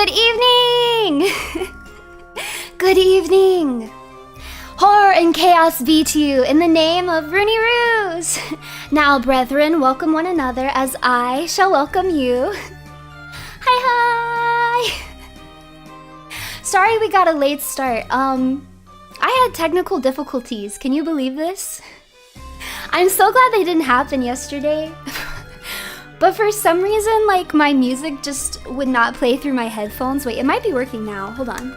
Good evening! Good evening! Horror and chaos be to you in the name of Runie Ruse! Now, brethren, welcome one another as I shall welcome you. Hi! Sorry we got a late start. I had technical difficulties. Can you believe this? I'm so glad they didn't happen yesterday. But for some reason, like, my music just would not play through my headphones. Wait, it might be working now. Hold on.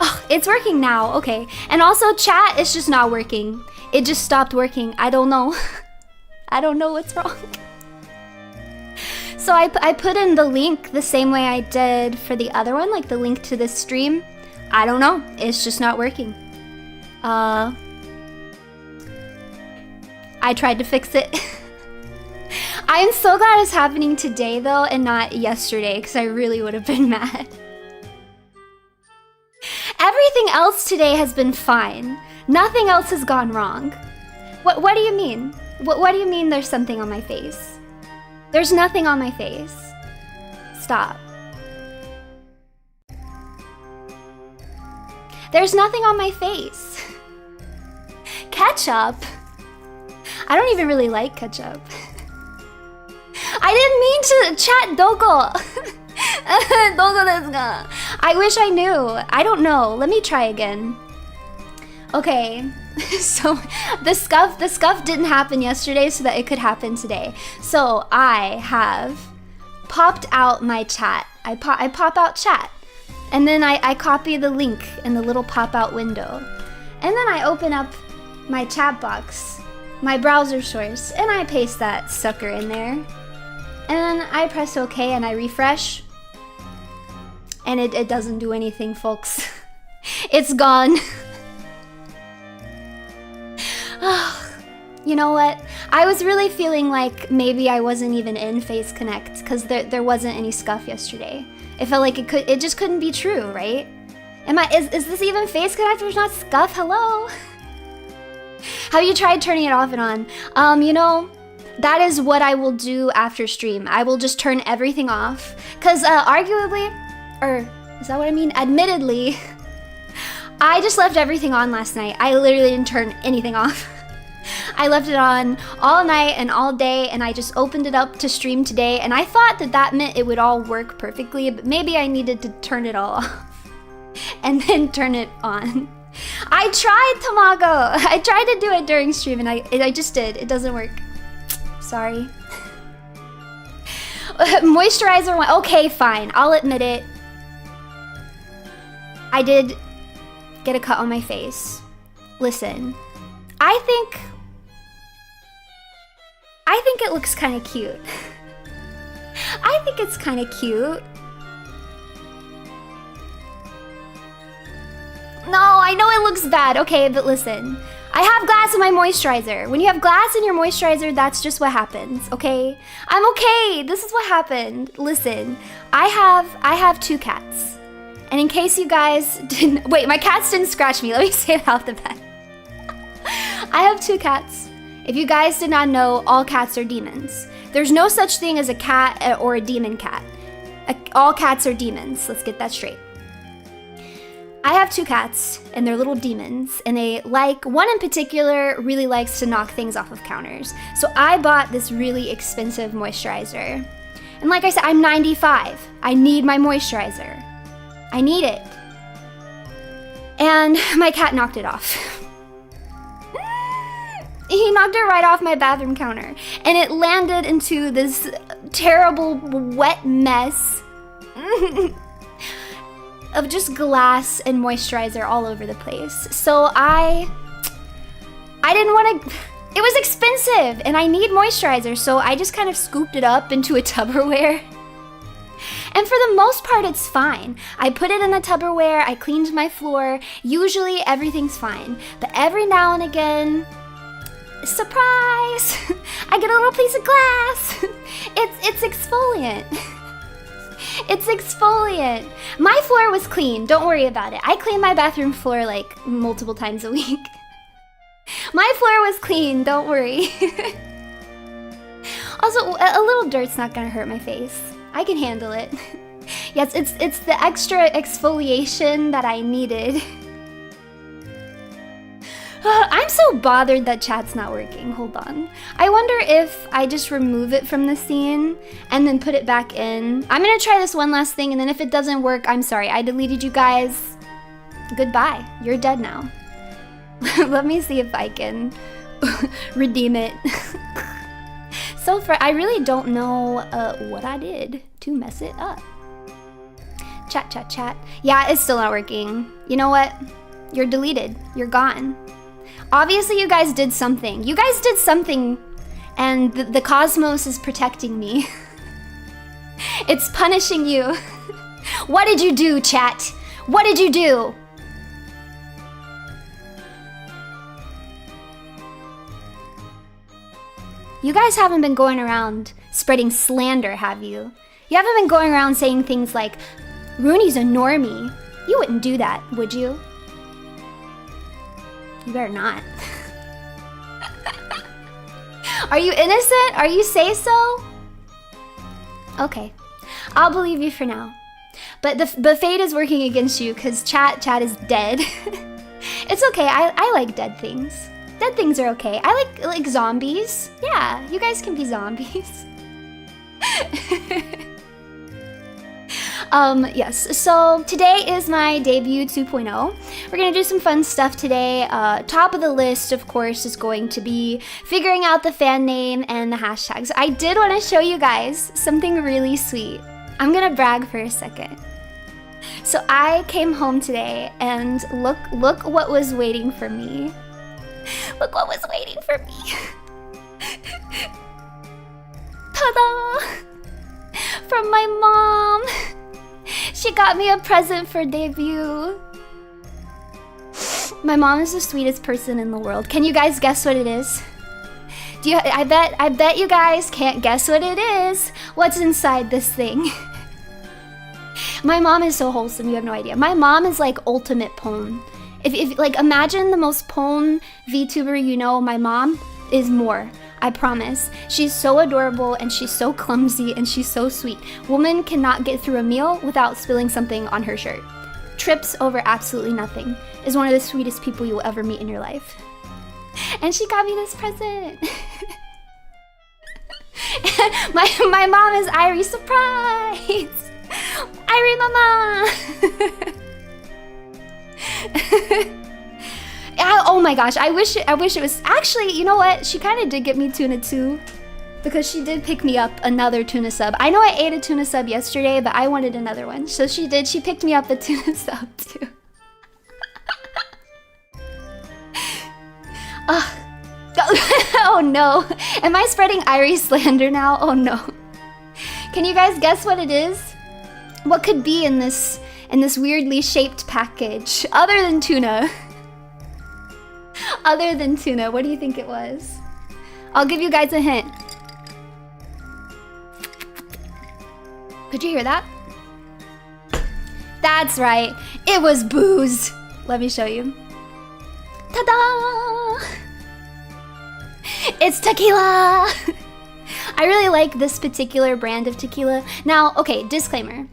Oh, it's working now. Okay. And also, chat is just not working. It just stopped working. I don't know. I don't know what's wrong. So I put in the link the same way I did for the other one, like the link to this stream. I don't know. It's just not working. I tried to fix it. I'm so glad it's happening today, though, and not yesterday, because I really would have been mad. Everything else today has been fine. Nothing else has gone wrong. What do you mean? What do you mean there's something on my face? There's nothing on my face. Stop. There's nothing on my face. Ketchup? I don't even really like ketchup. I didn't mean to chat Dogo. Dogo desu ka? I wish I knew. I don't know. Let me try again. Okay. So the scuff didn't happen yesterday so that it could happen today. So I have popped out my chat. I pop out chat. And then I copy the link in the little pop-out window. And then I open up my chat box, my browser source, and I paste that sucker in there. And I press OK and I refresh. And it doesn't do anything, folks. It's gone. You know what? I was really feeling like maybe I wasn't even in Face Connect because there wasn't any scuff yesterday. It felt like it just couldn't be true, right? Is this even Face Connect? There's not scuff. Hello? Have you tried turning it off and on? You know, that is what I will do after stream. I will just turn everything off. Because arguably, or is that what I mean? Admittedly, I just left everything on last night. I literally didn't turn anything off. I left it on all night and all day, and I just opened it up to stream today, and I thought that meant it would all work perfectly, but maybe I needed to turn it all off and then turn it on. I tried, Tamago! I tried to do it during stream, and I just did. It doesn't work. Sorry. Moisturizer one. Okay, fine. I'll admit it. I did get a cut on my face. Listen, I think it looks kind of cute. I think it's kind of cute. No, I know it looks bad. Okay, but listen. I have glass in my moisturizer. When you have glass in your moisturizer, that's just what happens, okay? I'm okay. This is what happened. Listen, I have 2 cats. And in case you guys didn't... Wait, my cats didn't scratch me. Let me say it off the bat. I have 2 cats. If you guys did not know, all cats are demons. There's no such thing as a cat or a demon cat. All cats are demons. Let's get that straight. I have 2 cats, and they're little demons, and one in particular really likes to knock things off of counters. So I bought this really expensive moisturizer. And like I said, I'm 95. I need my moisturizer. I need it. And my cat knocked it off. He knocked it right off my bathroom counter, and it landed into this terrible wet mess of just glass and moisturizer all over the place. So I didn't want to... It was expensive, and I need moisturizer, so I just kind of scooped it up into a Tupperware. And for the most part, it's fine. I put it in a Tupperware, I cleaned my floor. Usually, everything's fine. But every now and again... Surprise! I get a little piece of glass. It's exfoliant. It's exfoliant. My floor was clean. Don't worry about it. I clean my bathroom floor like multiple times a week. My floor was clean. Don't worry. Also, a little dirt's not gonna hurt my face. I can handle it. Yes, it's the extra exfoliation that I needed. I'm so bothered that chat's not working. Hold on. I wonder if I just remove it from the scene and then put it back in. I'm gonna try this one last thing, and then if it doesn't work, I'm sorry. I deleted you guys. Goodbye. You're dead now. Let me see if I can redeem it. So far, I really don't know what I did to mess it up. Chat. Yeah, it's still not working. You know what? You're deleted. You're gone. Obviously, you guys did something. You guys did something, and the cosmos is protecting me. It's punishing you. What did you do, chat? What did you do? You guys haven't been going around spreading slander, have you? You haven't been going around saying things like, Runie's a normie. You wouldn't do that, would you? You better not. Are you innocent? Are you say so? Okay, I'll believe you for now. But the fate is working against you because chat is dead. It's okay. I like dead things. Dead things are okay. I like zombies. Yeah, you guys can be zombies. Yes, so today is my debut 2.0. We're gonna do some fun stuff today. Top of the list, of course, is going to be figuring out the fan name and the hashtags. I did want to show you guys something really sweet. I'm gonna brag for a second. So I came home today and look what was waiting for me. Look what was waiting for me. Ta-da! From my mom. She got me a present for debut. My mom is the sweetest person in the world. Can you guys guess what it is? I bet you guys can't guess what it is. What's inside this thing? My mom is so wholesome, you have no idea. My mom is like ultimate pwn. If like imagine the most pwn VTuber you know, my mom is more. I promise. She's so adorable and she's so clumsy and she's so sweet. Woman cannot get through a meal without spilling something on her shirt. Trips over absolutely nothing. Is one of the sweetest people you'll ever meet in your life. And she got me this present. my mom is Irie. Surprise! Irie mama! Oh my gosh, I wish it was actually, you know what? She kind of did get me tuna too, because she did pick me up another tuna sub. I know I ate a tuna sub yesterday, but I wanted another one. So she picked me up a tuna sub too. Oh no. Am I spreading Irie slander now? Oh no. Can you guys guess what it is? What could be in this weirdly shaped package other than tuna? Other than tuna, what do you think it was? I'll give you guys a hint. Could you hear that? That's right, it was booze. Let me show you. Ta-da! It's tequila! I really like this particular brand of tequila. Now, okay, disclaimer.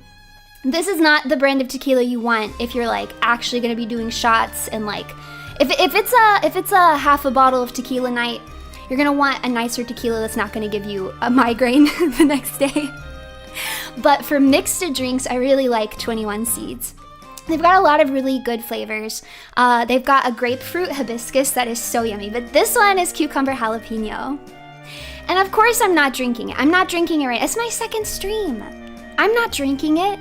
This is not the brand of tequila you want if you're like actually gonna be doing shots and like if it's a half a bottle of tequila night, you're gonna want a nicer tequila that's not gonna give you a migraine the next day. But for mixed drinks, I really like 21 Seeds. They've got a lot of really good flavors. They've got a grapefruit hibiscus that is so yummy, but this one is cucumber jalapeno. And of course I'm not drinking it. I'm not drinking it right. It's my second stream. I'm not drinking it.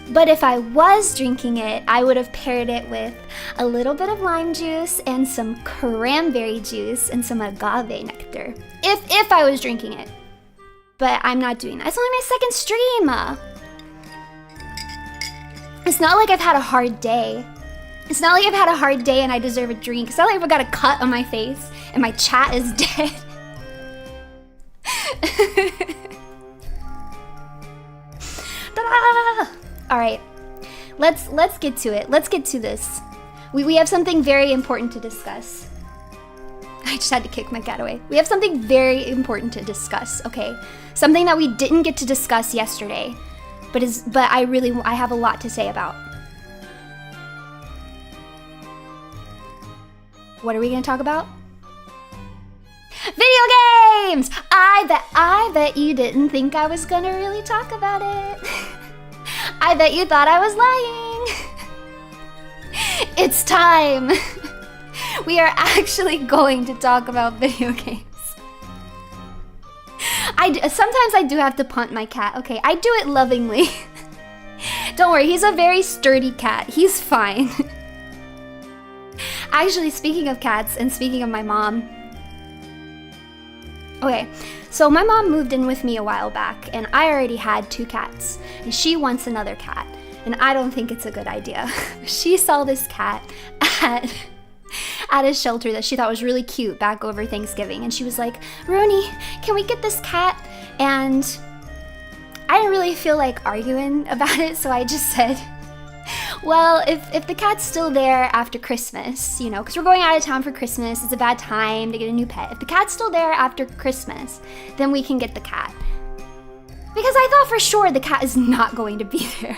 But if I was drinking it, I would have paired it with a little bit of lime juice and some cranberry juice and some agave nectar. If I was drinking it. But I'm not doing that. It's only my second stream. It's not like I've had a hard day. It's not like I've had a hard day and I deserve a drink. It's not like I've got a cut on my face and my chat is dead. All right, let's get to it. Let's get to this. We have something very important to discuss. I just had to kick my cat away. We have something very important to discuss, okay? Something that we didn't get to discuss yesterday, but but I have a lot to say about. What are we gonna talk about? Video games! I bet you didn't think I was gonna really talk about it. I bet you thought I was lying. It's time. We are actually going to talk about video games. Sometimes I do have to punt my cat, okay? I do it lovingly. Don't worry, he's a very sturdy cat. He's fine. Actually, speaking of cats and speaking of my mom. Okay, so my mom moved in with me a while back, and I already had 2 cats. And she wants another cat, and I don't think it's a good idea. She saw this cat at a shelter that she thought was really cute back over Thanksgiving, and she was like, Runie, can we get this cat? And I didn't really feel like arguing about it, so I just said, well, if the cat's still there after Christmas, you know, because we're going out of town for Christmas, it's a bad time to get a new pet. If the cat's still there after Christmas, then we can get the cat. Because I thought for sure the cat is not going to be there.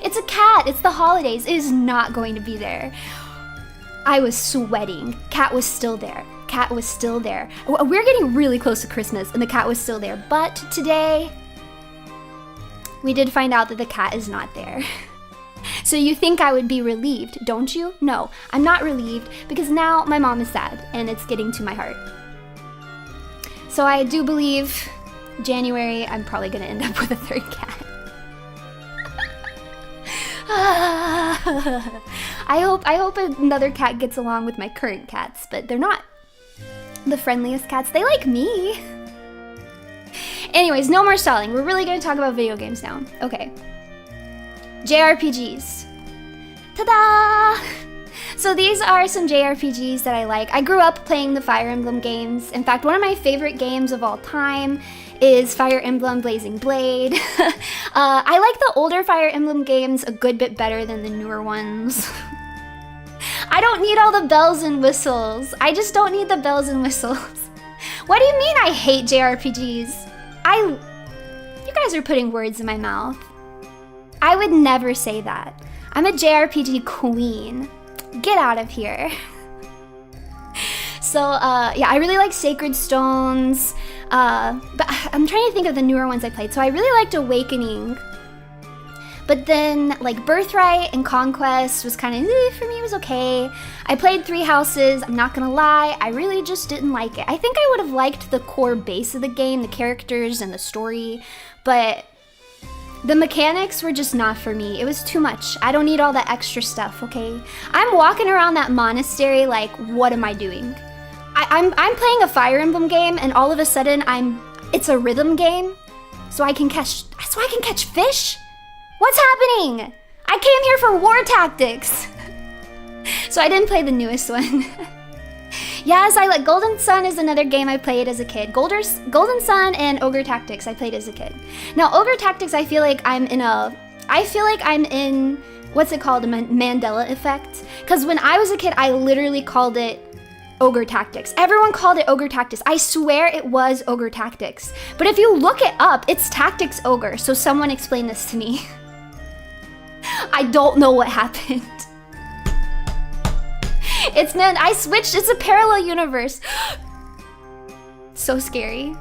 It's a cat, it's the holidays, it is not going to be there. I was sweating. Cat was still there. Cat was still there. We're getting really close to Christmas and the cat was still there. But today, we did find out that the cat is not there. So you think I would be relieved, don't you? No, I'm not relieved because now my mom is sad and it's getting to my heart. So I do believe January, I'm probably gonna end up with a 3rd cat. I hope another cat gets along with my current cats, but they're not the friendliest cats. They like me. Anyways, no more stalling. We're really gonna talk about video games now. Okay. JRPGs. Ta-da! So these are some JRPGs that I like. I grew up playing the Fire Emblem games. In fact, one of my favorite games of all time is Fire Emblem Blazing Blade. I like the older Fire Emblem games a good bit better than the newer ones. I don't need all the bells and whistles. I just don't need the bells and whistles. What do you mean I hate JRPGs? You guys are putting words in my mouth. I would never say that. I'm a JRPG queen. Get out of here. So, yeah, I really like Sacred Stones. But I'm trying to think of the newer ones I played. So I really liked Awakening. But then, like, Birthright and Conquest was kind of, for me, it was okay. I played Three Houses. I'm not gonna lie, I really just didn't like it. I think I would have liked the core base of the game, the characters and the story, but the mechanics were just not for me. It was too much. I don't need all that extra stuff, okay? I'm walking around that monastery like, what am I doing? I'm playing a Fire Emblem game, and all of a sudden it's a rhythm game, so I can catch fish? What's happening? I came here for war tactics. So I didn't play the newest one. Yes, I like Golden Sun is another game I played as a kid. Golden Sun and Ogre Tactics I played as a kid. Now Ogre Tactics I feel like I'm in what's it called, a Mandela effect? Because when I was a kid I literally called it Ogre Tactics. Everyone called it Ogre Tactics. I swear it was Ogre Tactics. But if you look it up, it's Tactics Ogre. So someone explain this to me. I don't know what happened. I switched, it's a parallel universe. So scary.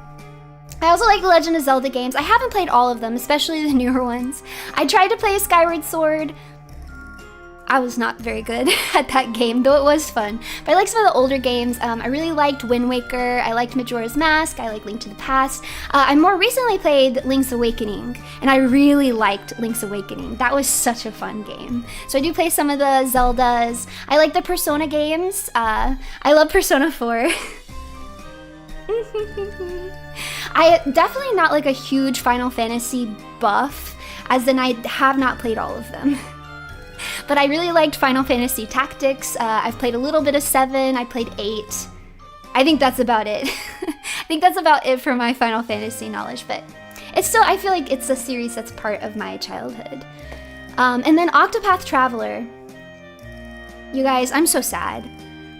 I also like the Legend of Zelda games. I haven't played all of them, especially the newer ones. I tried to play Skyward Sword. I was not very good at that game, though it was fun. But I like some of the older games. I really liked Wind Waker. I liked Majora's Mask. I like Link to the Past. I more recently played Link's Awakening, and I really liked Link's Awakening. That was such a fun game. So I do play some of the Zeldas. I like the Persona games. I love Persona 4. I definitely not like a huge Final Fantasy buff, as in I have not played all of them. But I really liked Final Fantasy Tactics. I've played a little bit of 7. I played 8. I think that's about it. I think that's about it for my Final Fantasy knowledge, but it's still, I feel like it's a series that's part of my childhood. And then Octopath Traveler. You guys, I'm so sad.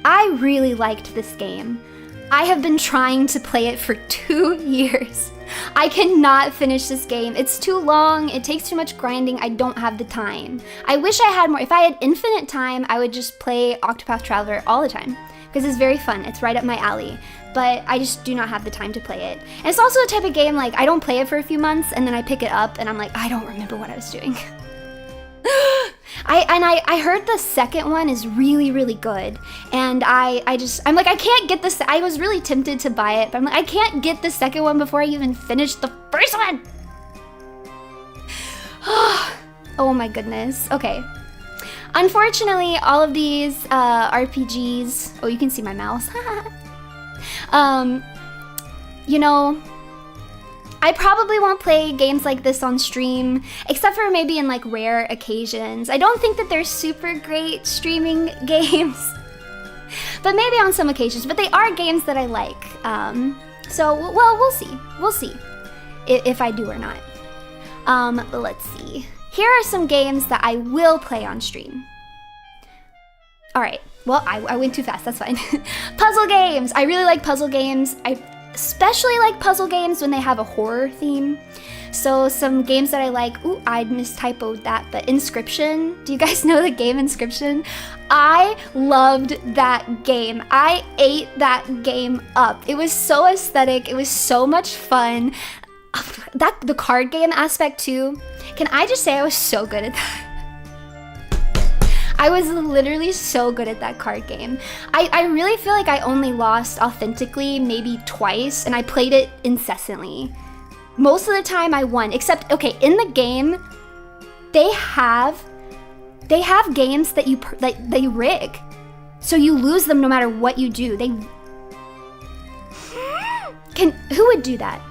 I really liked this game. I have been trying to play it for 2 years. I cannot finish this game. It's too long. It takes too much grinding. I don't have the time. I wish I had more. If I had infinite time, I would just play Octopath Traveler all the time because it's very fun. It's right up my alley. But I just do not have the time to play it. And it's also a type of game, like, I don't play it for a few months and then I pick it up and I'm like, I don't remember what I was doing. I heard the second one is really, really good. And I'm like, I can't get this. I was really tempted to buy it, but I'm like, I can't get the second one before I even finish the first one. Oh my goodness. Okay. Unfortunately, all of these RPGs, oh, you can see my mouse. You know, I probably won't play games like this on stream, except for maybe in like rare occasions. I don't think that they're super great streaming games, but maybe on some occasions. But they are games that I like. So, well, we'll see. We'll see if I do or not. Let's see. Here are some games that I will play on stream. All right. Well, I went too fast. That's fine. Puzzle games. I really like puzzle games. I especially like puzzle games when they have a horror theme. So some games that I like, ooh, I mistypoed that, but Inscription. Do you guys know the game Inscription? I loved that game. I ate that game up. It was so aesthetic. It was so much fun. The card game aspect too. Can I just say I was so good at that? I was literally so good at that card game. I really feel like I only lost authentically maybe twice, and I played it incessantly. Most of the time I won, except, okay, in the game, they have games that they rig. So you lose them no matter what you do. Who would do that?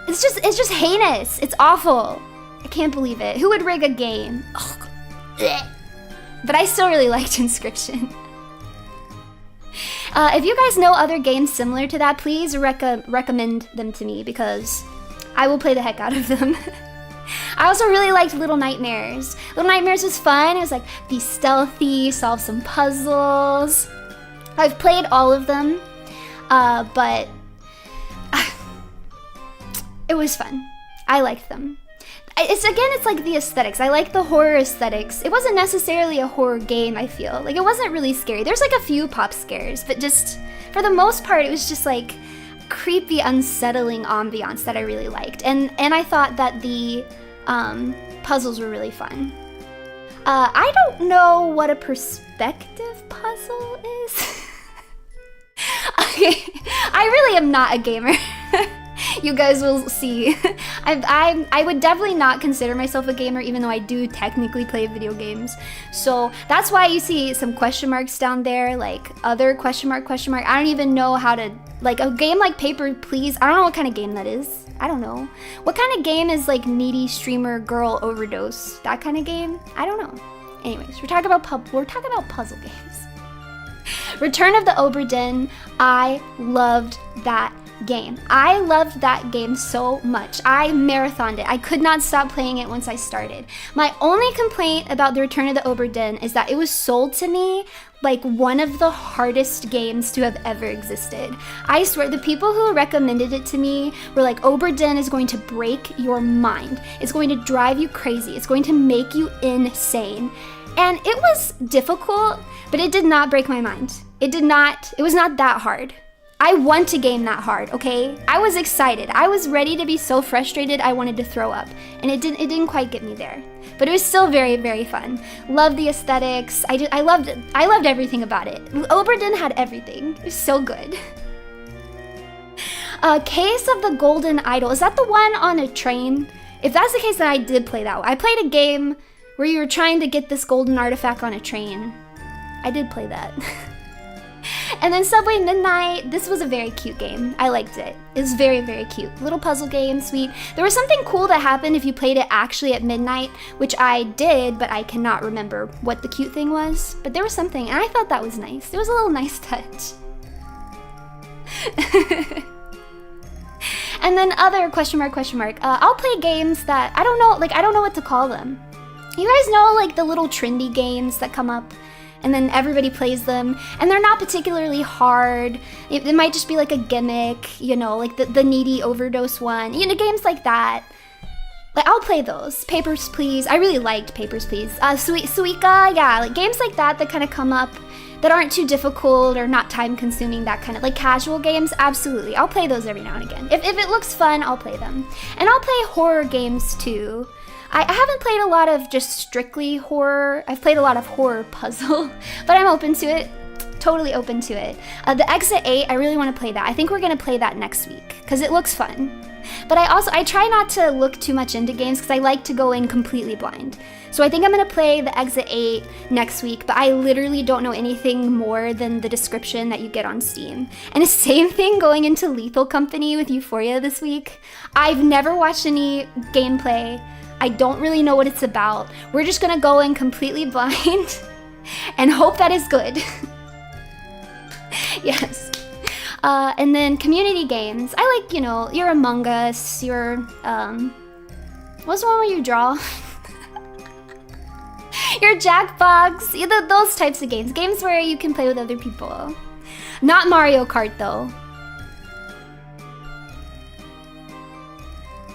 It's just heinous. It's awful. I can't believe it. Who would rig a game? Ugh. But I still really liked Inscription. If you guys know other games similar to that, please recommend them to me because I will play the heck out of them. I also really liked Little Nightmares. Little Nightmares was fun. It was like, be stealthy, solve some puzzles. I've played all of them, but it was fun. I liked them. It's like the aesthetics. I like the horror aesthetics. It wasn't necessarily a horror game, I feel. Like, it wasn't really scary. There's like a few pop scares, but just, for the most part, it was just like creepy, unsettling ambiance that I really liked. And I thought that the puzzles were really fun. I don't know what a perspective puzzle is. Okay, I really am not a gamer. You guys will see. I would definitely not consider myself a gamer, even though I do technically play video games. So that's why you see some question marks down there, like other question mark. I don't even know how to, like a game like Paper Please. I don't know what kind of game that is. I don't know. What kind of game is like needy streamer girl overdose? That kind of game? I don't know. Anyways, we're talking about puzzle games. Return of the Obra Dinn. I loved that game. I loved that game so much. I marathoned it. I could not stop playing it once I started. My only complaint about the Return of the Obra Dinn is that it was sold to me like one of the hardest games to have ever existed. I swear, the people who recommended it to me were like, Obra Dinn is going to break your mind. It's going to drive you crazy. It's going to make you insane. And it was difficult, but it did not break my mind. It was not that hard. I want a game that hard, okay? I was excited. I was ready to be so frustrated I wanted to throw up. And it didn't quite get me there. But it was still very, very fun. Loved the aesthetics. I loved it. I loved everything about it. Obra Dinn had everything. It was so good. Case of the Golden Idol. Is that the one on a train? If that's the case, then I did play that one. I played a game where you were trying to get this golden artifact on a train. I did play that. And then Subway Midnight, this was a very cute game. I liked it. It was very, very cute. Little puzzle game, sweet. There was something cool that happened if you played it actually at midnight, which I did, but I cannot remember what the cute thing was. But there was something, and I thought that was nice. It was a little nice touch. And then other question mark. I'll play games that, I don't know what to call them. You guys know like the little trendy games that come up and then everybody plays them, and they're not particularly hard. It might just be like a gimmick, you know, like the needy overdose one, you know, games like that. Like, I'll play those. Papers, Please. I really liked Papers, Please. Suika, yeah, like games like that that kind of come up that aren't too difficult or not time consuming, that kind of like casual games. Absolutely, I'll play those every now and again. If it looks fun, I'll play them. And I'll play horror games too. I haven't played a lot of just strictly horror. I've played a lot of horror puzzle, but I'm open to it. Totally open to it. The Exit 8, I really want to play that. I think we're gonna play that next week because it looks fun. But I try not to look too much into games because I like to go in completely blind. So I think I'm gonna play the Exit 8 next week, but I literally don't know anything more than the description that you get on Steam. And the same thing going into Lethal Company with Euphoria this week. I've never watched any gameplay. I don't really know what it's about. We're just gonna go in completely blind and hope that is good. Yes. And then community games. I like, you know, your Among Us, your, what's the one where you draw? Your Jackbox, those types of games. Games where you can play with other people. Not Mario Kart, though.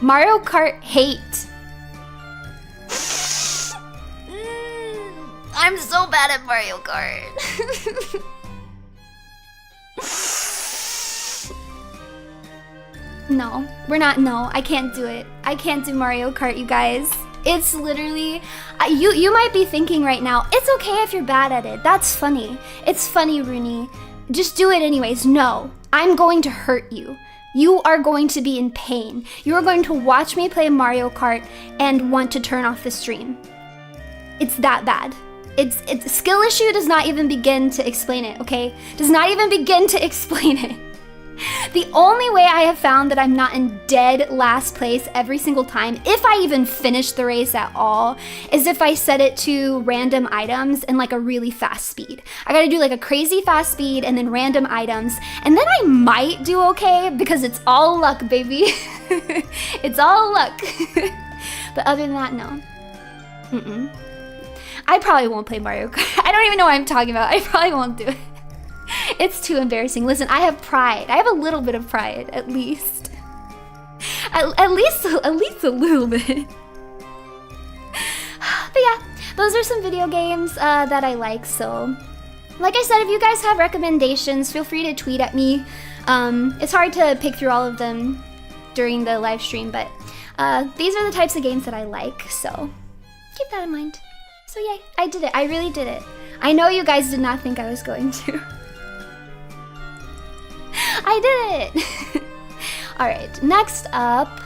Mario Kart hate. I'm so bad at Mario Kart. No, I can't do it. I can't do Mario Kart, you guys. It's literally, you might be thinking right now, it's okay if you're bad at it. That's funny. It's funny, Runie. Just do it anyways. No, I'm going to hurt you. You are going to be in pain. You are going to watch me play Mario Kart and want to turn off the stream. It's that bad. It's skill issue does not even begin to explain it, okay? Does not even begin to explain it. The only way I have found that I'm not in dead last place every single time, if I even finish the race at all, is if I set it to random items and like a really fast speed. I gotta do like a crazy fast speed and then random items, and then I might do okay because it's all luck, baby. It's all luck. But other than that, no. I probably won't play Mario Kart. I don't even know what I'm talking about. I probably won't do it. It's too embarrassing. Listen, I have pride. I have a little bit of pride, at least. At least a little bit. But yeah, those are some video games that I like. So, like I said, if you guys have recommendations, feel free to tweet at me. It's hard to pick through all of them during the live stream, but these are the types of games that I like. So keep that in mind. So yay, I did it. I really did it. I know you guys did not think I was going to. I did it! Alright, next up,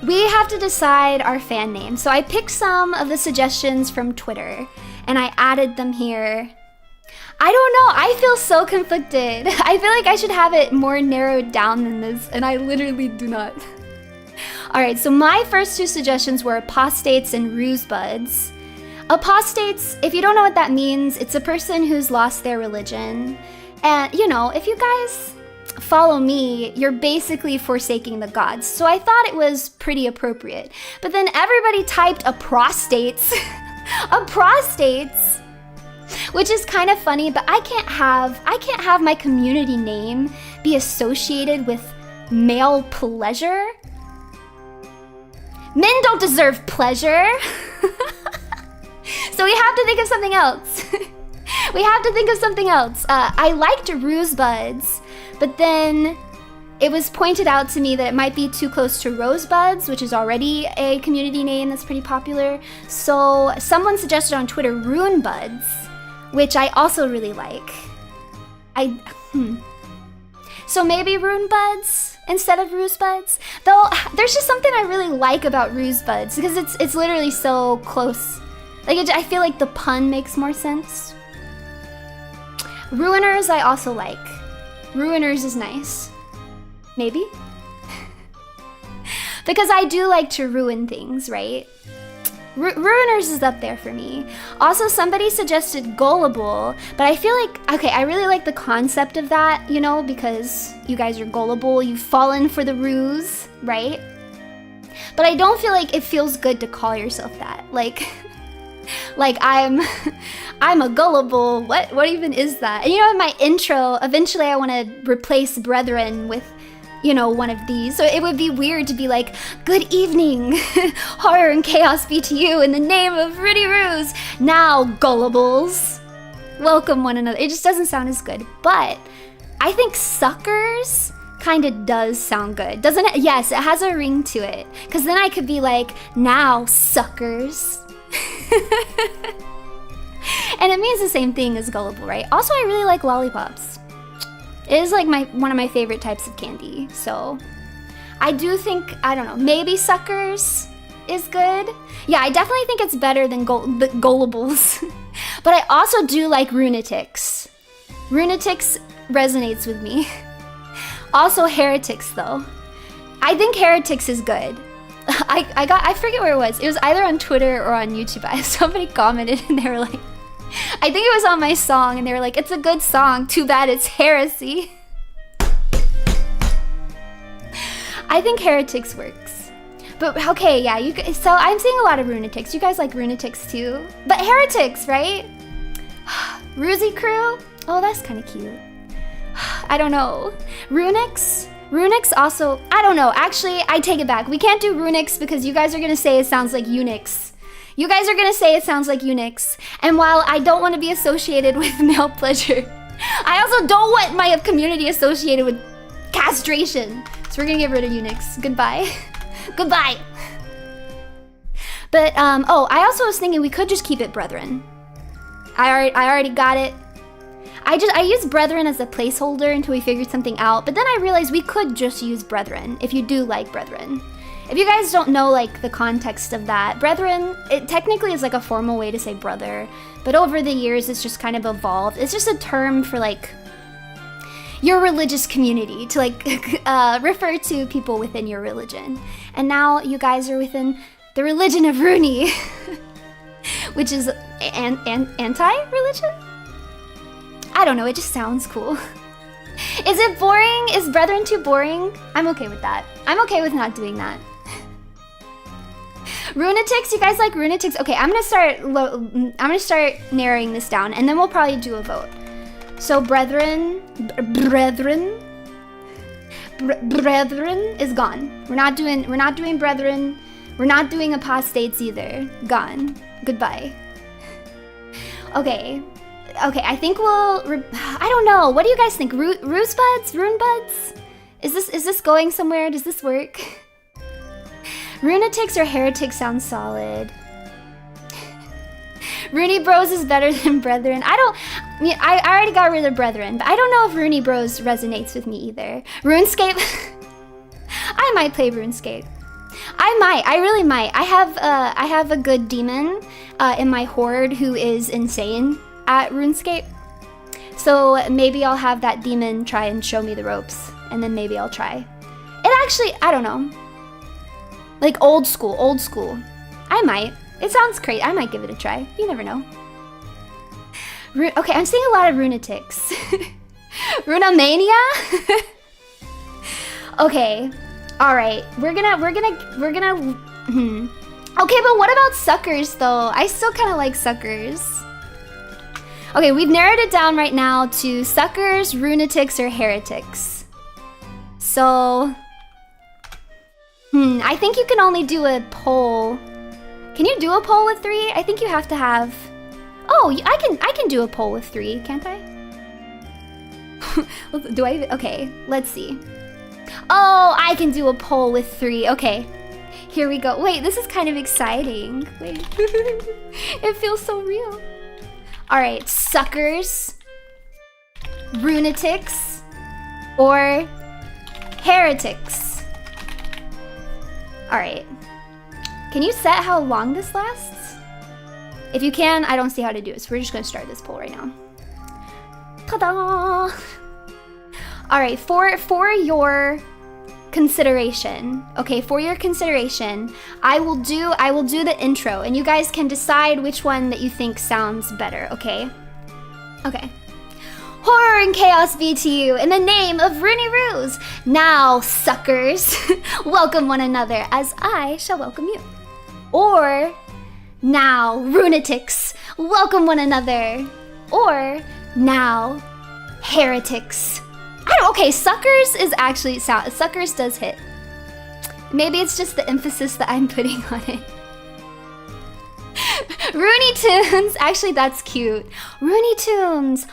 we have to decide our fan name. So I picked some of the suggestions from Twitter, and I added them here. I don't know, I feel so conflicted. I feel like I should have it more narrowed down than this, and I literally do not. Alright, so my first two suggestions were apostates and rusebuds. Apostates, if you don't know what that means, it's a person who's lost their religion. And, you know, if you guys follow me, you're basically forsaking the gods. So I thought it was pretty appropriate. But then everybody typed apostates. Apostates. Which is kind of funny, but I can't have my community name be associated with male pleasure. Men don't deserve pleasure. So we have to think of something else. We have to think of something else. I liked rusebuds, but then it was pointed out to me that it might be too close to rosebuds, which is already a community name that's pretty popular. So someone suggested on Twitter runebuds, which I also really like. So maybe runebuds instead of rusebuds? Though there's just something I really like about rusebuds because it's literally so close. Like I feel like the pun makes more sense. Ruiners I also like. Ruiners is nice. Maybe? Because I do like to ruin things, right? Ruiners is up there for me. Also, somebody suggested gullible, but I feel like, okay, I really like the concept of that, you know, because you guys are gullible, you've fallen for the ruse, right? But I don't feel like it feels good to call yourself that. Like, Like I'm a gullible. What even is that? And you know, in my intro, eventually I want to replace brethren with, you know, one of these. So it would be weird to be like, good evening, horror and chaos be to you in the name of Runie Ruse. Now, gullibles, welcome one another. It just doesn't sound as good. But I think suckers kind of does sound good, doesn't it? Yes, it has a ring to it. Because then I could be like, now, suckers. And it means the same thing as gullible, right? Also, I really like lollipops. It is like one of my favorite types of candy. So I do think, I don't know, maybe suckers is good. Yeah, I definitely think it's better than the gullables. But I also do like runatics. Runatics resonates with me. Also heretics though. I think heretics is good. I forget where it was. It was either on Twitter or on YouTube. Somebody commented and they were like, I think it was on my song, and they were like, it's a good song, too bad it's heresy. I think heretics works. But okay, yeah, so I'm seeing a lot of runatics. You guys like runatics too? But heretics, right? Rusey crew? Oh, that's kind of cute. I don't know. Runics? Runics also, I don't know. Actually, I take it back. We can't do runics because you guys are going to say it sounds like eunuchs. You guys are going to say it sounds like eunuchs. And while I don't want to be associated with male pleasure, I also don't want my community associated with castration. So we're going to get rid of eunuchs. Goodbye. Goodbye. But, oh, I also was thinking we could just keep it brethren. I already got it. I used brethren as a placeholder until we figured something out, but then I realized we could just use brethren if you do like brethren. If you guys don't know like the context of that, brethren, it technically is like a formal way to say brother, but over the years it's just kind of evolved. It's just a term for like your religious community to like refer to people within your religion. And now you guys are within the religion of Runie, which is anti-religion? I don't know, it just sounds cool. Is it boring? Is brethren too boring? I'm okay with that. I'm okay with not doing that. Runatics, you guys like runatics? Okay, I'm gonna start narrowing this down, and then we'll probably do a vote. So brethren is gone. We're not doing brethren. We're not doing apostates either. Gone. Goodbye. Okay, I think we'll, I don't know. What do you guys think? Runebuds? Is this going somewhere? Does this work? Runatics or heretics sound solid. Runie Bros is better than brethren. I already got rid of brethren, but I don't know if Runie Bros resonates with me either. RuneScape? I might play RuneScape. I really might. I have a good demon in my horde who is insane at RuneScape. So maybe I'll have that demon try and show me the ropes, and then maybe I'll try. It actually, I don't know. Like old school. I might. It sounds great. I might give it a try. You never know. Okay, I'm seeing a lot of runatics. Runamania? Okay. All right. We're gonna. Okay, but what about suckers though? I still kind of like suckers. Okay, we've narrowed it down right now to suckers, runatics, or heretics. So, I think you can only do a poll. Can you do a poll with 3? I think you have to have. Oh, I can do a poll with 3, can't I? Do I? Okay, let's see. Oh, I can do a poll with 3. Okay, here we go. Wait, this is kind of exciting. Wait, it feels so real. All right, suckers, runatics, or heretics. All right. Can you set how long this lasts? If you can, I don't see how to do it, so we're just gonna start this poll right now. Ta-da! All right, for your consideration, okay, for your consideration, I will do the intro, and you guys can decide which one that you think sounds better, okay? Okay. Horror and chaos be to you in the name of Runie Ruse. Now, suckers, welcome one another as I shall welcome you. Or, now, runatics, welcome one another. Or, now, heretics. Okay, suckers is actually, suckers does hit. Maybe it's just the emphasis that I'm putting on it. Runie Tunes, actually that's cute. Runie Tunes.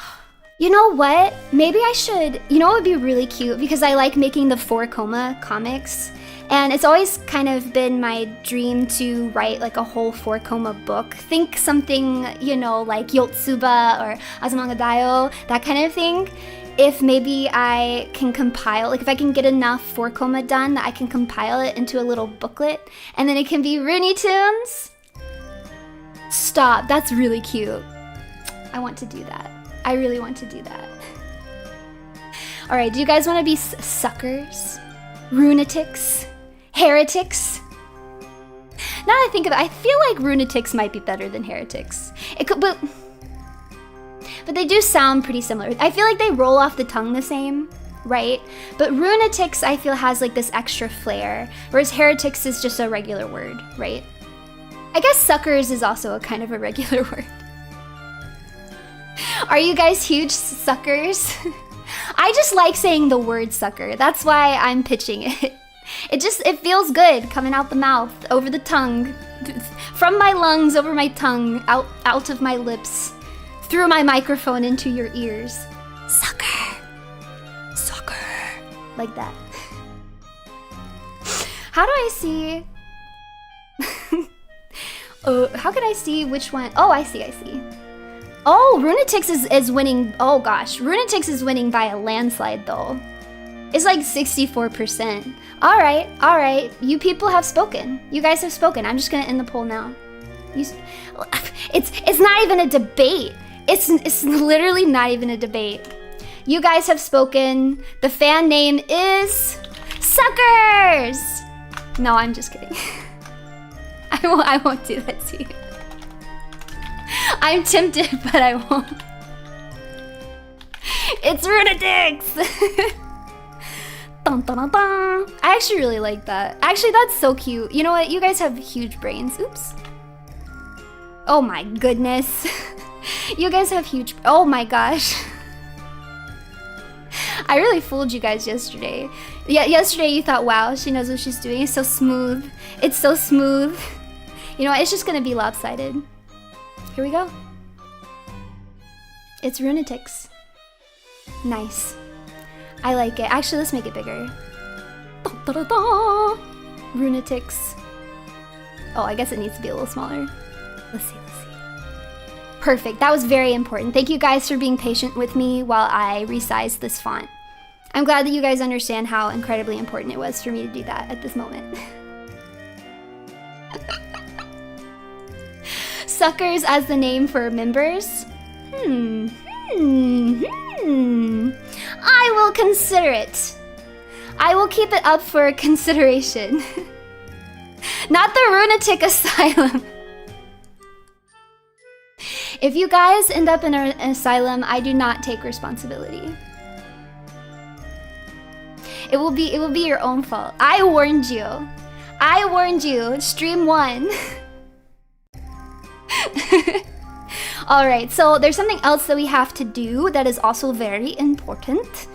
You know what? Maybe I should, you know what would be really cute? Because I like making the 4-koma comics. And it's always kind of been my dream to write like a whole 4-koma book. Think something, you know, like Yotsuba or Azumanga Daioh, that kind of thing. If maybe I can compile, like if I can get enough 4-koma done that I can compile it into a little booklet. And then it can be Runie Tunes. Stop, that's really cute. I want to do that. I really want to do that. All right, do you guys want to be suckers? Runatics? Heretics? Now that I think of it, I feel like runatics might be better than heretics. It could, but they do sound pretty similar. I feel like they roll off the tongue the same, right? But runatics, I feel, has like this extra flair, whereas heretics is just a regular word, right? I guess suckers is also a kind of a regular word. Are you guys huge suckers? I just like saying the word sucker. That's why I'm pitching it. It feels good coming out the mouth, over the tongue, from my lungs, over my tongue, out of my lips, through my microphone into your ears. Sucker. Sucker. Like that. How do I see? How can I see which one? Oh, I see. Oh, Runatix is winning. Oh gosh, Runatix is winning by a landslide though. It's like 64%. All right. You people have spoken. You guys have spoken. I'm just gonna end the poll now. It's not even a debate. It's literally not even a debate. You guys have spoken. The fan name is Suckers. No, I'm just kidding. I won't do that to you. I'm tempted, but I won't. It's Runatix! Dun, dun, dun, dun. I actually really like that. Actually, that's so cute. You know what? You guys have huge brains. Oops. Oh my goodness. You guys have huge... Oh my gosh. I really fooled you guys yesterday. Yeah, yesterday you thought, wow, she knows what she's doing. It's so smooth. It's so smooth. You know what? It's just gonna be lopsided. Here we go. It's Runatix. Nice. I like it. Actually, let's make it bigger. Da, da, da. Runatix. Oh, I guess it needs to be a little smaller. Let's see. Perfect. That was very important. Thank you guys for being patient with me while I resized this font. I'm glad that you guys understand how incredibly important it was for me to do that at this moment. Suckers as the name for members? I will consider it. I will keep it up for consideration. Not the Runatic Asylum. If you guys end up in an asylum, I do not take responsibility. It will be your own fault. I warned you. I warned you. Stream 1. Alright, so there's something else that we have to do that is also very important,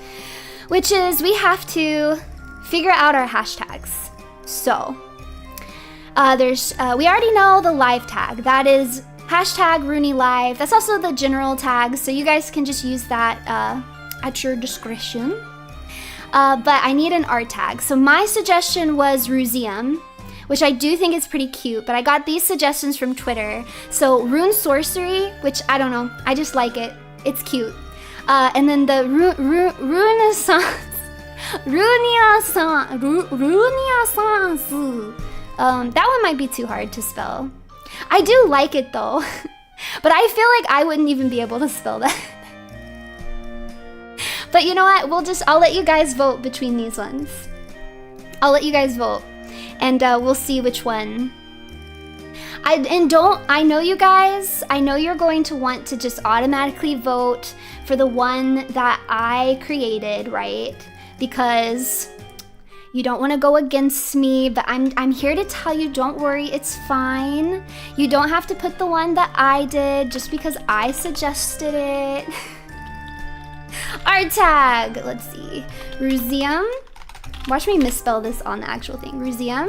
which is we have to figure out our hashtags. So, we already know the live tag. That is hashtag Runie Live. That's also the general tag, so you guys can just use that at your discretion. But I need an art tag. So my suggestion was Ruseum, which I do think is pretty cute, but I got these suggestions from Twitter. So Rune Sorcery, which I don't know, I just like it. It's cute. And then the Runeaissance. That one might be too hard to spell. I do like it though, but I feel like I wouldn't even be able to spell that. But you know what? I'll let you guys vote between these ones. I'll let you guys vote, and we'll see which one. I know you guys, I know you're going to want to just automatically vote for the one that I created, right? Because You don't want to go against me, but I'm here to tell you, don't worry, it's fine. You don't have to put the one that I did just because I suggested it. Art tag, let's see. Rusium. Watch me misspell this on the actual thing. Rusium.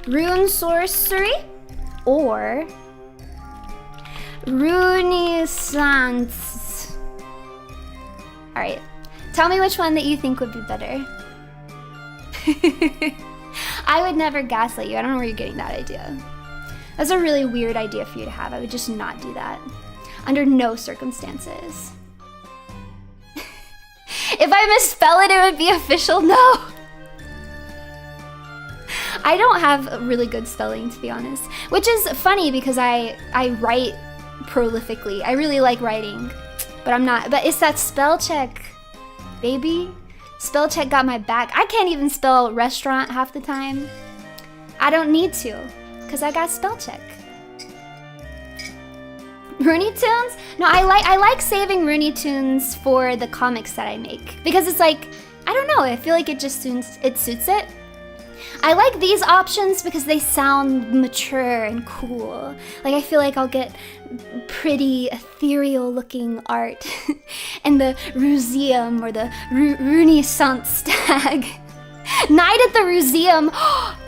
Rune sorcery or Runie. All right, tell me which one that you think would be better. I would never gaslight you. I don't know where you're getting that idea. That's a really weird idea for you to have. I would just not do that. Under no circumstances. If I misspell it, it would be official. No. I don't have really good spelling, to be honest. Which is funny because I write prolifically. I really like writing. But I'm not. But it's that spell check, baby. Spell check got my back. I can't even spell restaurant half the time. I don't need to, because I got spell check. Runie Tunes? No, I like saving Runie Tunes for the comics that I make. Because it's like, I don't know, I feel like it suits it. I like these options because they sound mature and cool. Like, I feel like I'll get pretty ethereal looking art. And the Ruseum or the Runie-sance tag. Night at the Ruseum.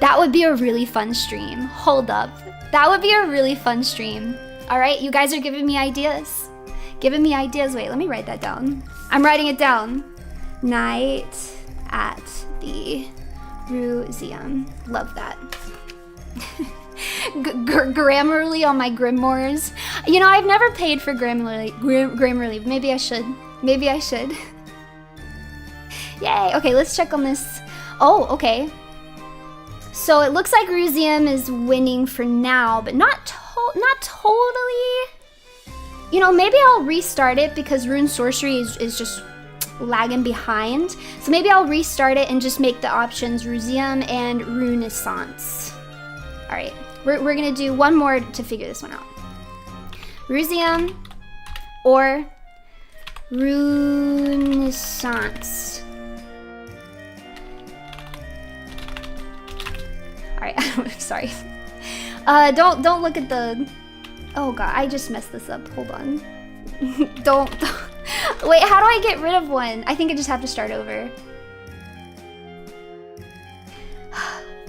That would be a really fun stream. Hold up. That would be a really fun stream. All right, you guys are giving me ideas. Giving me ideas. Wait, let me write that down. I'm writing it down. Night at the Ruseum. Love that. Grammarly on my grimoires. You know, I've never paid for Grammarly. Maybe I should. Maybe I should. Yay. Okay, let's check on this. Oh, okay. So it looks like Ruseum is winning for now, but not totally. You know, maybe I'll restart it because Rune Sorcery is just lagging behind. So maybe I'll restart it and just make the options Ruseum and Runie-sance. All right, we're gonna do one more to figure this one out. Ruseum or Runie-sance. All right, sorry. Don't look at the. Oh god, I just messed this up. Hold on. don't. Wait, how do I get rid of one? I think I just have to start over.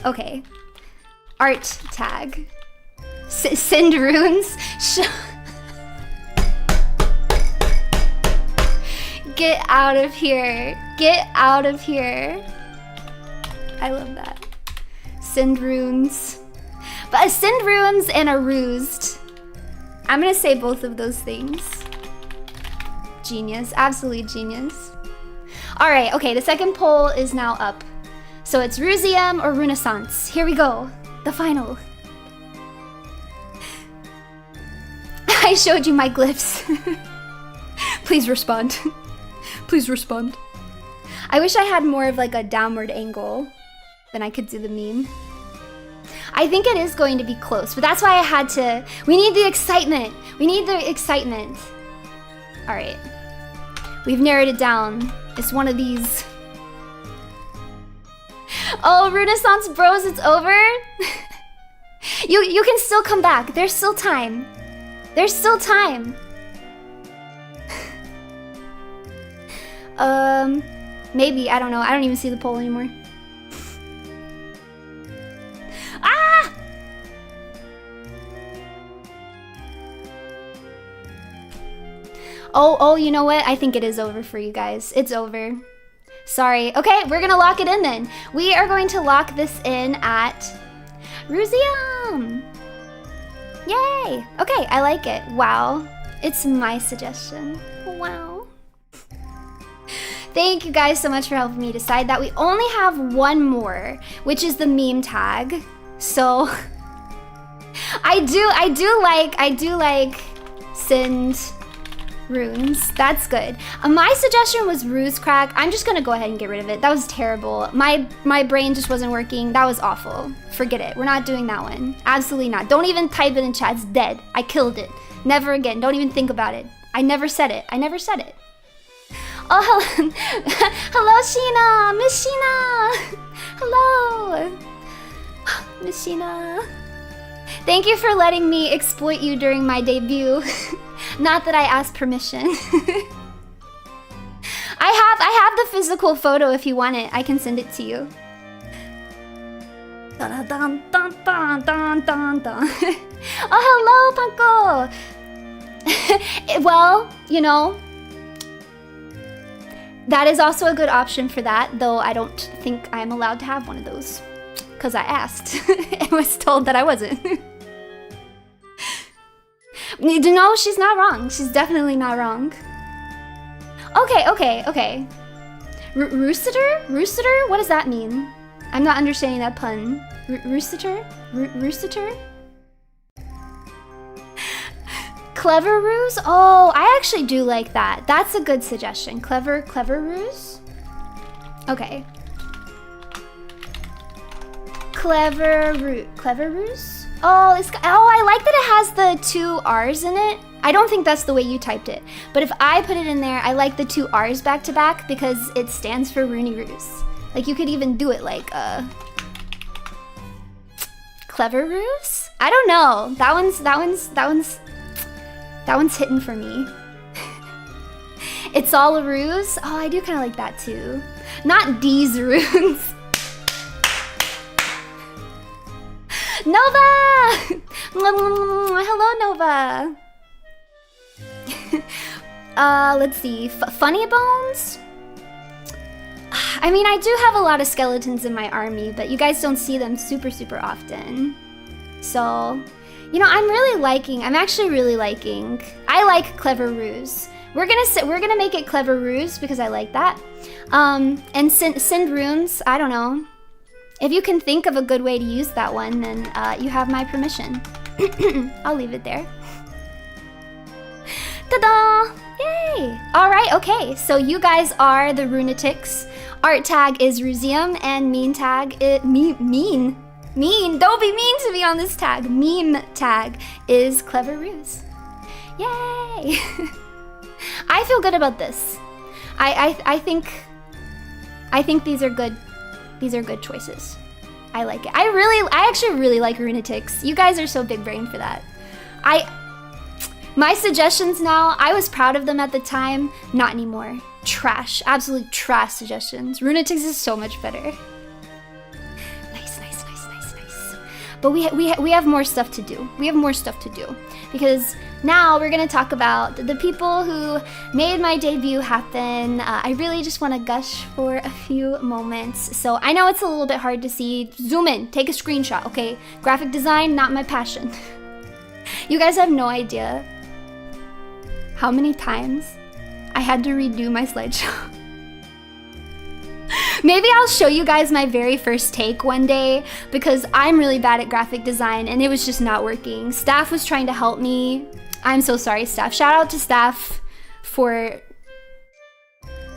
Okay. Art tag. Send runes. Get out of here. Get out of here. I love that. Send runes. But a send runes and a rused. I'm gonna say both of those things. Genius, absolutely genius. All right, okay, the second poll is now up. So it's Ruseum or Runie-sance. Here we go, the final. I showed you my glyphs. Please respond. Please respond. I wish I had more of like a downward angle, then I could do the meme. I think it is going to be close, but that's why I had to. We need the excitement. We need the excitement. All right. We've narrowed it down. It's one of these. Oh, Runie-sance bros, it's over? You can still come back. There's still time. There's still time. Maybe, I don't know. I don't even see the poll anymore. Ah! Oh, you know what? I think it is over for you guys. It's over. Sorry. Okay, we're gonna lock it in then. We are going to lock this in at Ruseum. Yay! Okay, I like it. Wow. It's my suggestion. Wow. Thank you guys so much for helping me decide that. We only have one more, which is the meme tag. So I do like send runes. That's good. My suggestion was ruse crack. I'm just gonna go ahead and get rid of it. That was terrible. My brain just wasn't working. That was awful. Forget it. We're not doing that one. Absolutely not. Don't even type it in chat. It's dead. I killed it. Never again. Don't even think about it. I never said it. I never said it. Oh, hello. Hello, Sheena. Miss Sheena. Hello. Miss Sheena. Thank you for letting me exploit you during my debut. Not that I asked permission. I have the physical photo if you want it. I can send it to you. Dun, dun, dun, dun, dun, dun, dun. Oh, hello, Panko. Well, you know, that is also a good option for that, though I don't think I'm allowed to have one of those. Because I asked and was told that I wasn't. No, she's not wrong. She's definitely not wrong. Okay. Rooster? Rooster? What does that mean? I'm not understanding that pun. Rooster? Rooster? Clever ruse? Oh, I actually do like that. That's a good suggestion. Clever ruse? Okay. Clever ruse? Oh, I like that it has the 2 R's in it. I don't think that's the way you typed it. But if I put it in there, I like the 2 R's back to back because it stands for Runie Ruse. Like you could even do it like Clever ruse? I don't know. That one's hitting for me. It's all a ruse? Oh, I do kind of like that too. Not D's runes. Nova! Hello, Nova. Let's see. Funny bones? I mean, I do have a lot of skeletons in my army, but you guys don't see them super often. So, you know, I'm actually really liking. I like clever ruse. We're gonna make it clever ruse because I like that. And send runes, I don't know. If you can think of a good way to use that one, then you have my permission. I'll leave it there. Ta-da! Yay! Alright, okay, so you guys are the Runetics. Art tag is Ruseum, and meme tag mean. Don't be mean to me on this tag. Meme tag is Clever Ruse. Yay! I feel good about this. I think these are good. These are good choices. I like it. I actually really like Runetics. You guys are so big brain for that. My suggestions now, I was proud of them at the time, not anymore. Trash, absolute trash suggestions. Runetics is so much better. Nice. But we have more stuff to do. We have more stuff to do because now we're gonna talk about the people who made my debut happen. I really just want to gush for a few moments. So I know it's a little bit hard to see. Zoom in, take a screenshot, okay? Graphic design, not my passion. You guys have no idea how many times I had to redo my slideshow. Maybe I'll show you guys my very first take one day because I'm really bad at graphic design and it was just not working. Staff was trying to help me. I'm so sorry, staff. Shout out to staff for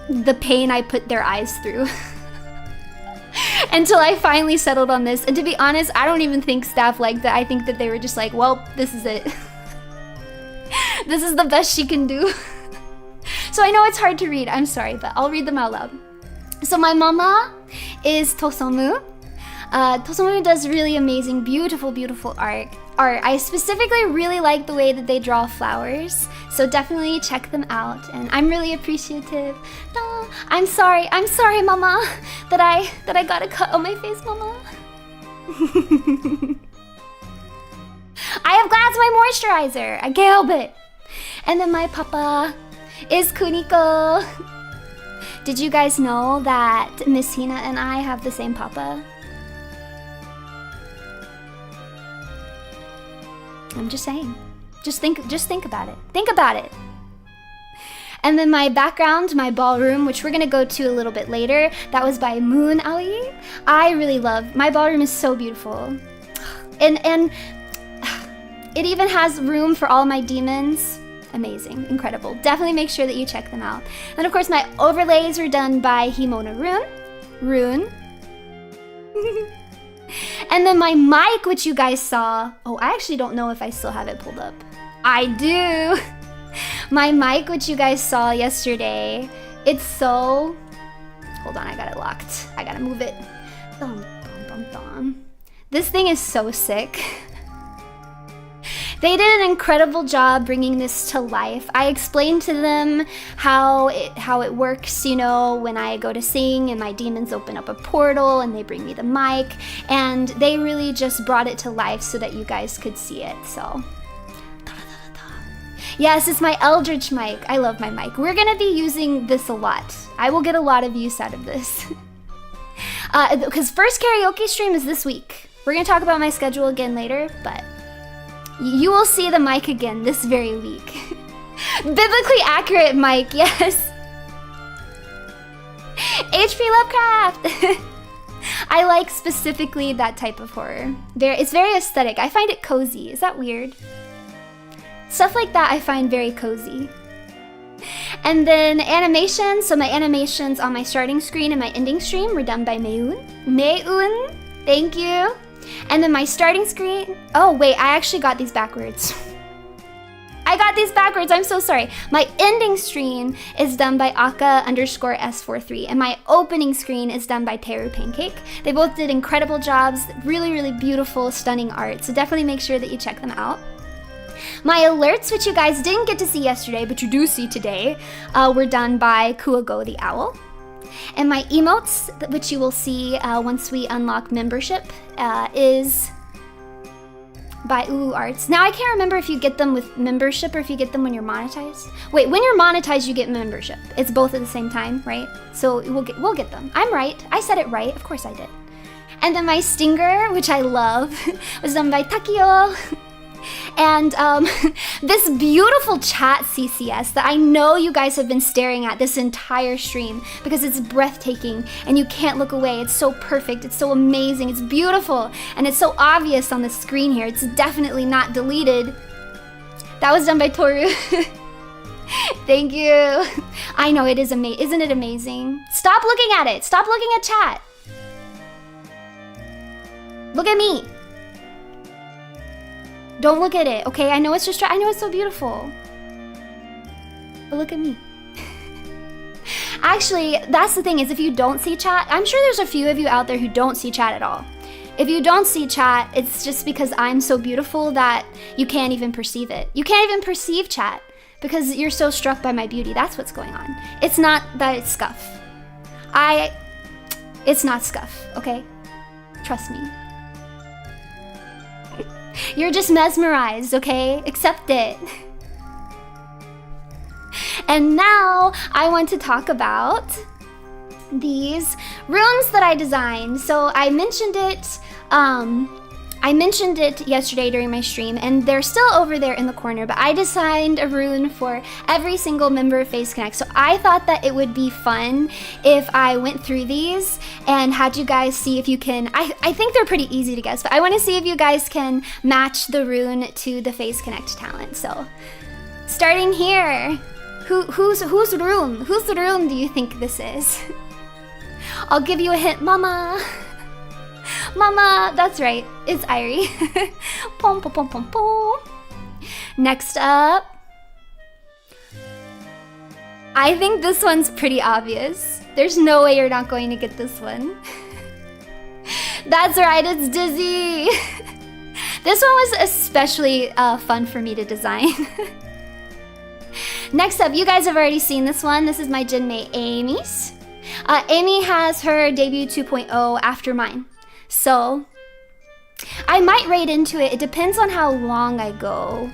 the pain I put their eyes through. Until I finally settled on this. And to be honest, I don't even think staff liked that. I think that they were just like, well, this is it. This is the best she can do. So I know it's hard to read. I'm sorry, but I'll read them out loud. So my mama is Tosomu. Tosomu does really amazing, beautiful art. I specifically really like the way that they draw flowers, so definitely check them out. And I'm really appreciative. No, I'm sorry, mama, that I got a cut on my face, mama. I have Glads my moisturizer. I can't help it. And then my papa is Kuniko. Did you guys know that Miss Hina and I have the same papa? I'm just saying. Just think about it. Think about it. And then my background, my ballroom, which we're gonna go to a little bit later, that was by Moon Ali. I really love, my ballroom is so beautiful. And it even has room for all my demons. Amazing, incredible. Definitely make sure that you check them out. And of course my overlays are done by Himona Rune. And then my mic, which you guys saw, oh, I actually don't know if I still have it pulled up. I do. My mic, which you guys saw yesterday, It's so... Hold on, I got it locked. I gotta move it. Dum, dum, dum, dum. This thing is so sick. They did an incredible job bringing this to life. I explained to them how it works, you know, when I go to sing and my demons open up a portal and they bring me the mic, and they really just brought it to life so that you guys could see it, so. Yes, it's my Eldritch mic. I love my mic. We're gonna be using this a lot. I will get a lot of use out of this. Because first karaoke stream is this week. We're gonna talk about my schedule again later, but you will see the mic again this very week. Biblically accurate mic, yes. HP Lovecraft. I like specifically that type of horror. It's very aesthetic. I find it cozy. Is that weird? Stuff like that I find very cozy. And then animations. So my animations on my starting screen and my ending stream were done by Mayun. Mayun, thank you. And then my starting screen, oh wait, I actually got these backwards. I got these backwards, I'm so sorry. My ending screen is done by Aka_S43, and my opening screen is done by Teru Pancake. They both did incredible jobs, really, really beautiful, stunning art, so definitely make sure that you check them out. My alerts, which you guys didn't get to see yesterday, but you do see today, were done by Kuago the Owl. And my emotes, which you will see once we unlock membership, is by Ulu Arts. Now I can't remember if you get them with membership or if you get them when you're monetized. Wait, when you're monetized, you get membership. It's both at the same time, right? So we'll get them. I'm right. I said it right. Of course I did. And then my stinger, which I love, was done by Takio. And this beautiful chat CCS that I know you guys have been staring at this entire stream because it's breathtaking and you can't look away. It's so perfect, it's so amazing, it's beautiful, and it's so obvious on the screen here. It's definitely not deleted. That was done by Toru. Thank you. I know, it is amazing. Isn't it amazing? Stop looking at it. Stop looking at chat. Look at me. Don't look at it, okay? I know it's just, I know it's so beautiful. But look at me. Actually, that's the thing, is if you don't see chat, I'm sure there's a few of you out there who don't see chat at all. If you don't see chat, it's just because I'm so beautiful that you can't even perceive it. You can't even perceive chat because you're so struck by my beauty. That's what's going on. It's not that it's scuff. It's not scuff, okay? Trust me. You're just mesmerized, okay? Accept it. And now I want to talk about these rooms that I designed. So I mentioned it yesterday during my stream, and they're still over there in the corner, but I designed a rune for every single member of Face Connect. So I thought that it would be fun if I went through these and had you guys see if you can, I think they're pretty easy to guess, but I want to see if you guys can match the rune to the Face Connect talent. So starting here, whose room? Whose room do you think this is? I'll give you a hint, Mama. Mama, that's right, it's Irie. Pom pom pom pom pom. Next up, I think this one's pretty obvious. There's no way you're not going to get this one. That's right, it's Dizzy. This one was especially fun for me to design. Next up, you guys have already seen this one. This is my Jinmei Amy's. Amy has her debut 2.0 after mine. So, I might raid into it. It depends on how long I go.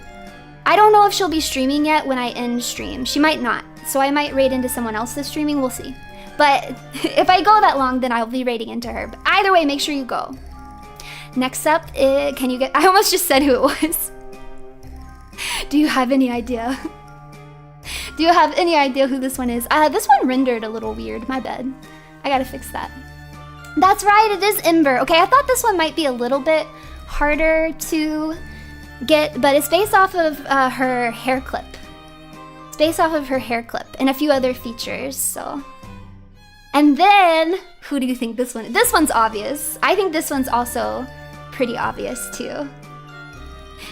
I don't know if she'll be streaming yet when I end stream. She might not. So I might raid into someone else that's streaming. We'll see. But if I go that long, then I'll be raiding into her. But either way, make sure you go. Next up, can you get... I almost just said who it was. Do you have any idea? Do you have any idea who this one is? This one rendered a little weird. My bad. I gotta fix that. That's right, it is Ember. Okay, I thought this one might be a little bit harder to get, but it's based off of her hair clip. It's based off of her hair clip and a few other features, so. And then, who do you think this one is? This one's obvious. I think this one's also pretty obvious too.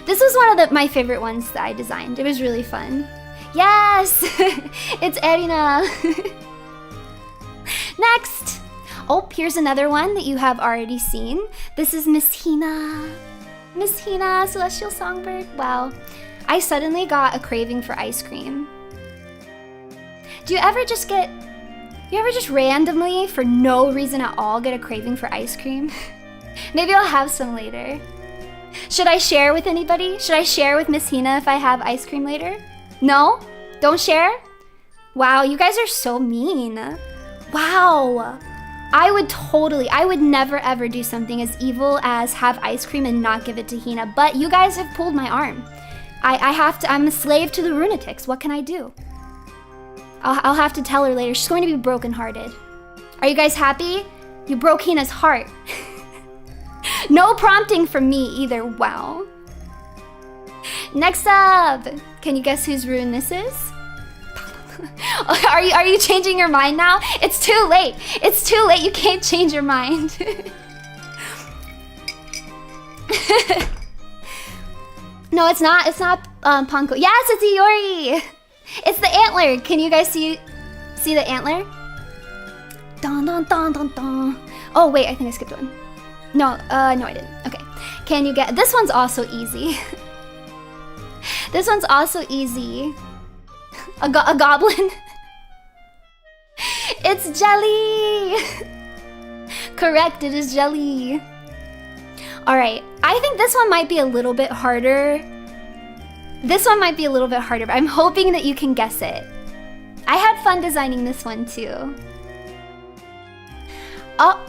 This was one of my favorite ones that I designed. It was really fun. Yes, it's Erina. Next. Oh, here's another one that you have already seen. This is Miss Hina. Miss Hina, Celestial Songbird. Wow. I suddenly got a craving for ice cream. Do you ever just randomly, for no reason at all, get a craving for ice cream? Maybe I'll have some later. Should I share with anybody? Should I share with Miss Hina if I have ice cream later? No? Don't share? Wow, you guys are so mean. Wow. I would never ever do something as evil as have ice cream and not give it to Hina, but you guys have pulled my arm. I'm a slave to the Runatics. What can I do? I'll have to tell her later. She's going to be brokenhearted. Are you guys happy? You broke Hina's heart. No prompting from me either. Wow. Next up, can you guess whose rune this is? Are you changing your mind now? It's too late. It's too late. You can't change your mind. No, it's not. It's not Ponko. Yes, it's Iori. It's the antler. Can you guys see the antler? Dun dun dun dun dun. Oh wait, I think I skipped one. No, no I didn't. Okay. Can you get this one's also easy. This one's also easy. A goblin. It's jelly. Correct, it is jelly. All right, I think this one might be a little bit harder. This one might be a little bit harder, but I'm hoping that you can guess it. I had fun designing this one too. Oh,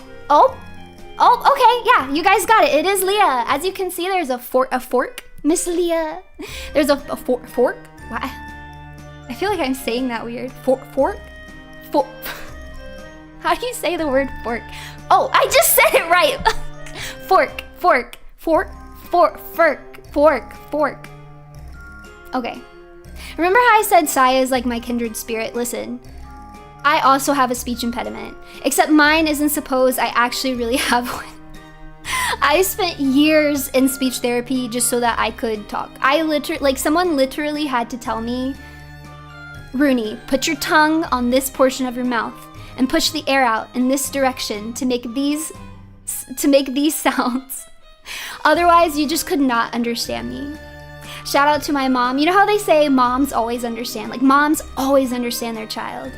okay, yeah, you guys got it. It is Leah. As you can see, there's a fork. Miss Leah. There's a fork. What? I feel like I'm saying that weird. Fork? How do you say the word fork? Oh, I just said it right. Fork. Okay. Remember how I said Saya is like my kindred spirit? Listen, I also have a speech impediment, except mine isn't supposed. I actually really have one. I spent years in speech therapy just so that I could talk. Someone literally had to tell me, Runie, put your tongue on this portion of your mouth and push the air out in this direction to make these sounds. Otherwise, you just could not understand me. Shout out to my mom. You know how they say moms always understand? Like, moms always understand their child.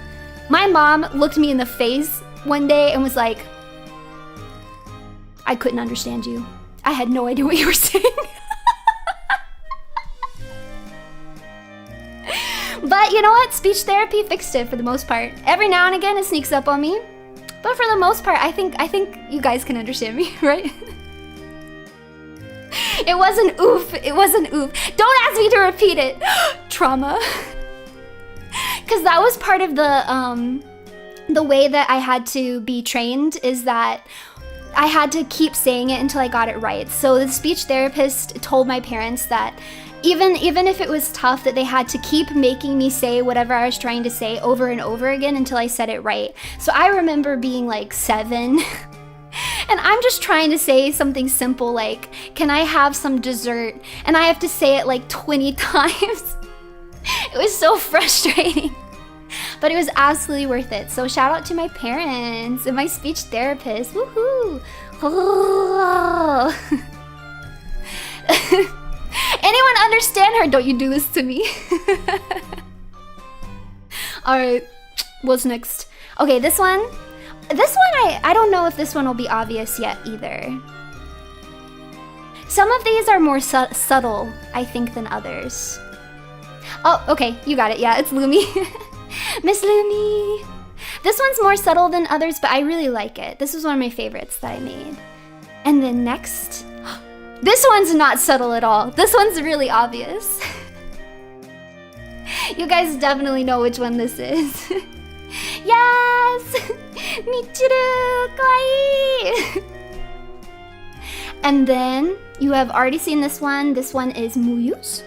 My mom looked me in the face one day and was like, I couldn't understand you. I had no idea what you were saying. But you know what? Speech therapy fixed it for the most part. Every now and again it sneaks up on me. But for the most part, I think you guys can understand me, right? It wasn't oof. It wasn't oof. Don't ask me to repeat it. Trauma. Because that was part of the way that I had to be trained, is that I had to keep saying it until I got it right. So the speech therapist told my parents that even if it was tough, that they had to keep making me say whatever I was trying to say over and over again until I said it right. So I remember being like 7 and I'm just trying to say something simple like, can I have some dessert? And I have to say it like 20 times. It was so frustrating. But it was absolutely worth it. So shout out to my parents and my speech therapist. Woohoo! Oh. Anyone understand her? Don't you do this to me. Alright, what's next? Okay, this one I don't know if this one will be obvious yet either. Some of these are more subtle, I think, than others. Oh, okay, you got it. Yeah, it's Lumi. Miss Lumi. This one's more subtle than others, but I really like it. This was one of my favorites that I made. And then next, this one's not subtle at all. This one's really obvious. You guys definitely know which one this is. Yes! Michiru, kawaii! And then, you have already seen this one. This one is Muyu's.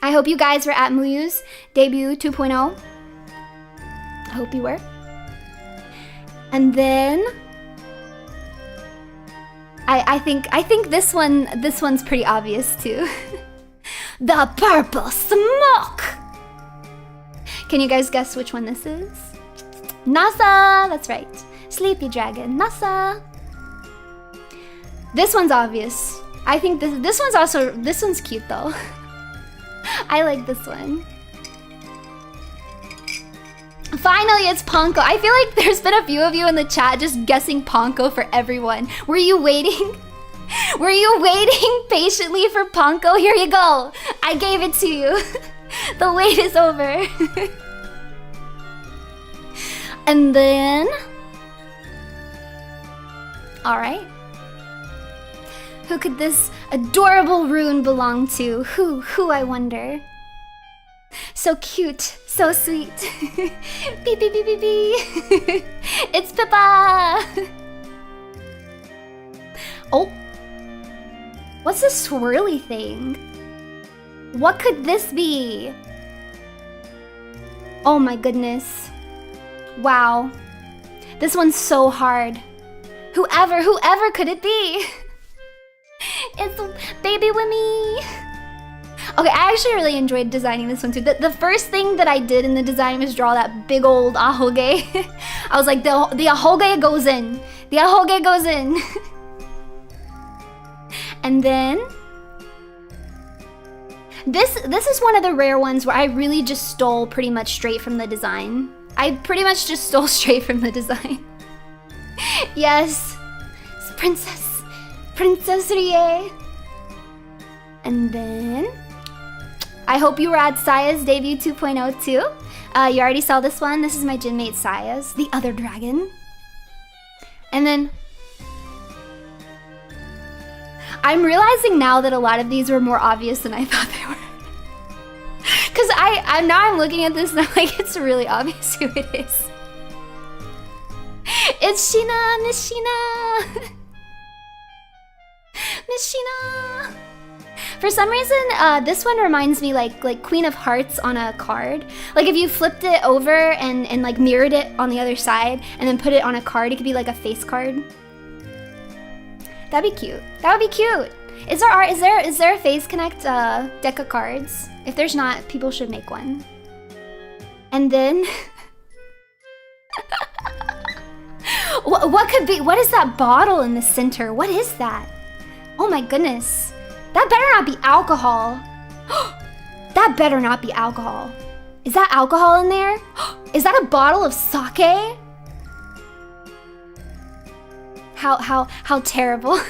I hope you guys were at Muyu's debut 2.0. I hope you were. And then I think this one's pretty obvious too. The purple smoke. Can you guys guess which one this is? Nasa, that's right. Sleepy dragon, Nasa. This one's obvious. I think this one's cute though. I like this one. Finally, it's Ponko. I feel like there's been a few of you in the chat just guessing Ponko for everyone. Were you waiting? Were you waiting patiently for Ponko? Here you go. I gave it to you. The wait is over. And then... Alright. Who could this adorable rune belong to? Who I wonder? So cute, so sweet. Beep, beep, beep, beep, beep. It's Pippa! Oh. What's this swirly thing? What could this be? Oh my goodness. Wow. This one's so hard. Whoever could it be? It's Baby Wimmy. Okay, I actually really enjoyed designing this one too. The first thing that I did in the design was draw that big old ahoge. I was like, the ahoge goes in. The ahoge goes in. And then this is one of the rare ones where I really just stole pretty much straight from the design. I pretty much just stole straight from the design. Yes, it's Princess Rie. And then I hope you were at Saya's debut 2.0 too. You already saw this one. This is my gym mate Saya's, the other dragon. And then I'm realizing now that a lot of these were more obvious than I thought they were. Cause I'm looking at this and I'm like, it's really obvious who it is. It's Sheena, Miss Sheena. Miss Sheena. For some reason, this one reminds me like Queen of Hearts on a card. Like if you flipped it over and like mirrored it on the other side and then put it on a card, it could be like a face card. That'd be cute. That would be cute. Is there a Phase Connect deck of cards? If there's not, people should make one. And then what could be? What is that bottle in the center? What is that? Oh my goodness. That better not be alcohol. That better not be alcohol. Is that alcohol in there? Is that a bottle of sake? How terrible.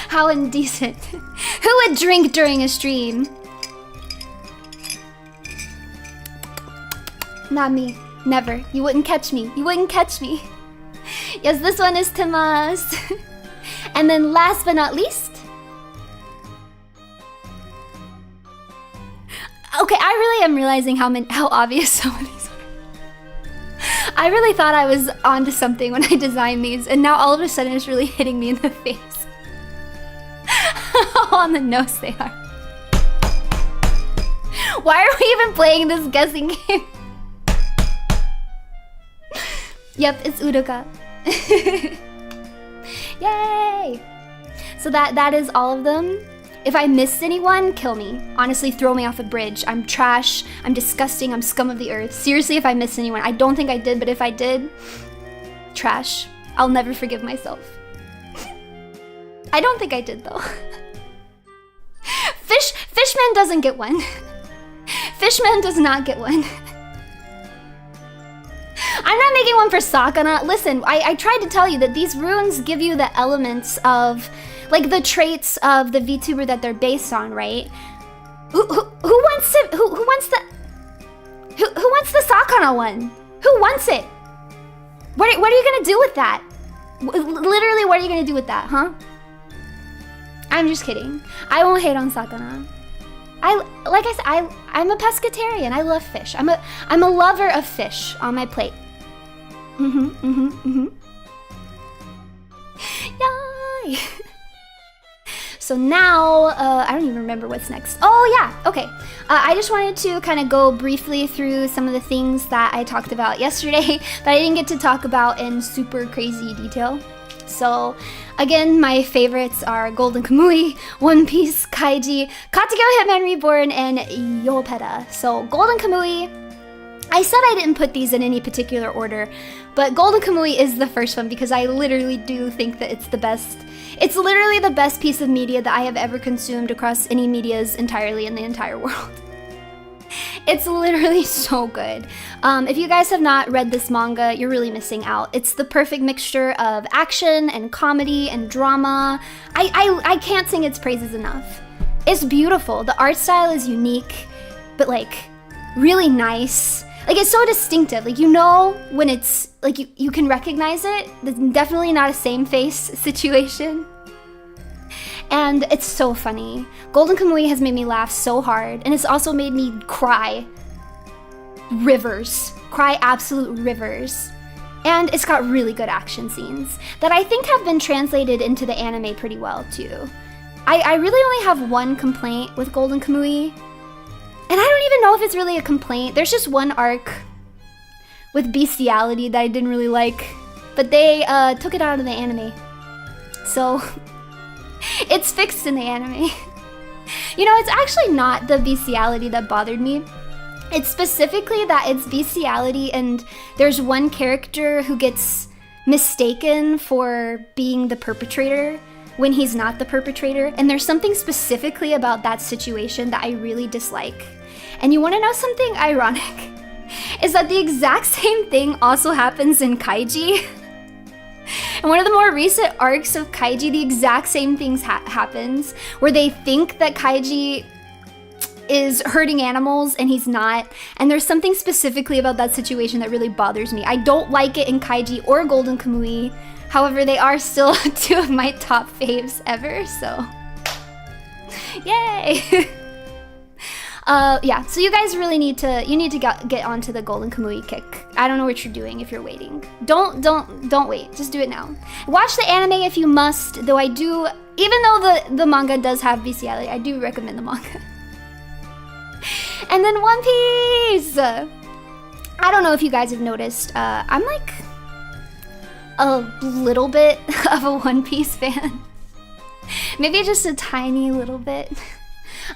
How indecent. Who would drink during a stream? Not me. Never. You wouldn't catch me. You wouldn't catch me. Yes, this one is Timas. And then last but not least. Okay, I really am realizing how obvious some of these are. I really thought I was onto something when I designed these, and now all of a sudden it's really hitting me in the face. How on the nose they are. Why are we even playing this guessing game? Yep, it's Udoka. Yay! So that is all of them. If I missed anyone, kill me. Honestly, throw me off a bridge. I'm trash, I'm disgusting, I'm scum of the earth. Seriously, if I missed anyone. I don't think I did, but if I did, trash. I'll never forgive myself. I don't think I did though. Fishman doesn't get one. Fishman does not get one. I'm not making one for Sakana. Listen, I tried to tell you that these runes give you the elements of, like, the traits of the VTuber that they're based on, right? Who wants the Sakana one? Who wants it? What are you gonna do with that? Literally, what are you gonna do with that, huh? I'm just kidding. I won't hate on Sakana. Like I said, I'm a pescatarian. I love fish. I'm a lover of fish on my plate. Yay! So now, I don't even remember what's next. Oh yeah, okay. I just wanted to kind of go briefly through some of the things that I talked about yesterday that I didn't get to talk about in super crazy detail. So, again, my favorites are Golden Kamui, One Piece, Kaiji, Katsugo Hitman Reborn, and Yopeta. So, Golden Kamui, I said I didn't put these in any particular order, but Golden Kamuy is the first one because I literally do think that it's the best. It's literally the best piece of media that I have ever consumed across any medias entirely in the entire world. It's literally so good. If you guys have not read this manga, you're really missing out. It's the perfect mixture of action and comedy and drama. I can't sing its praises enough. It's beautiful. The art style is unique, but like really nice. Like, it's so distinctive. Like, you know when it's, like, you can recognize it. It's definitely not a same face situation. And it's so funny. Golden Kamuy has made me laugh so hard, and it's also made me cry rivers. Cry absolute rivers. And it's got really good action scenes that I think have been translated into the anime pretty well, too. I really only have one complaint with Golden Kamuy. And I don't even know if it's really a complaint. There's just one arc with bestiality that I didn't really like, but they took it out of the anime. So it's fixed in the anime. You know, it's actually not the bestiality that bothered me. It's specifically that it's bestiality and there's one character who gets mistaken for being the perpetrator when he's not the perpetrator. And there's something specifically about that situation that I really dislike. And you want to know something ironic? Is that the exact same thing also happens in Kaiji. In one of the more recent arcs of Kaiji, the exact same things happens, where they think that Kaiji is hurting animals and he's not. And there's something specifically about that situation that really bothers me. I don't like it in Kaiji or Golden Kamuy. However, they are still two of my top faves ever, so yay! Yeah, so you guys really need to get onto the Golden Kamuy kick. I don't know what you're doing if you're waiting. Don't wait, just do it now. Watch the anime if you must, though I do, even though the manga does have bestiality, I do recommend the manga. And then One Piece! I don't know if you guys have noticed, I'm like a little bit of a One Piece fan. Maybe just a tiny little bit.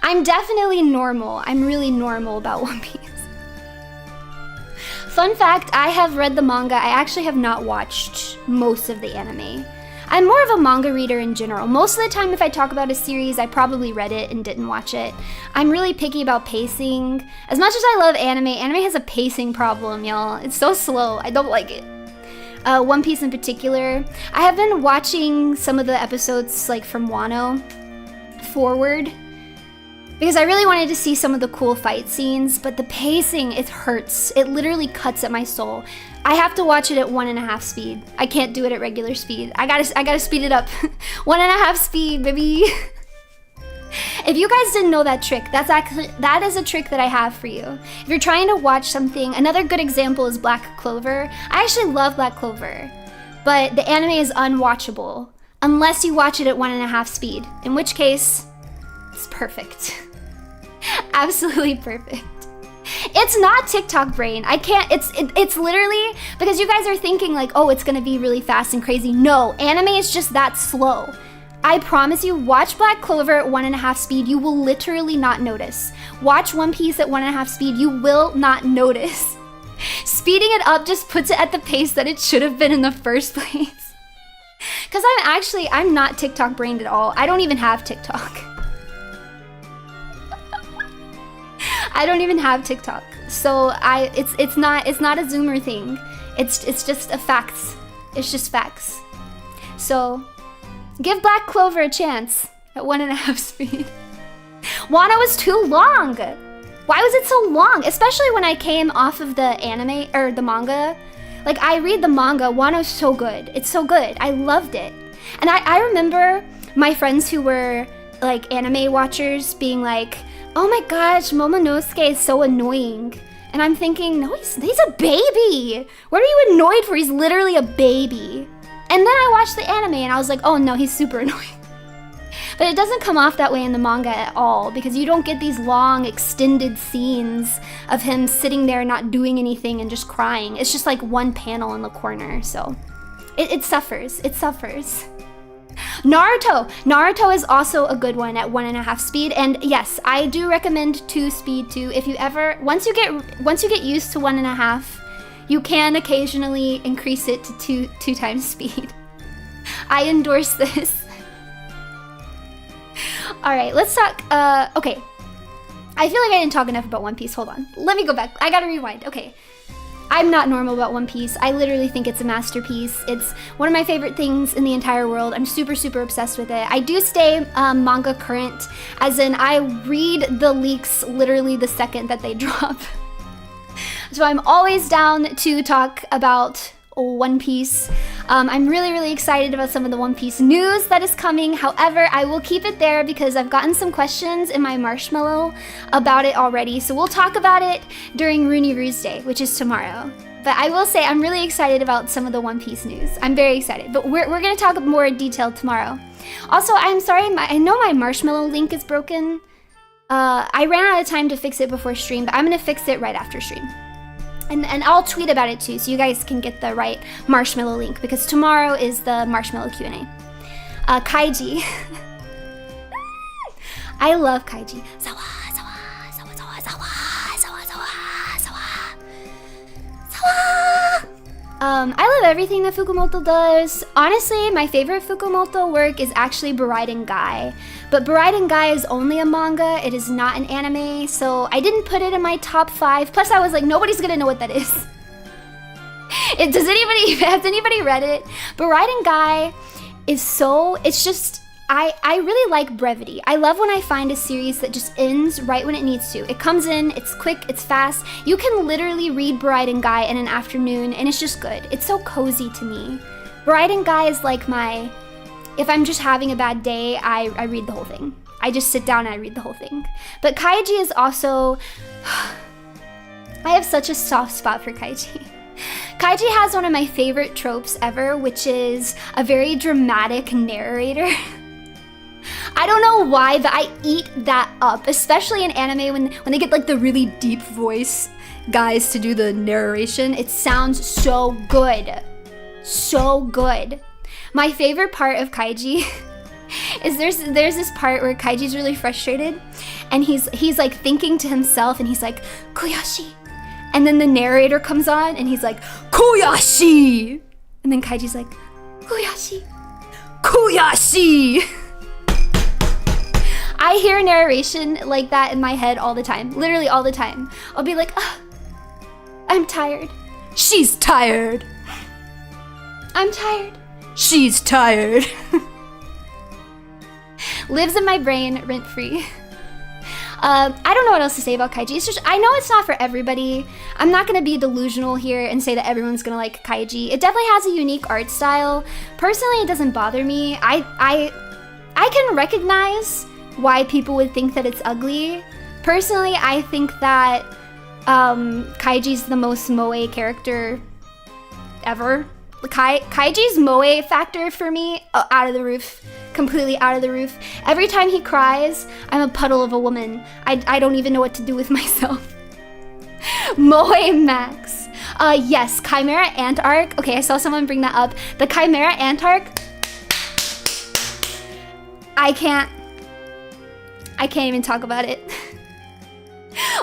I'm definitely normal. I'm really normal about One Piece. Fun fact, I have read the manga. I actually have not watched most of the anime. I'm more of a manga reader in general. Most of the time if I talk about a series, I probably read it and didn't watch it. I'm really picky about pacing. As much as I love anime has a pacing problem, y'all. It's so slow. I don't like it. One Piece in particular. I have been watching some of the episodes like from Wano forward, because I really wanted to see some of the cool fight scenes, but the pacing, it hurts. It literally cuts at my soul. I have to watch it at 1.5 speed. I can't do it at regular speed. I gotta speed it up. 1.5 speed, baby. If you guys didn't know that trick, that is a trick that I have for you. If you're trying to watch something, another good example is Black Clover. I actually love Black Clover, but the anime is unwatchable unless you watch it at 1.5 speed, in which case, it's perfect. Absolutely perfect. It's not TikTok brain. I can't, it's literally, because you guys are thinking like, oh, it's gonna be really fast and crazy. No, anime is just that slow. I promise you, watch Black Clover at 1.5 speed, you will literally not notice. Watch One Piece at 1.5 speed, you will not notice. Speeding it up just puts it at the pace that it should have been in the first place. Because I'm not TikTok brained at all. I don't even have TikTok. I don't even have TikTok, so it's not a Zoomer thing. It's just a facts. It's just facts. So give Black Clover a chance at 1.5 speed. Wano was too long. Why was it so long? Especially when I came off of the anime or the manga. Like, I read the manga. Wano's so good. It's so good. I loved it. And I remember my friends who were like anime watchers being like, oh my gosh, Momonosuke is so annoying. And I'm thinking, no, he's a baby. What are you annoyed for? He's literally a baby. And then I watched the anime and I was like, oh no, he's super annoying. But it doesn't come off that way in the manga at all, because you don't get these long extended scenes of him sitting there not doing anything and just crying. It's just like one panel in the corner, so it suffers. It suffers. Naruto is also a good one at 1.5 speed, and yes, I do recommend 2 speed too. If you ever, once you get used to 1.5, you can occasionally increase it to two times speed. I endorse this. All right, let's talk. Okay, I feel like I didn't talk enough about One Piece. Hold on, let me go back. I gotta rewind. Okay. I'm not normal about One Piece. I literally think it's a masterpiece. It's one of my favorite things in the entire world. I'm super, super obsessed with it. I do stay manga current, as in I read the leaks literally the second that they drop. So I'm always down to talk about One Piece. I'm really, really excited about some of the One Piece news that is coming. However, I will keep it there because I've gotten some questions in my marshmallow about it already. So we'll talk about it during Runie Ruse Day, which is tomorrow. But I will say I'm really excited about some of the One Piece news. I'm very excited, but we're gonna talk more in detail tomorrow. Also, I'm sorry, I know my marshmallow link is broken. I ran out of time to fix it before stream, but I'm gonna fix it right after stream. And I'll tweet about it too, so you guys can get the right marshmallow link, because tomorrow is the marshmallow Q&A. Kaiji. I love Kaiji. Sawa, sawa, sawa, sawa, sawa, sawa, sawa, sawa, sawa. I love everything that Fukumoto does. Honestly, my favorite Fukumoto work is actually Baraiden Guy. But Baraiden Guy is only a manga, it is not an anime, so I didn't put it in my top 5. Plus I was like, nobody's gonna know what that is. Has anybody read it? Baraiden Guy is so, it's just, I really like brevity. I love when I find a series that just ends right when it needs to. It comes in, it's quick, it's fast. You can literally read Baraiden Guy in an afternoon and it's just good. It's so cozy to me. Baraiden Guy is like my, if I'm just having a bad day, I read the whole thing. I just sit down and I read the whole thing. But Kaiji is also, I have such a soft spot for Kaiji. Kaiji has one of my favorite tropes ever, which is a very dramatic narrator. I don't know why, but I eat that up, especially in anime when they get like the really deep voice guys to do the narration. It sounds so good. So good. My favorite part of Kaiji is there's this part where Kaiji's really frustrated and he's like thinking to himself and he's like, Koyashi. And then the narrator comes on and he's like, Koyashi. And then Kaiji's like, Koyashi. Koyashi. I hear narration like that in my head all the time, literally all the time. I'll be like, I'm tired. She's tired. I'm tired. She's tired. Lives in my brain rent-free. I don't know what else to say about Kaiji. It's just, I know it's not for everybody. I'm not gonna be delusional here and say that everyone's gonna like Kaiji. It definitely has a unique art style. Personally, it doesn't bother me. I can recognize why people would think that it's ugly. Personally, I think that Kaiji's the most moe character ever. Kaiji's moe factor for me, out of the roof. Completely out of the roof. Every time he cries, I'm a puddle of a woman. I don't even know what to do with myself. Moe Max. Yes, Chimera Ant arc. Okay, I saw someone bring that up. The Chimera Ant arc. I can't even talk about it.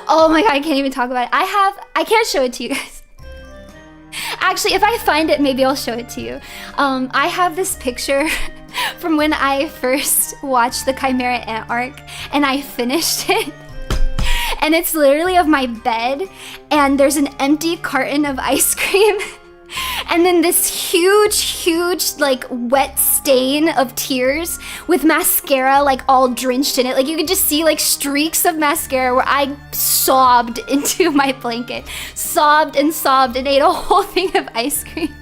Oh my god, I can't even talk about it. I can't show it to you guys. Actually, if I find it, maybe I'll show it to you. I have this picture from when I first watched the Chimera Ant arc and I finished it. And it's literally of my bed and there's an empty carton of ice cream. And then this huge, like, wet stain of tears with mascara, like, all drenched in it. Like, you could just see, like, streaks of mascara where I sobbed into my blanket. Sobbed and ate a whole thing of ice cream.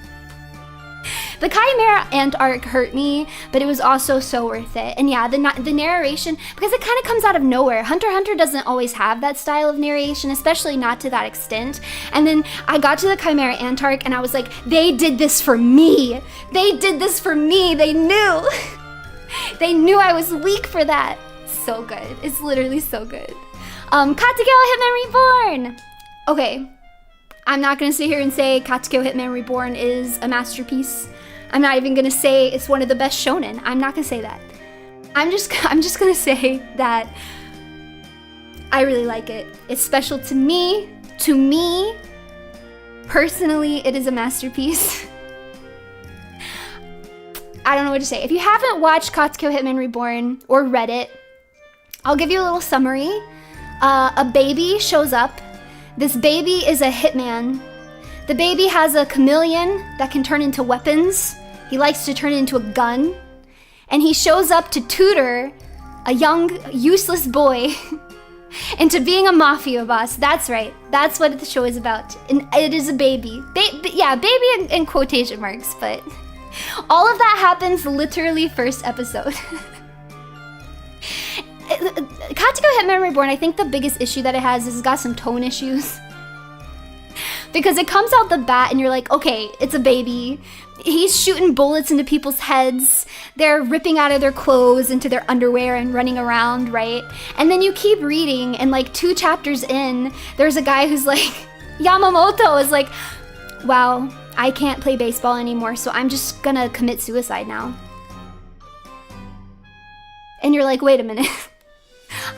The Chimera Ant arc hurt me, but it was also so worth it. And yeah, the narration, because it kind of comes out of nowhere. Hunter x Hunter doesn't always have that style of narration, especially not to that extent. And then I got to the Chimera Ant arc and I was like, they did this for me. They did this for me. They knew. They knew I was weak for that. So good. It's literally so good. Katekyo Hitman Reborn. Okay, I'm not gonna sit here and say Katekyo Hitman Reborn is a masterpiece. I'm not even gonna say it's one of the best shonen. I'm not gonna say that. I'm just gonna say that I really like it. It's special to me. To me, personally, it is a masterpiece. I don't know what to say. If you haven't watched Katsuko Hitman Reborn or read it, I'll give you a little summary. A baby shows up. This baby is a hitman. The baby has a chameleon that can turn into weapons. He likes to turn into a gun. And he shows up to tutor a young, useless boy into being a mafia boss. That's right. That's what the show is about. And it is a baby. Yeah, baby in quotation marks, but all of that happens literally first episode. Katsuko Hitman Reborn, I think the biggest issue that it has is it's got some tone issues. Because it comes out the bat and you're like, okay, it's a baby. He's shooting bullets into people's heads. They're ripping out of their clothes into their underwear and running around, right? And then you keep reading and like 2 chapters in, there's a guy who's like, Yamamoto is like, wow, I can't play baseball anymore, so I'm just gonna commit suicide now. And you're like, wait a minute.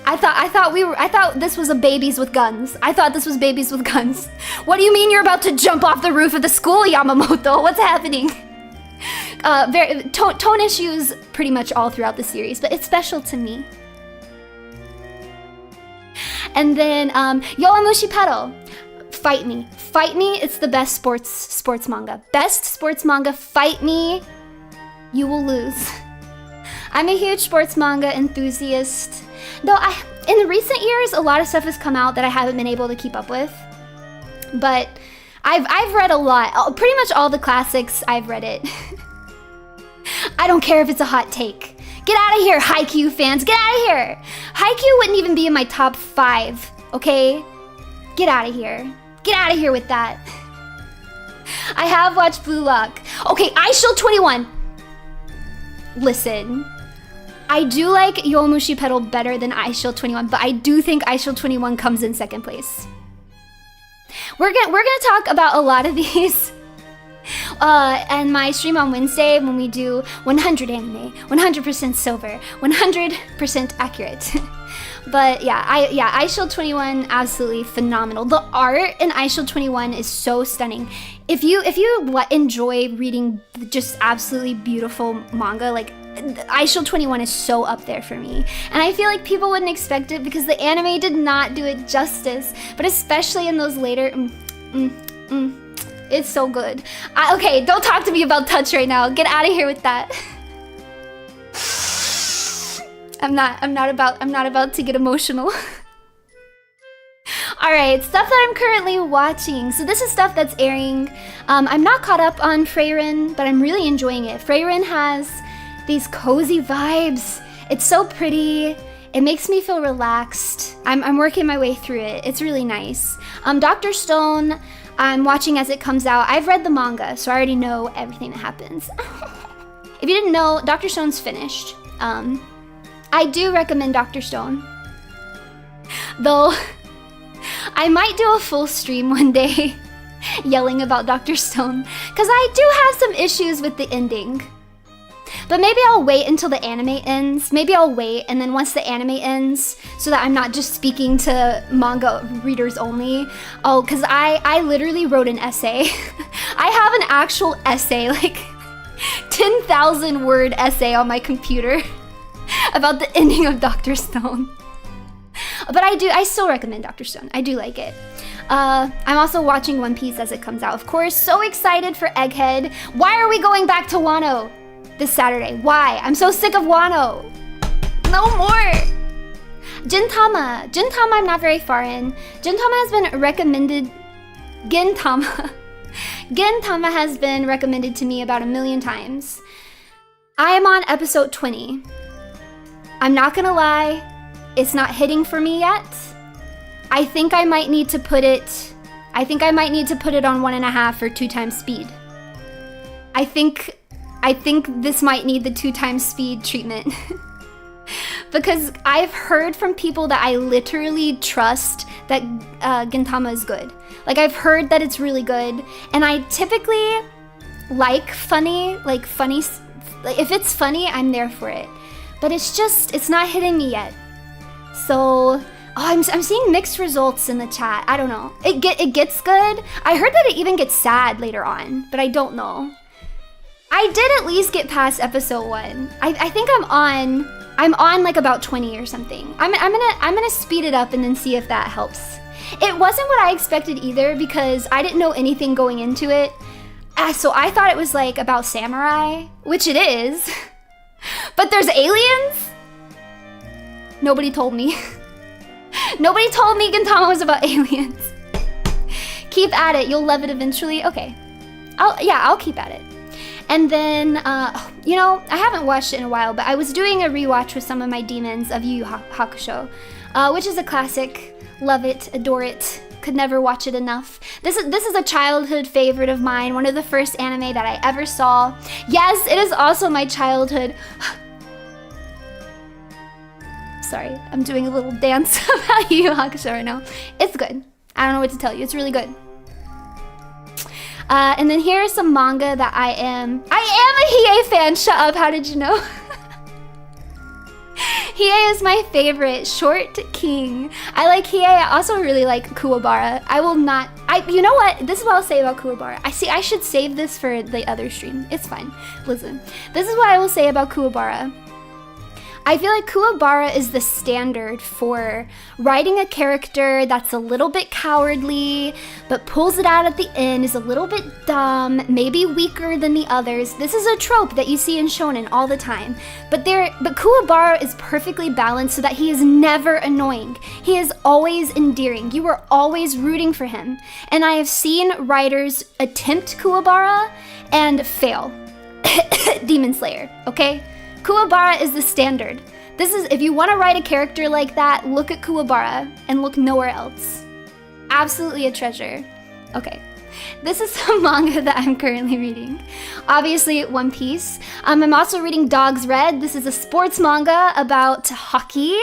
I thought this was a babies with guns. I thought this was babies with guns. What do you mean you're about to jump off the roof of the school, Yamamoto? What's happening? Tone issues pretty much all throughout the series, but it's special to me. And then Yowamushi Pedal. Fight me. Fight me. It's the best sports manga. Best sports manga. Fight me. You will lose. I'm a huge sports manga enthusiast. Though in recent years, a lot of stuff has come out that I haven't been able to keep up with. But I've read a lot. Pretty much all the classics, I've read it. I don't care if it's a hot take. Get out of here, Haikyuu fans. Get out of here. Haikyuu wouldn't even be in my top 5, okay? Get out of here. Get out of here with that. I have watched Blue Lock. Okay, Eyeshield 21. Listen. I do like Yowamushi Pedal better than Eyeshield 21, but I do think Eyeshield 21 comes in second place. We're gonna talk about a lot of these and my stream on Wednesday when we do 100 anime, 100% silver, 100% accurate. But yeah, Eyeshield 21, absolutely phenomenal. The art in Eyeshield 21 is so stunning. If you enjoy reading just absolutely beautiful manga, like Eyeshield 21 is so up there for me. And I feel like people wouldn't expect it because the anime did not do it justice. But especially in those later, it's so good. Okay, don't talk to me about touch right now. Get out of here with that. I'm not about to get emotional. All right, stuff that I'm currently watching. So this is stuff that's airing. I'm not caught up on Freyrin, but I'm really enjoying it. Freyrin has these cozy vibes. It's so pretty. It makes me feel relaxed. I'm working my way through it. It's really nice. Dr. Stone, I'm watching as it comes out. I've read the manga, so I already know everything that happens. If you didn't know, Dr. Stone's finished. I do recommend Dr. Stone. Though, I might do a full stream one day yelling about Dr. Stone, because I do have some issues with the ending. But maybe I'll wait until the anime ends. Maybe I'll wait, and then once the anime ends, so that I'm not just speaking to manga readers only. Oh, because I literally wrote an essay. I have an actual essay, like 10,000 word essay on my computer about the ending of Dr. Stone. But I still recommend Dr. Stone. I do like it. I'm also watching One Piece as it comes out, of course. So excited for Egghead. Why are we going back to Wano this Saturday? Why? I'm so sick of Wano. No more. Gintama. Gintama I'm not very far in. Gintama has been recommended. Gintama has been recommended to me about 1,000,000 times. I am on episode 20. I'm not gonna lie, it's not hitting for me yet. I think I might need to put it on 1.5 or 2 times speed. I think this might need the 2 times speed treatment. Because I've heard from people that I literally trust that Gintama is good. Like, I've heard that it's really good, and I typically like funny, like if it's funny, I'm there for it. But it's not hitting me yet. So, I'm seeing mixed results in the chat. I don't know. It gets good. I heard that it even gets sad later on, but I don't know. I did at least get past episode 1. I think I'm on like about 20 or something. I'm gonna speed it up and then see if that helps. It wasn't what I expected either because I didn't know anything going into it. So I thought it was like about samurai, which it is. But there's aliens? Nobody told me. Nobody told me Gintama was about aliens. Keep at it, you'll love it eventually. Okay, I'll keep at it. And then, you know, I haven't watched it in a while, but I was doing a rewatch with some of my demons of Yu Yu Hakusho, which is a classic. Love it, adore it, could never watch it enough. This is a childhood favorite of mine, one of the first anime that I ever saw. Yes, it is also my childhood. Sorry, I'm doing a little dance about Yu Yu Hakusho right now. It's good. I don't know what to tell you. It's really good. And then here's some manga that I am a Hiei fan. Shut up. How did you know? Hiei is my favorite. Short king. I like Hiei. I also really like Kuwabara. You know what? This is what I'll say about Kuwabara. I should save this for the other stream. It's fine. Listen. This is what I will say about Kuwabara. I feel like Kuwabara is the standard for writing a character that's a little bit cowardly, but pulls it out at the end, is a little bit dumb, maybe weaker than the others. This is a trope that you see in shonen all the time. But Kuwabara is perfectly balanced so that he is never annoying. He is always endearing. You are always rooting for him. And I have seen writers attempt Kuwabara and fail. Demon Slayer, okay? Kuwabara is the standard. If you want to write a character like that, look at Kuwabara and look nowhere else. Absolutely a treasure. Okay, this is some manga that I'm currently reading. Obviously, One Piece. I'm also reading Dog's Red. This is a sports manga about hockey.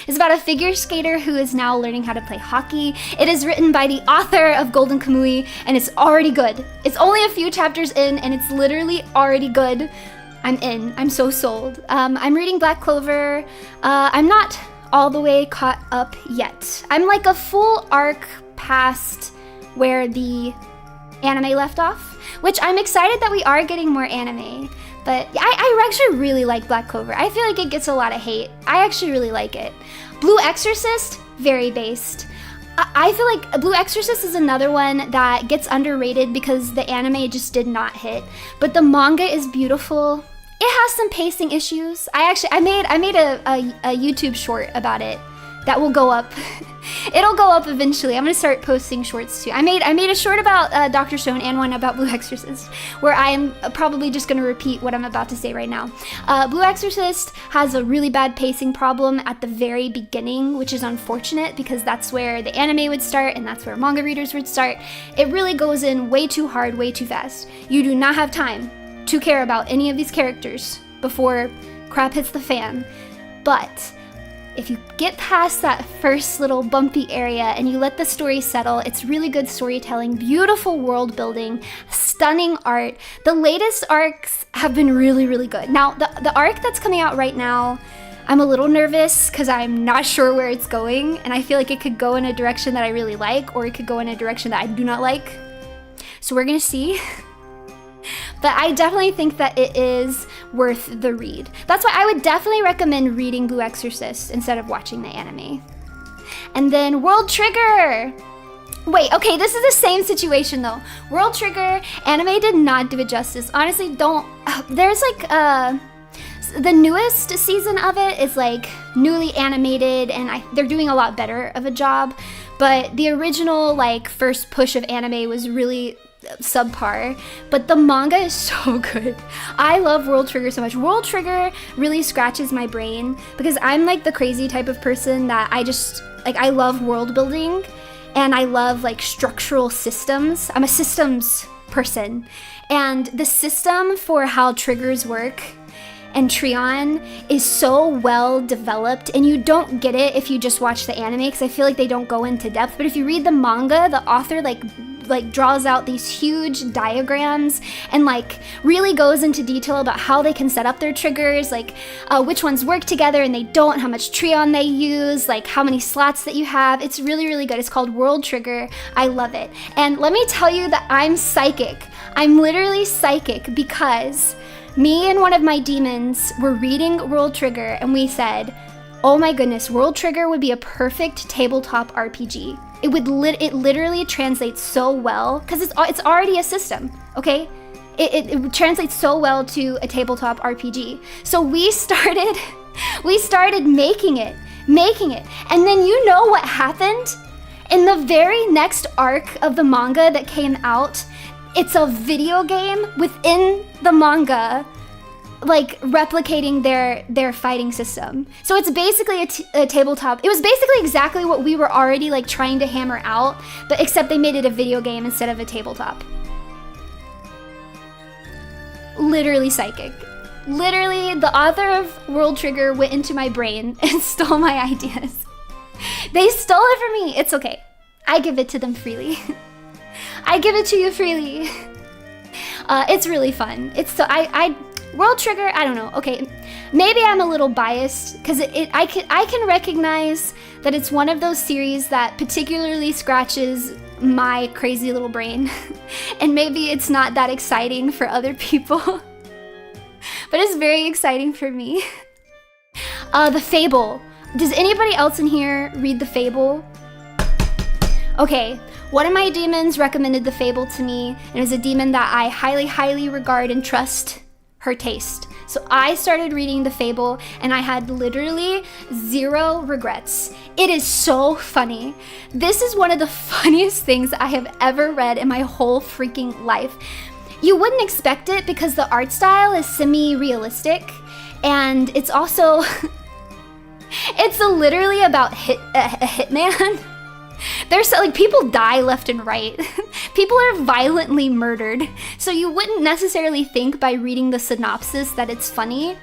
It's about a figure skater who is now learning how to play hockey. It is written by the author of Golden Kamui, and it's already good. It's only a few chapters in, and it's literally already good. I'm in. I'm so sold. I'm reading Black Clover. I'm not all the way caught up yet. I'm like a full arc past where the anime left off, which I'm excited that we are getting more anime. But I actually really like Black Clover. I feel like it gets a lot of hate. I actually really like it. Blue Exorcist, very based. I feel like Blue Exorcist is another one that gets underrated because the anime just did not hit. But the manga is beautiful. It has some pacing issues. I made a YouTube short about it that will go up. It'll go up eventually. I'm gonna start posting shorts too. I made a short about Dr. Stone and one about Blue Exorcist, where I am probably just gonna repeat what I'm about to say right now. Blue Exorcist has a really bad pacing problem at the very beginning, which is unfortunate because that's where the anime would start and that's where manga readers would start. It really goes in way too hard, way too fast. You do not have time to care about any of these characters before crap hits the fan. But if you get past that first little bumpy area and you let the story settle, it's really good storytelling, beautiful world building, stunning art. The latest arcs have been really, really good. Now, the arc that's coming out right now, I'm a little nervous because I'm not sure where it's going, and I feel like it could go in a direction that I really like, or it could go in a direction that I do not like. So we're gonna see. But I definitely think that it is worth the read. That's why I would definitely recommend reading Blue Exorcist instead of watching the anime. And then World Trigger! Wait, okay, this is the same situation though. World Trigger, anime did not do it justice. Honestly, there's like, the newest season of it is like newly animated and they're doing a lot better of a job. But the original like first push of anime was really subpar, but the manga is so good. I love World Trigger so much. World Trigger really scratches my brain because I'm like the crazy type of person that I love world building and I love like structural systems. I'm a systems person, and the system for how triggers work and Trion is so well developed, and you don't get it if you just watch the anime because I feel like they don't go into depth. But if you read the manga, the author like like draws out these huge diagrams and like really goes into detail about how they can set up their triggers, like which ones work together and they don't, how much Treon they use, like how many slots that you have. It's really, really good. It's called World Trigger. I love it. And let me tell you that I'm psychic. I'm literally psychic because me and one of my demons were reading World Trigger and we said, oh my goodness, World Trigger would be a perfect tabletop RPG. It literally translates so well because it's already a system, okay? It translates so well to a tabletop RPG. So we started making it. And then you know what happened? In the very next arc of the manga that came out, it's a video game within the manga, like replicating their fighting system. So it's basically a tabletop. It was basically exactly what we were already like trying to hammer out, but except they made it a video game instead of a tabletop. Literally psychic. Literally, the author of World Trigger went into my brain and stole my ideas. They stole it from me. It's okay. I give it to them freely. I give it to you freely. It's really fun. It's so World Trigger, I don't know. Okay, maybe I'm a little biased because I can recognize that it's one of those series that particularly scratches my crazy little brain, and maybe it's not that exciting for other people, but it's very exciting for me. The Fable. Does anybody else in here read The Fable? Okay. One of my demons recommended The Fable to me, and it was a demon that I highly, highly regard and trust her taste. So I started reading The Fable and I had literally zero regrets. It is so funny. This is one of the funniest things I have ever read in my whole freaking life. You wouldn't expect it because the art style is semi-realistic, and it's also, it's literally about a hitman. There's like people die left and right. People are violently murdered. So you wouldn't necessarily think by reading the synopsis that it's funny.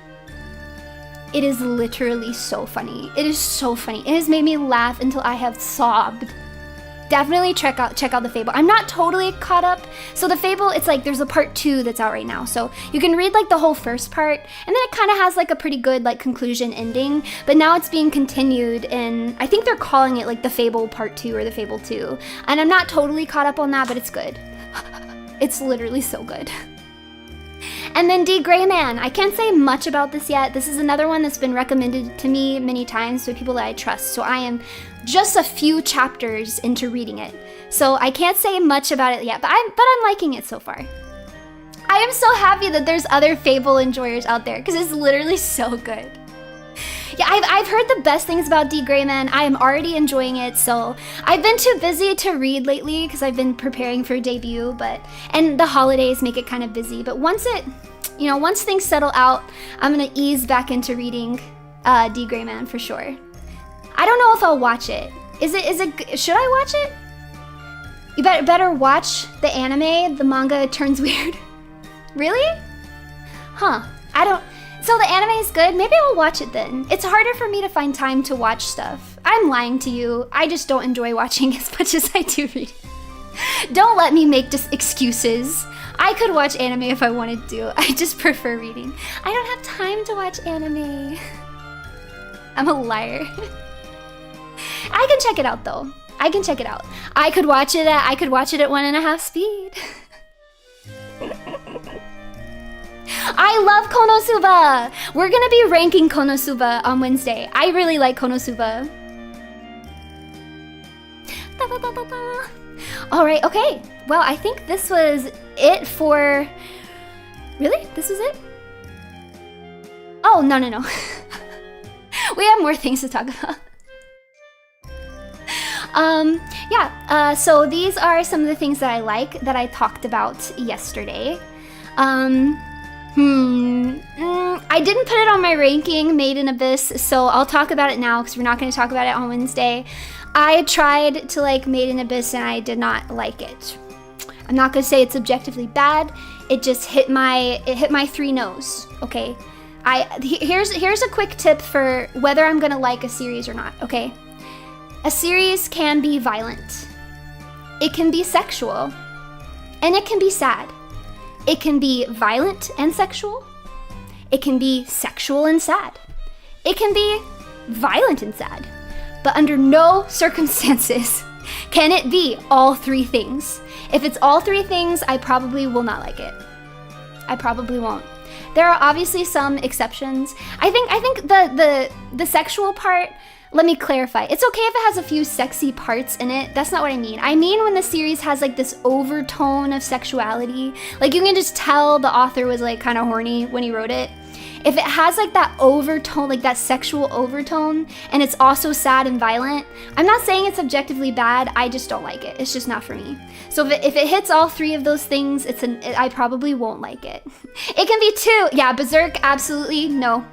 It is literally so funny. It is so funny. It has made me laugh until I have sobbed. Definitely check out The Fable. I'm not totally caught up. So The Fable, it's like there's a part 2 that's out right now. So you can read like the whole first part, and then it kind of has like a pretty good like conclusion ending. But now it's being continued, and I think they're calling it like The Fable Part 2 or The Fable 2. And I'm not totally caught up on that, but it's good. It's literally so good. And then D. Gray Man. I can't say much about this yet. This is another one that's been recommended to me many times by people that I trust. So I am just a few chapters into reading it. So I can't say much about it yet, but I'm liking it so far. I am so happy that there's other Fable enjoyers out there because it's literally so good. Yeah, I've heard the best things about D. Gray Man. I am already enjoying it, so I've been too busy to read lately because I've been preparing for a debut, and the holidays make it kind of busy. But once things settle out, I'm gonna ease back into reading D. Gray Man for sure. I don't know if I'll watch it. Should I watch it? You better watch the anime. The manga turns weird. Really? Huh. So the anime is good? Maybe I'll watch it then. It's harder for me to find time to watch stuff. I'm lying to you. I just don't enjoy watching as much as I do reading. Don't let me make just excuses. I could watch anime if I wanted to. I just prefer reading. I don't have time to watch anime. I'm a liar. I can check it out though. I can check it out. I could watch it at 1.5 speed. I love Konosuba! We're gonna be ranking Konosuba on Wednesday. I really like Konosuba. Alright, okay. Well, I think this was it for... Really? This was it? Oh, no. We have more things to talk about. So these are some of the things that I like that I talked about yesterday. I didn't put it on my ranking, Made in Abyss, so I'll talk about it now because we're not going to talk about it on Wednesday. I tried to like Made in Abyss and I did not like it. I'm not going to say it's objectively bad. It just hit my 3 no's, okay? Here's a quick tip for whether I'm going to like a series or not, okay? A series can be violent. It can be sexual, and it can be sad. It can be violent and sexual. It can be sexual and sad. It can be violent and sad. But under no circumstances can it be all three things. If it's all three things, I probably will not like it. I probably won't. There are obviously some exceptions. I think the sexual part, let me clarify. It's okay if it has a few sexy parts in it. That's not what I mean. I mean when the series has like this overtone of sexuality. Like you can just tell the author was like kind of horny when he wrote it. If it has like that overtone, like that sexual overtone, and it's also sad and violent, I'm not saying it's objectively bad, I just don't like it. It's just not for me. So if it hits all three of those things, I probably won't like it. It can be two. Yeah, Berserk, absolutely, no.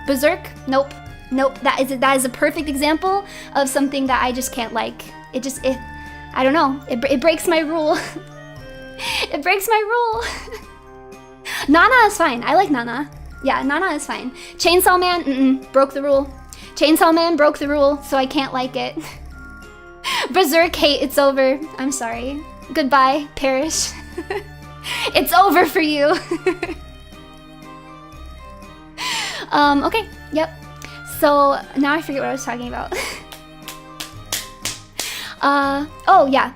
Berserk, nope. Nope, that is a perfect example of something that I just can't like. I don't know, it breaks my rule. It breaks my rule. Nana is fine, I like Nana. Yeah, Nana is fine. Chainsaw Man, broke the rule. Chainsaw Man broke the rule, so I can't like it. Berserk, hate, it's over. I'm sorry. Goodbye, Perish. It's over for you. Okay, yep. So now I forget what I was talking about. Oh yeah.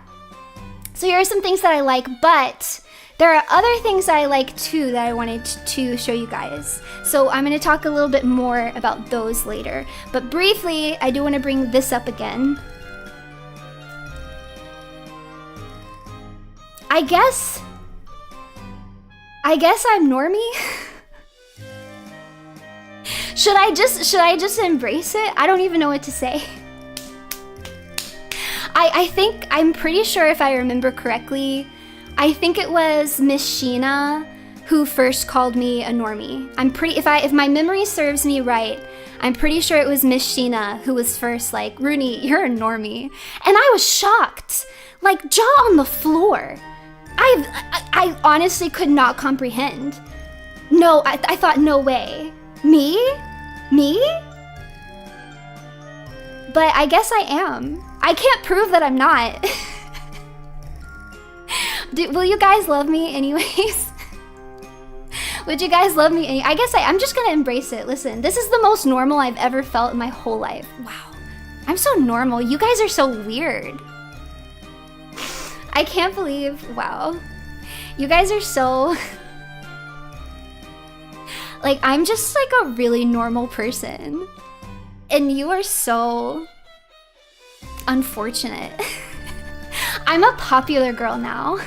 So here are some things that I like, but there are other things that I like too that I wanted to show you guys. So I'm gonna talk a little bit more about those later. But briefly, I do wanna bring this up again. I guess I'm normie. Should I just embrace it? I don't even know what to say. I'm pretty sure if I remember correctly, I think it was Miss Sheena who first called me a normie. If my memory serves me right, I'm pretty sure it was Miss Sheena who was first like, Runie, you're a normie. And I was shocked, like jaw on the floor. I honestly could not comprehend. No, I thought, no way. Me? But I guess I am. I can't prove that I'm not. Will you guys love me anyways? Would you guys love me? I guess I'm just gonna embrace it. Listen, this is the most normal I've ever felt in my whole life. Wow, I'm so normal. You guys are so weird. I can't believe, wow. You guys are so... Like, I'm just like a really normal person. And you are so unfortunate. I'm a popular girl now.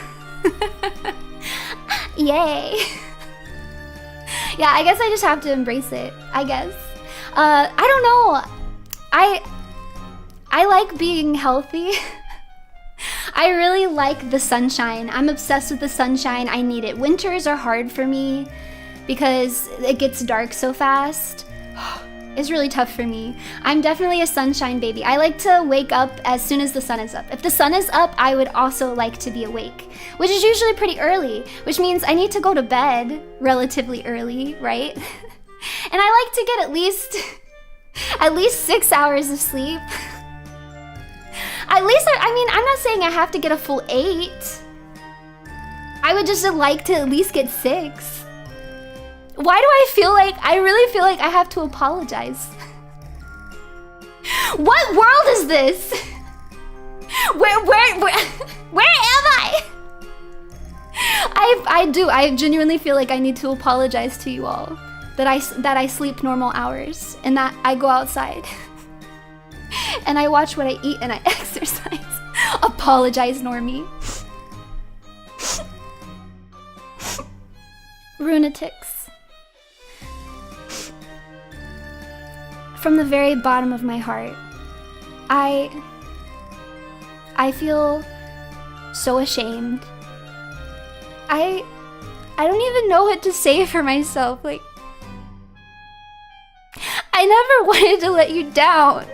Yay. Yeah, I guess I just have to embrace it, I guess. I don't know. I like being healthy. I really like the sunshine. I'm obsessed with the sunshine. I need it. Winters are hard for me because it gets dark so fast. It's really tough for me. I'm definitely a sunshine baby. I like to wake up as soon as the sun is up. If the sun is up, I would also like to be awake, which is usually pretty early, which means I need to go to bed relatively early, right? And I like to get at least 6 hours of sleep. At least, I mean, I'm not saying I have to get a full 8. I would just like to at least get 6. Why do I really feel like I have to apologize? What world is this? Where am I? I genuinely feel like I need to apologize to you all that I sleep normal hours and that I go outside and I watch what I eat and I exercise. Apologize, normie. Runatics. From the very bottom of my heart, I feel so ashamed. I don't even know what to say for myself. Like, I never wanted to let you down.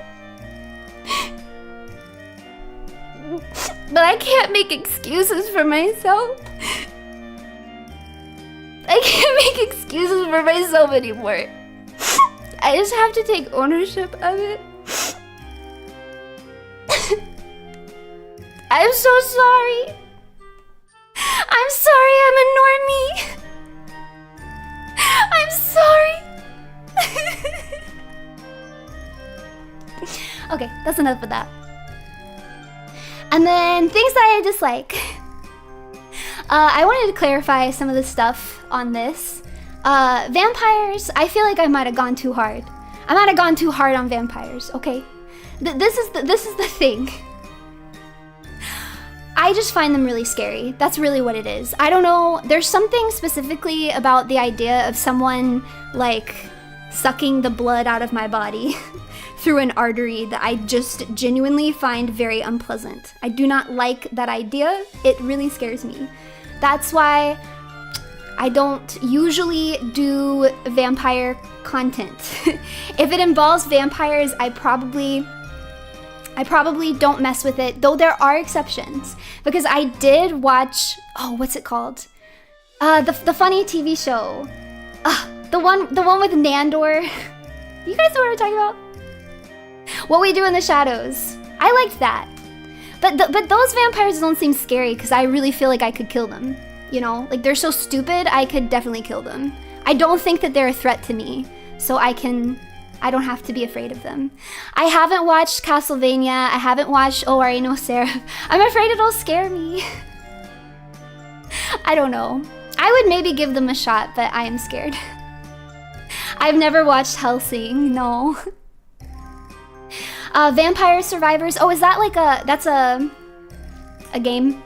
But I can't make excuses for myself. I can't make excuses for myself anymore. I just have to take ownership of it. I'm so sorry. I'm sorry I'm a normie. I'm sorry. Okay, that's enough of that. And then things that I dislike. I wanted to clarify some of the stuff on this. Vampires, I feel like I might have gone too hard. I might have gone too hard on vampires, okay? This is the thing. I just find them really scary. That's really what it is. I don't know, there's something specifically about the idea of someone like sucking the blood out of my body through an artery that I just genuinely find very unpleasant. I do not like that idea. It really scares me. That's why I don't usually do vampire content. If it involves vampires, I probably don't mess with it, though there are exceptions. Because I did watch, what's it called? The funny TV show. The one with Nandor. You guys know what I'm talking about? What We Do in the Shadows. I liked that. But those vampires don't seem scary because I really feel like I could kill them. You know, like they're so stupid, I could definitely kill them. I don't think that they're a threat to me, so I don't have to be afraid of them. I haven't watched Castlevania. I haven't watched Ori no Seraph. I'm afraid it'll scare me. I don't know. I would maybe give them a shot, but I am scared. I've never watched Hellsing, no. Vampire Survivors. Oh, is that like that's a game?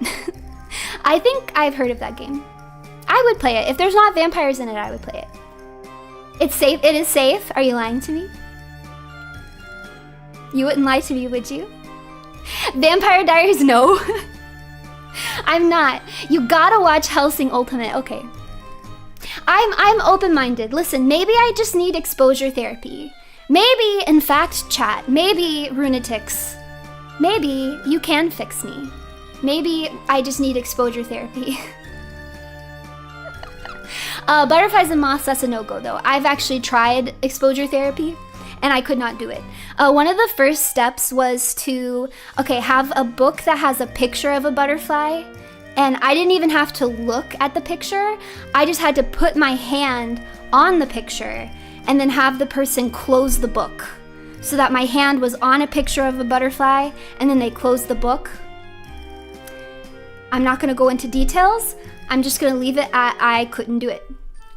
I think I've heard of that game. I would play it. If there's not vampires in it, I would play it. It's safe. It is safe. Are you lying to me? You wouldn't lie to me, would you? Vampire Diaries, no. I'm not. You gotta watch Hellsing Ultimate. Okay. I'm open-minded. Listen, maybe I just need exposure therapy. Maybe, in fact, chat. Maybe, Runetics. Maybe you can fix me. Maybe I just need exposure therapy. Butterflies and moths, that's a no-go though. I've actually tried exposure therapy and I could not do it. One of the first steps was to, have a book that has a picture of a butterfly, and I didn't even have to look at the picture. I just had to put my hand on the picture and then have the person close the book so that my hand was on a picture of a butterfly and then they closed the book. I'm not gonna go into details. I'm just gonna leave it at I couldn't do it.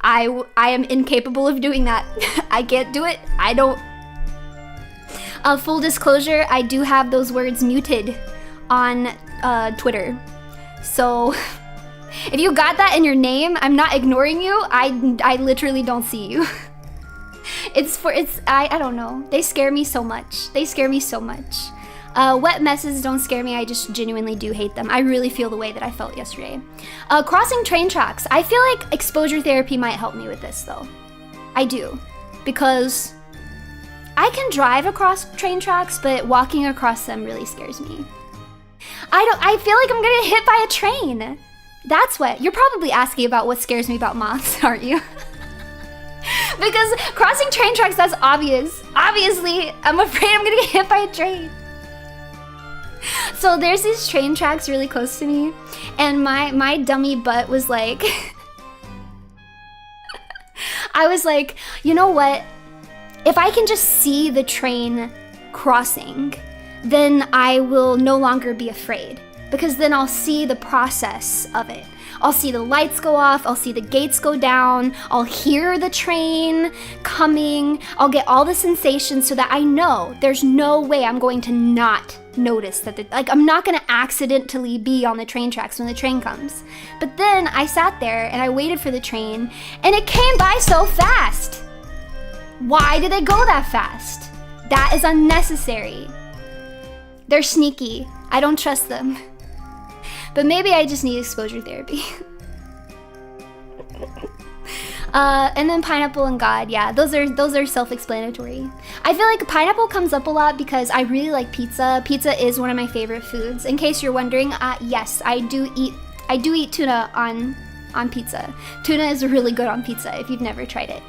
I am incapable of doing that. I can't do it. I don't. Full disclosure, I do have those words muted on Twitter. So if you got that in your name, I'm not ignoring you. I literally don't see you. I don't know. They scare me so much. They scare me so much. Wet messes don't scare me. I just genuinely do hate them. I really feel the way that I felt yesterday. Crossing train tracks. I feel like exposure therapy might help me with this though. I do. Because I can drive across train tracks, but walking across them really scares me. I feel like I'm gonna get hit by a train. That's what. You're probably asking about what scares me about moths, aren't you? Because crossing train tracks, that's obvious. Obviously, I'm afraid I'm gonna get hit by a train. So there's these train tracks really close to me, and my dummy butt was like, I was like, you know what? If I can just see the train crossing, then I will no longer be afraid, because then I'll see the process of it. I'll see the lights go off, I'll see the gates go down, I'll hear the train coming, I'll get all the sensations so that I know there's no way I'm going to not notice that, I'm not gonna accidentally be on the train tracks when the train comes. But then I sat there and I waited for the train and it came by so fast. Why did they go that fast? That is unnecessary. They're sneaky. I don't trust them. But maybe I just need exposure therapy. And then pineapple and God, yeah, those are self-explanatory. I feel like pineapple comes up a lot because I really like pizza. Pizza is one of my favorite foods. In case you're wondering, yes, I do eat tuna on pizza. Tuna is really good on pizza if you've never tried it.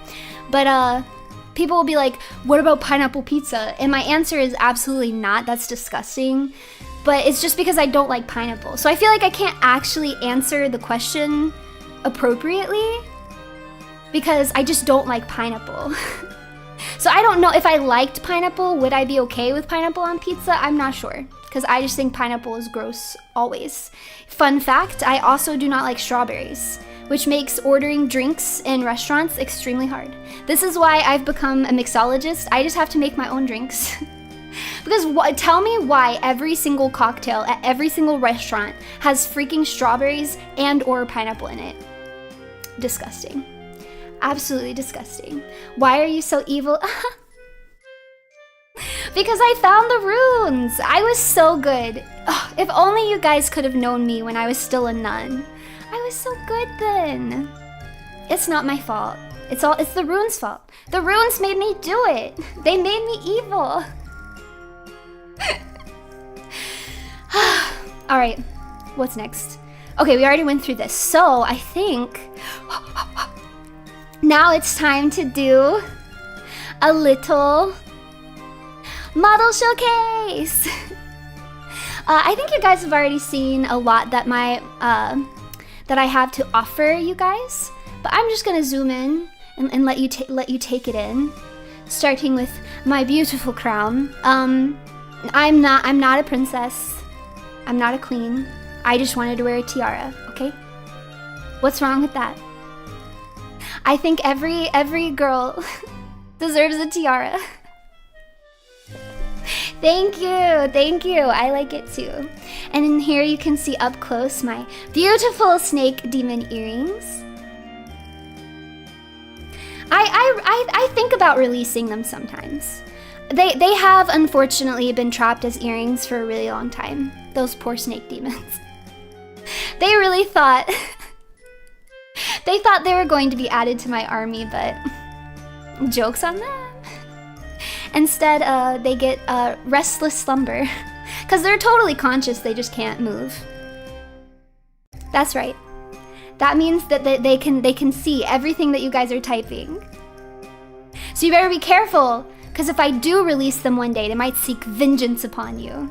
But people will be like, what about pineapple pizza? And my answer is absolutely not. That's disgusting. but it's just because I don't like pineapple. So I feel like I can't actually answer the question appropriately because I just don't like pineapple. So I don't know if I liked pineapple, would I be okay with pineapple on pizza? I'm not sure, because I just think pineapple is gross always. Fun fact, I also do not like strawberries, which makes ordering drinks in restaurants extremely hard. This is why I've become a mixologist. I just have to make my own drinks. Because tell me why every single cocktail at every single restaurant has freaking strawberries and or pineapple in it. Disgusting. Absolutely disgusting. Why are you so evil? Because I found the runes. I was so good. Ugh, if only you guys could have known me when I was still a nun. I was so good then. It's not my fault. It's the runes' fault. The runes made me do it. They made me evil. All right, what's next? Okay, we already went through this. So I think now it's time to do a little model showcase. I think you guys have already seen a lot that that I have to offer you guys, but I'm just gonna zoom in and let you take it in, starting with my beautiful crown. I'm not a princess. I'm not a queen. I just wanted to wear a tiara, okay? What's wrong with that? I think every girl deserves a tiara. Thank you. I like it too. And in here you can see up close my beautiful snake demon earrings. I think about releasing them sometimes. They have unfortunately been trapped as earrings for a really long time. Those poor snake demons. They really thought they were going to be added to my army, but joke's on them. Instead, they get restless slumber because they're totally conscious, they just can't move. That's right. That means that they can see everything that you guys are typing. So you better be careful, because if I do release them one day, they might seek vengeance upon you.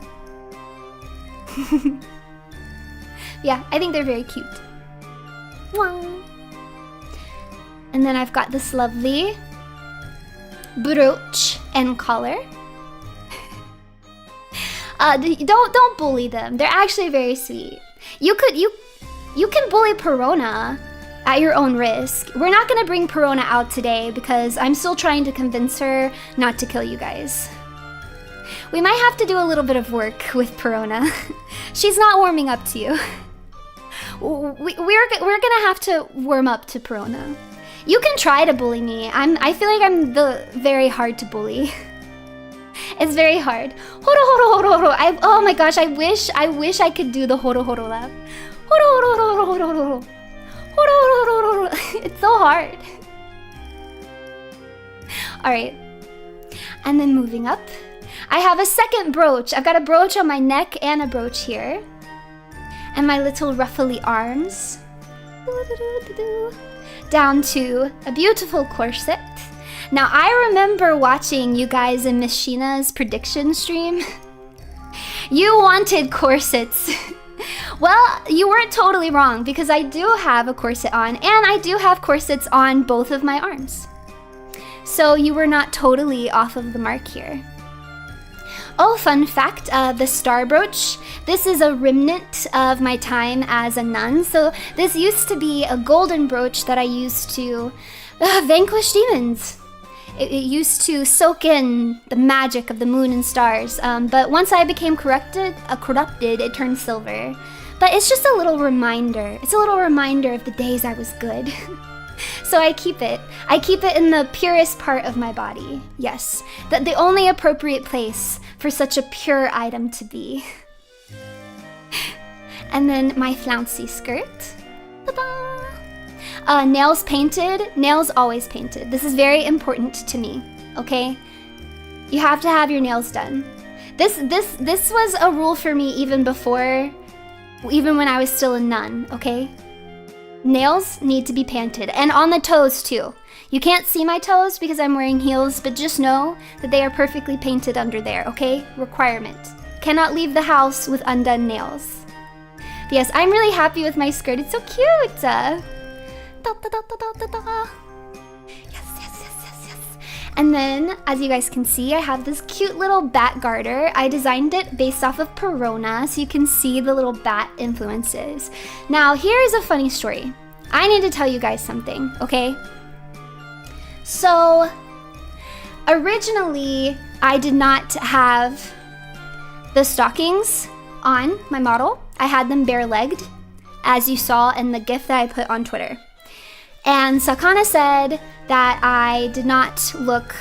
Yeah, I think they're very cute. Mwah. And then I've got this lovely brooch and collar. Don't bully them. They're actually very sweet. You can bully Perona at your own risk. We're not gonna bring Perona out today because I'm still trying to convince her not to kill you guys. We might have to do a little bit of work with Perona. She's not warming up to you. We're gonna have to warm up to Perona. You can try to bully me. I feel like I'm very hard to bully. It's very hard. Horo horo horo horo. Oh my gosh, I wish I could do the horo horo laugh. Horo horo horo horo horo. Horo horo horo horo. It's so hard. All right. And then moving up, I have a second brooch. I've got a brooch on my neck and a brooch here. And my little ruffly arms. Down to a beautiful corset. Now, I remember watching you guys in Miss Sheena's prediction stream. You wanted corsets. Well, you weren't totally wrong, because I do have a corset on, and I do have corsets on both of my arms. So you were not totally off of the mark here. Oh, fun fact, the star brooch, this is a remnant of my time as a nun. So this used to be a golden brooch that I used to vanquish demons. It used to soak in the magic of the moon and stars. But once I became corrupted, it turned silver. But it's just a little reminder. It's a little reminder of the days I was good. So I keep it. I keep it in the purest part of my body. Yes, the only appropriate place for such a pure item to be. And then my flouncy skirt. Ta-da! Nails painted. Nails always painted. This is very important to me, okay? You have to have your nails done. This was a rule for me even when I was still a nun, okay? Nails need to be painted, and on the toes too. You can't see my toes because I'm wearing heels, but just know that they are perfectly painted under there, okay? Requirement. Cannot leave the house with undone nails. But yes, I'm really happy with my skirt. It's so cute. Da, da, da, da, da, da. And then, as you guys can see, I have this cute little bat garter. I designed it based off of Perona, so you can see the little bat influences. Now, here's a funny story. I need to tell you guys something, okay? So, originally, I did not have the stockings on my model. I had them bare-legged, as you saw in the GIF that I put on Twitter. And Sakana said that I did not look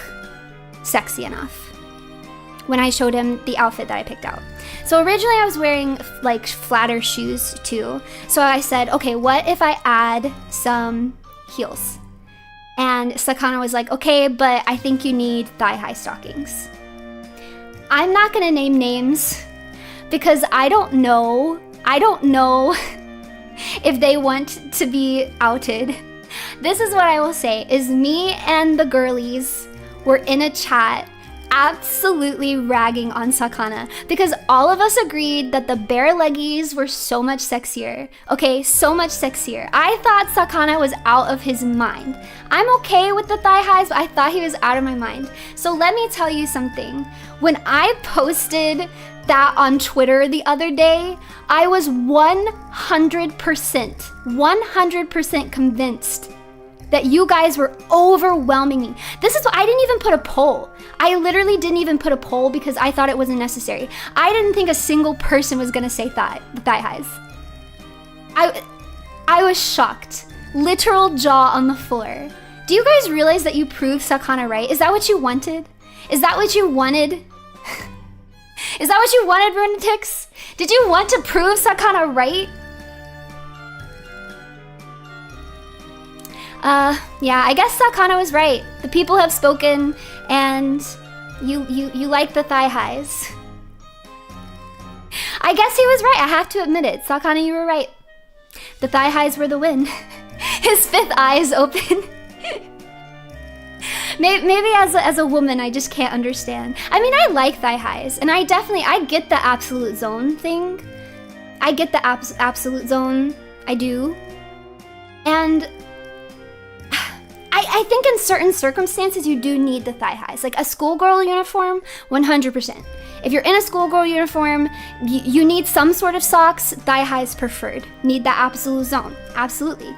sexy enough when I showed him the outfit that I picked out. So originally I was wearing like flatter shoes too. So I said, okay, what if I add some heels? And Sakana was like, okay, but I think you need thigh-high stockings. I'm not gonna name names because I don't know if they want to be outed. This is what I will say, is me and the girlies were in a chat absolutely ragging on Sakana because all of us agreed that the bare leggies were so much sexier. Okay, so much sexier. I thought Sakana was out of his mind. I'm okay with the thigh highs, but I thought he was out of my mind. So let me tell you something. When I posted that on Twitter the other day, I was 100% convinced that you guys were overwhelming me. This is what I didn't even put a poll. I literally didn't even put a poll because I thought it wasn't necessary. I didn't think a single person was gonna say thigh highs. I was shocked. Literal jaw on the floor. Do you guys realize that you proved Sakana right? Is that what you wanted? Is that what you wanted? Is that what you wanted, Runetix? Did you want to prove Sakana right? Yeah, I guess Sakana was right. The people have spoken, and you like the thigh highs. I guess he was right. I have to admit it. Sakana, you were right. The thigh highs were the win. His fifth eye is open. Maybe as a woman, I just can't understand. I mean, I like thigh highs, and I get the absolute zone thing. I get the absolute zone. I do. And I think in certain circumstances, you do need the thigh highs. Like a schoolgirl uniform, 100%. If you're in a schoolgirl uniform, you need some sort of socks, thigh highs preferred. Need that absolute zone. Absolutely.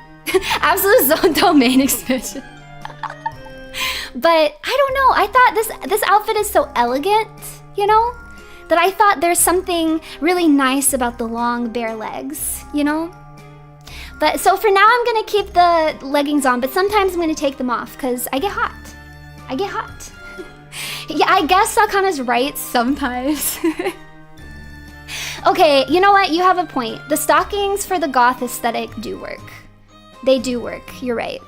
Absolute zone domain expansion. But I don't know. I thought this outfit is so elegant, you know, that I thought there's something really nice about the long bare legs, you know? But so for now, I'm gonna keep the leggings on, but sometimes I'm gonna take them off because I get hot. I get hot. Yeah, I guess Sakana's right sometimes. Okay, you know what? You have a point. The stockings for the goth aesthetic do work. They do work. You're right.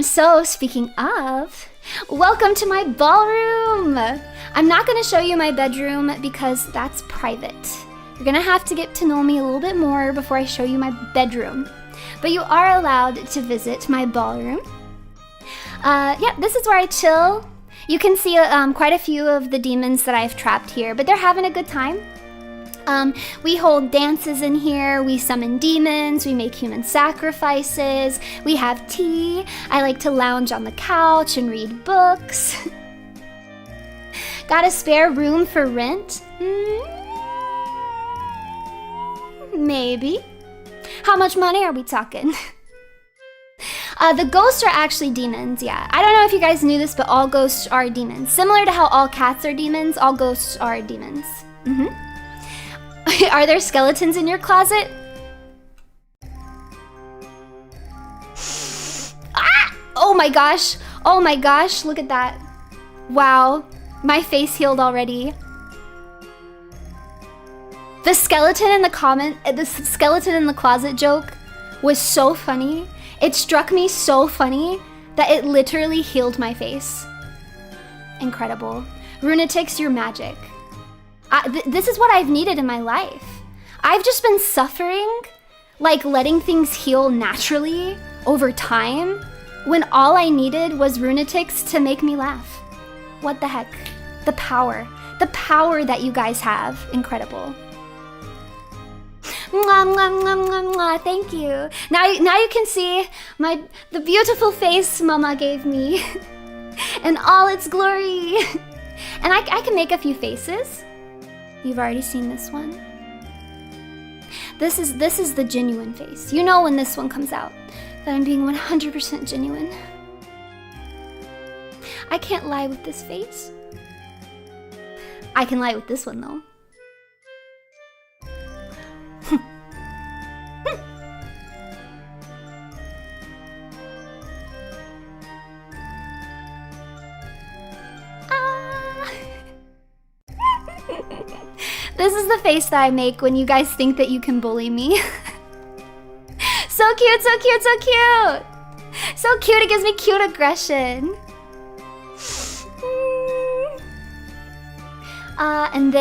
So speaking of, welcome to my ballroom. I'm not gonna show you my bedroom because that's private. You're gonna have to get to know me a little bit more before I show you my bedroom. But you are allowed to visit my ballroom. Yeah, this is where I chill. You can see quite a few of the demons that I've trapped here, but they're having a good time. We hold dances in here, we summon demons, we make human sacrifices, we have tea. I like to lounge on the couch and read books. Got a spare room for rent? Maybe. How much money are we talking? The ghosts are actually demons, yeah. I don't know if you guys knew this, but all ghosts are demons. Similar to how all cats are demons, all ghosts are demons. Are there skeletons in your closet? Ah! Oh my gosh. Oh my gosh, look at that. Wow, my face healed already. The skeleton in the closet joke was so funny. It struck me so funny that it literally healed my face. Incredible. Runetix, you're magic. This is what I've needed in my life. I've just been suffering, like letting things heal naturally over time, when all I needed was Runetix to make me laugh. What the heck? The power The power that you guys have, incredible. Mwah, mwah, mwah, mwah, mwah. Thank you. Now you can see the beautiful face Mama gave me in all its glory. And I can make a few faces. You've already seen this one. This is the genuine face. You know when this one comes out that I'm being 100% genuine. I can't lie with this face. I can lie with this one though. This is the face that I make when you guys think that you can bully me. So cute, so cute, so cute! So cute, it gives me cute aggression. And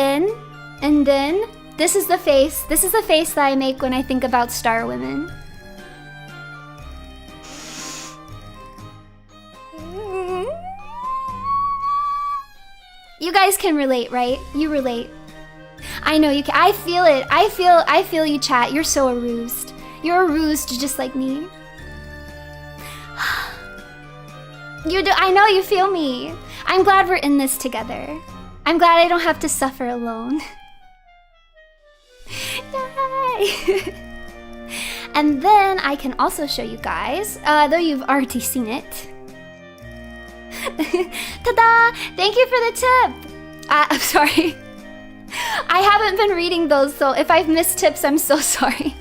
then, this is the face that I make when I think about star women. You guys can relate, right? You relate. I know you can. I feel it. I feel you, chat. You're so aroused. You're aroused just like me. You do. I know you feel me. I'm glad we're in this together. I'm glad I don't have to suffer alone. Yay! And then I can also show you guys, though you've already seen it. Ta-da! Thank you for the tip. I'm sorry. I haven't been reading those, so if I've missed tips, I'm so sorry.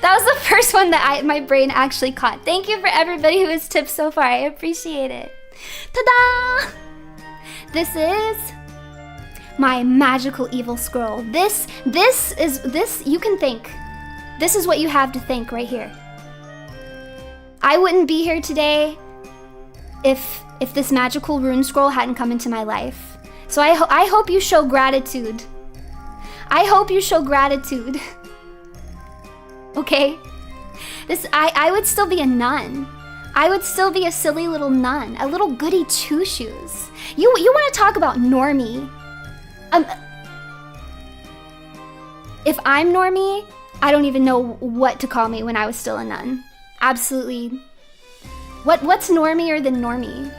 That was the first one that my brain actually caught. Thank you for everybody who has tipped so far. I appreciate it. Ta-da! This is my magical evil scroll. This you can think. This is what you have to think right here. I wouldn't be here today if this magical rune scroll hadn't come into my life. So I hope you show gratitude. I hope you show gratitude. Okay? I would still be a nun. I would still be a silly little nun, a little goody two-shoes. You want to talk about normie? If I'm normie, I don't even know what to call me when I was still a nun. Absolutely. What's normier than normie?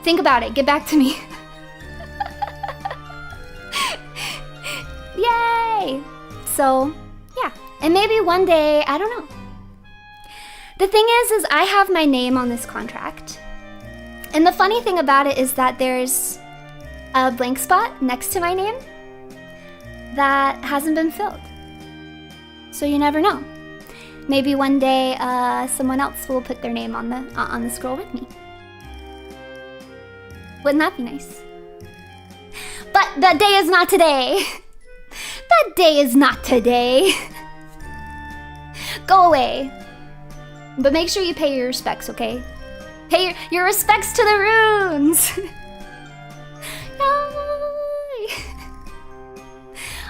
Think about it. Get back to me. Yay! So, yeah. And maybe one day, I don't know. The thing is I have my name on this contract. And the funny thing about it is that there's a blank spot next to my name that hasn't been filled. So you never know. Maybe one day someone else will put their name on the scroll with me. Wouldn't that be nice? But that day is not today. That day is not today. Go away. But make sure you pay your respects, okay? Pay your respects to the runes.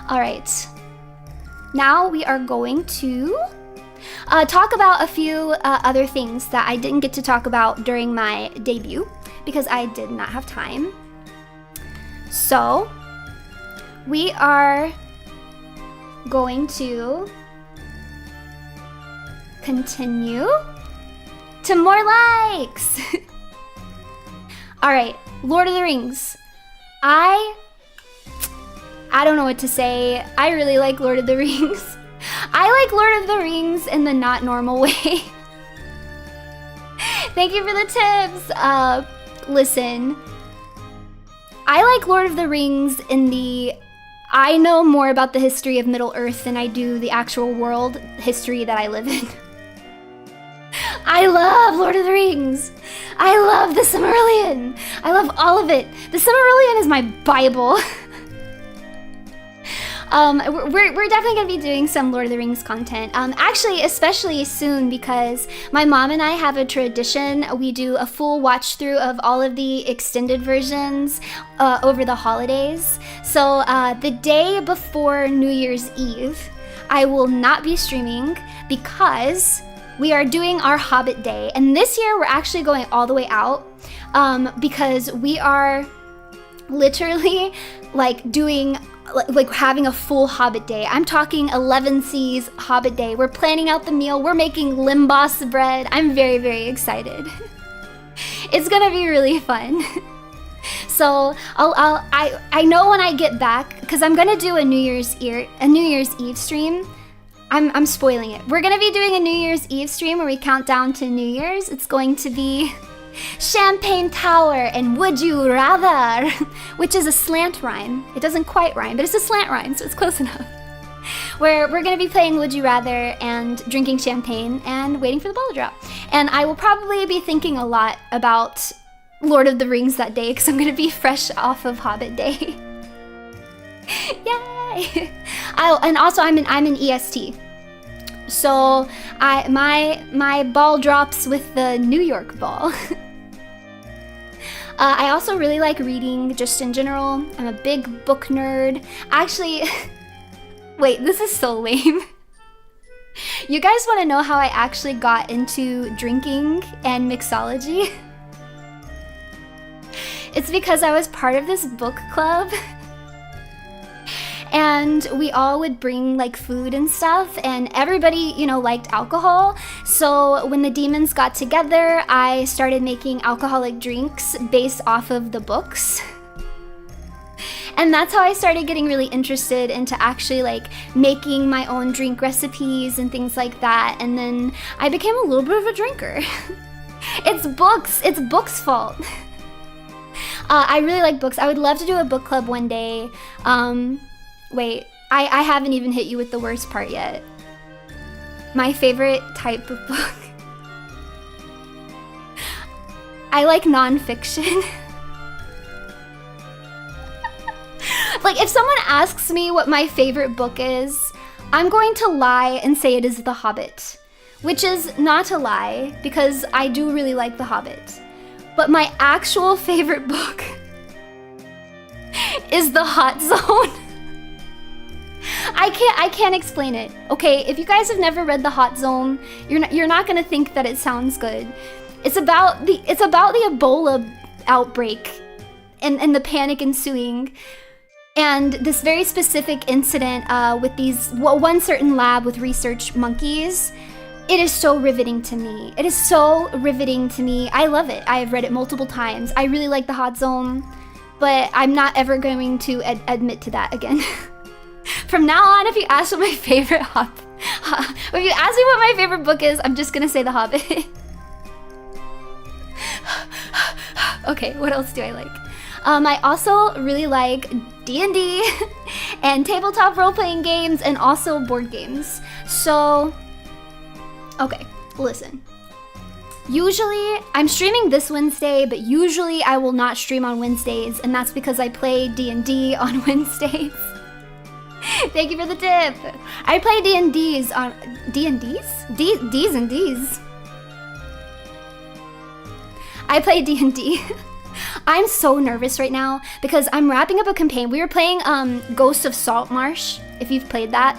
All right. Now we are going to talk about a few other things that I didn't get to talk about during my debut because I did not have time. So we are going to continue to more likes. All right, Lord of the Rings. I don't know what to say. I really like Lord of the Rings. I like Lord of the Rings in the not normal way. Thank you for the tips. Listen, I like Lord of the Rings in the I know more about the history of Middle Earth than I do the actual world history that I live in. I love Lord of the Rings. I love the Silmarillion. I love all of it. The Silmarillion is my Bible. We're definitely gonna be doing some Lord of the Rings content. Actually, especially soon because my mom and I have a tradition. We do a full watch through of all of the extended versions over the holidays. So the day before New Year's Eve, I will not be streaming because we are doing our Hobbit Day. And this year we're actually going all the way out because we are literally like doing like having a full Hobbit Day. I'm talking 11 Seas Hobbit Day. We're planning out the meal. We're making limbos bread. I'm very, very excited. It's gonna be really fun. So I know when I get back, because I'm gonna do a New Year's Eve stream. I'm spoiling it. We're gonna be doing a New Year's Eve stream where we count down to New Year's. It's going to be Champagne Tower and Would You Rather, which is a slant rhyme. It doesn't quite rhyme, but it's a slant rhyme, so it's close enough. Where we're gonna be playing Would You Rather and drinking champagne and waiting for the ball to drop. And I will probably be thinking a lot about Lord of the Rings that day because I'm gonna be fresh off of Hobbit Day. Yay! And also I'm an EST. So my ball drops with the New York ball. I also really like reading just in general. I'm a big book nerd. Actually, wait, this is so lame. You guys want to know how I actually got into drinking and mixology? It's because I was part of this book club. And we all would bring like food and stuff, and everybody, you know, liked alcohol. So when the demons got together, I started making alcoholic drinks based off of the books. And that's how I started getting really interested into actually like making my own drink recipes and things like that. And then I became a little bit of a drinker. It's books' fault. I really like books. I would love to do a book club one day. Wait, I haven't even hit you with the worst part yet. My favorite type of book. I like nonfiction. Like, if someone asks me what my favorite book is, I'm going to lie and say it is The Hobbit. Which is not a lie, because I do really like The Hobbit. But my actual favorite book is The Hot Zone. I can't explain it. Okay, if you guys have never read The Hot Zone, you're not gonna think that it sounds good. It's about the Ebola outbreak and the panic ensuing, and this very specific incident with one certain lab with research monkeys. It is so riveting to me. It is so riveting to me. I love it. I have read it multiple times. I really like The Hot Zone, but I'm not ever going to admit to that again. From now on, if you ask what my favorite if you ask me what my favorite book is, I'm just gonna say The Hobbit. Okay, what else do I like? I also really like D&D and tabletop role-playing games and also board games. So, okay, listen. Usually, I'm streaming this Wednesday, but usually I will not stream on Wednesdays, and that's because I play D&D on Wednesdays. Thank you for the tip. I play D&Ds on D&Ds? D's and D's. I play D&D. I'm so nervous right now because I'm wrapping up a campaign. We were playing Ghost of Saltmarsh, if you've played that.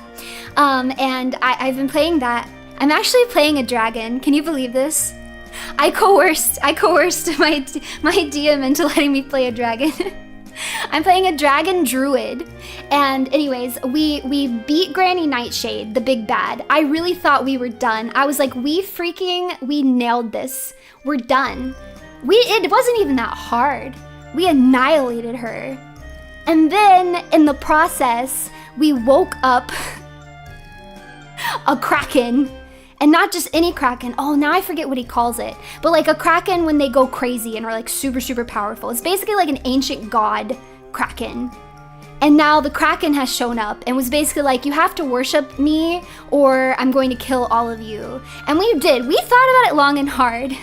And I've been playing that. I'm actually playing a dragon. Can you believe this? I coerced my DM into letting me play a dragon. I'm playing a dragon druid. And anyways, we beat Granny Nightshade, the big bad. I really thought we were done. I was like, we nailed this. We're done. It wasn't even that hard. We annihilated her. And then in the process, we woke up a kraken. And not just any kraken. Oh, now I forget what he calls it. But like a kraken when they go crazy and are like super, super powerful. It's basically like an ancient god kraken. And now the kraken has shown up and was basically like, you have to worship me or I'm going to kill all of you. And we did. We thought about it long and hard.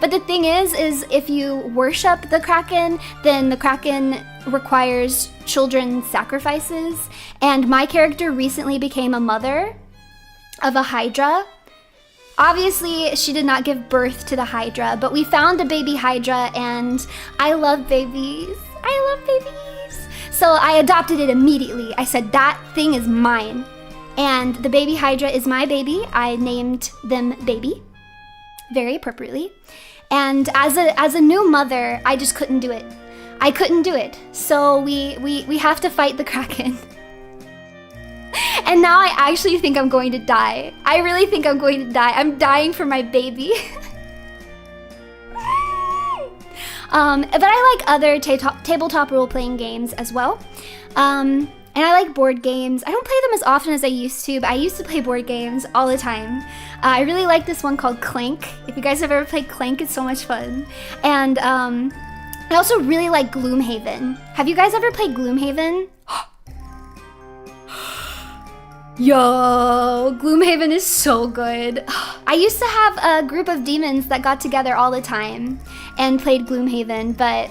But the thing is if you worship the kraken, then the kraken requires children's sacrifices. And my character recently became a mother of a hydra. Obviously, she did not give birth to the hydra, but we found a baby hydra, and I love babies. I love babies. So I adopted it immediately. I said, that thing is mine. And the baby Hydra is my baby. I named them Baby, very appropriately. And as a new mother, I just couldn't do it. I couldn't do it. So we have to fight the Kraken. And now I actually think I'm going to die. I really think I'm going to die. I'm dying for my baby. But I like other tabletop role-playing games as well. And I like board games. I don't play them as often as I used to, but I used to play board games all the time. I really like this one called Clank. If you guys have ever played Clank, it's so much fun. And I also really like Gloomhaven. Have you guys ever played Gloomhaven? Yo, Gloomhaven is so good. I used to have a group of demons that got together all the time and played Gloomhaven, but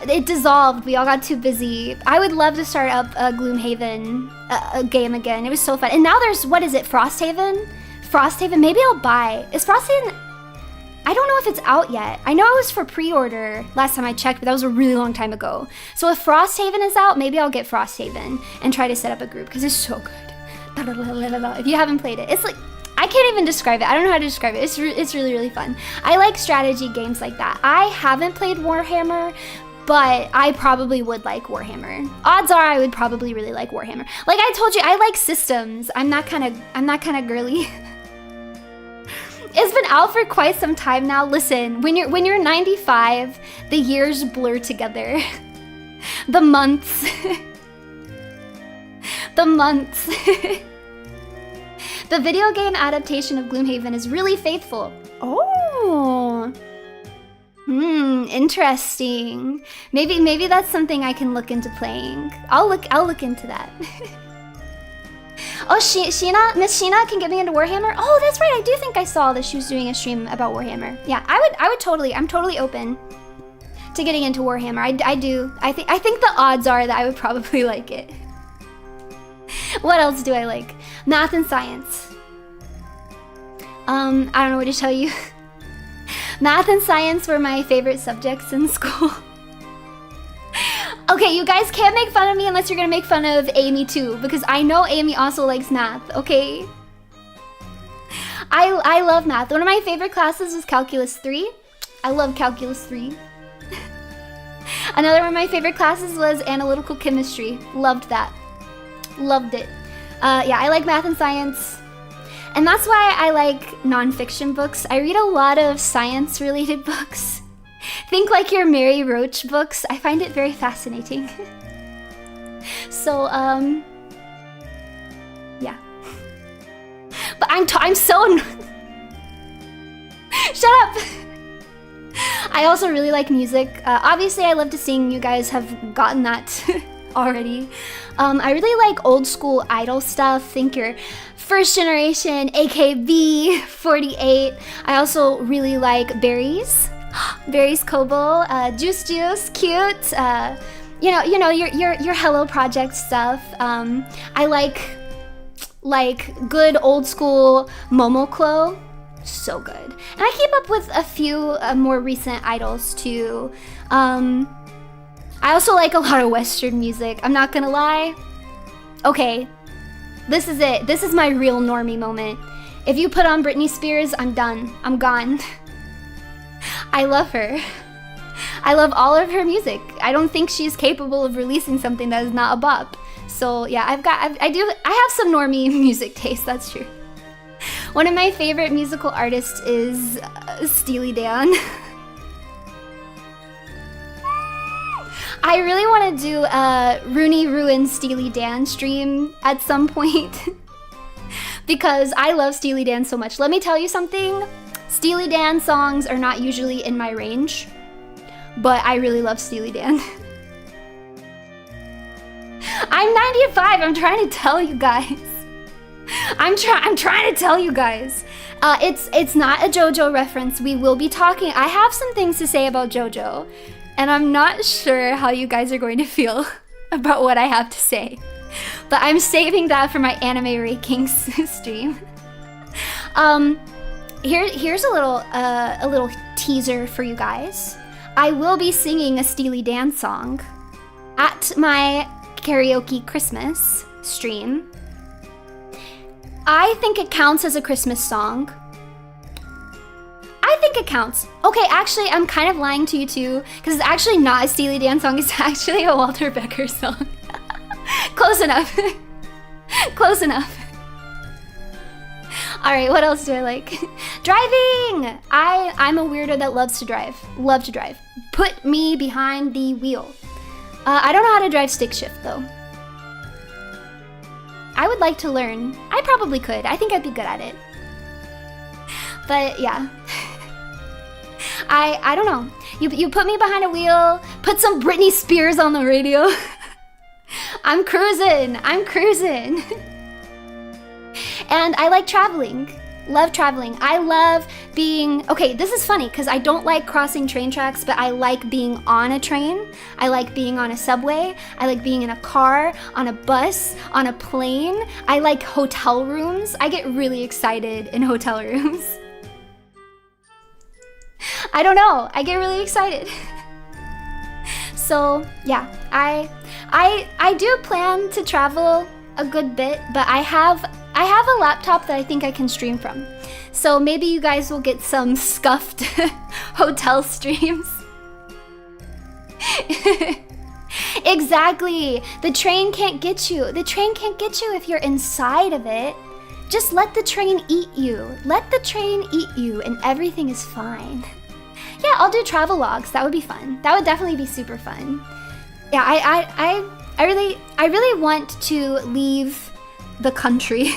it dissolved. We all got too busy. I would love to start up a Gloomhaven a game again. It was so fun. And now there's, what is it, Frosthaven? Frosthaven, maybe I'll buy. Is Frosthaven, I don't know if it's out yet. I know it was for pre-order last time I checked, but that was a really long time ago. So if Frosthaven is out, maybe I'll get Frosthaven and try to set up a group because it's so good. If you haven't played it, it's like, I can't even describe it. I don't know how to describe it. It's really, really fun. I like strategy games like that. I haven't played Warhammer, but I probably would like Warhammer. Odds are I would probably really like Warhammer. Like I told you, I like systems. I'm not kind of girly. It's been out for quite some time now. Listen, when you're 95, the years blur together. The months. The months. The video game adaptation of Gloomhaven is really faithful. Oh. Interesting. Maybe that's something I can look into playing. I'll look into that. Oh, Sheena, Miss Sheena can get me into Warhammer. Oh, that's right. I do think I saw that she was doing a stream about Warhammer. Yeah, I would totally. I'm totally open to getting into Warhammer. I do. I think the odds are that I would probably like it. What else do I like? Math and science. I don't know what to tell you. Math and science were my favorite subjects in school. Okay, you guys can't make fun of me unless you're gonna make fun of Amy too, because I know Amy also likes math, okay? I love math. One of my favorite classes was Calculus 3. I love Calculus 3. Another one of my favorite classes was Analytical Chemistry. Loved that. Loved it. Yeah, I like math and science. And that's why I like nonfiction books. I read a lot of science-related books. Think like your Mary Roach books. I find it very fascinating. So, yeah. But I'm so... Shut up! I also really like music. Obviously, I love to sing. You guys have gotten that already. I really like old school idol stuff. Think your first generation, AKB48. I also really like Berries. Berries Kobo, Juice, cute. You know your Hello Project stuff. I like good old school Momoclo. So good. And I keep up with a few more recent idols too. I also like a lot of Western music. I'm not gonna lie. Okay, this is it. This is my real normie moment. If you put on Britney Spears, I'm done. I'm gone. I love her. I love all of her music. I don't think she's capable of releasing something that is not a bop. So yeah, I have some normie music taste, that's true. One of my favorite musical artists is Steely Dan. I really want to do a Runie Ruin Steely Dan stream at some point because I love Steely Dan so much. Let me tell you something. Steely Dan songs are not usually in my range, but I really love Steely Dan. I'm 95. I'm trying to tell you guys. I'm trying to tell you guys. It's not a JoJo reference. We will be talking. I have some things to say about JoJo. And I'm not sure how you guys are going to feel about what I have to say. But I'm saving that for my anime rankings stream. Here's a little teaser for you guys. I will be singing a Steely Dan song at my karaoke Christmas stream. I think it counts as a Christmas song. I think it counts. Okay, actually, I'm kind of lying to you too, because it's actually not a Steely Dan song. It's actually a Walter Becker song. Close enough. Close enough. All right, what else do I like? Driving! I'm a weirdo that loves to drive. Love to drive. Put me behind the wheel. I don't know how to drive stick shift though. I would like to learn. I probably could. I think I'd be good at it. But yeah. I don't know. You put me behind a wheel, put some Britney Spears on the radio. I'm cruising. I'm cruising. And I like traveling. Love traveling. I love being, okay, this is funny because I don't like crossing train tracks, but I like being on a train. I like being on a subway. I like being in a car, on a bus, on a plane. I like hotel rooms. I get really excited in hotel rooms. I don't know. I get really excited. So yeah, I do plan to travel a good bit, but I have a laptop that I think I can stream from. So maybe you guys will get some scuffed hotel streams. Exactly. The train can't get you. The train can't get you if you're inside of it. Just let the train eat you. Let the train eat you and everything is fine. Yeah, I'll do travel logs. That would be fun. That would definitely be super fun. Yeah, I really want to leave the country.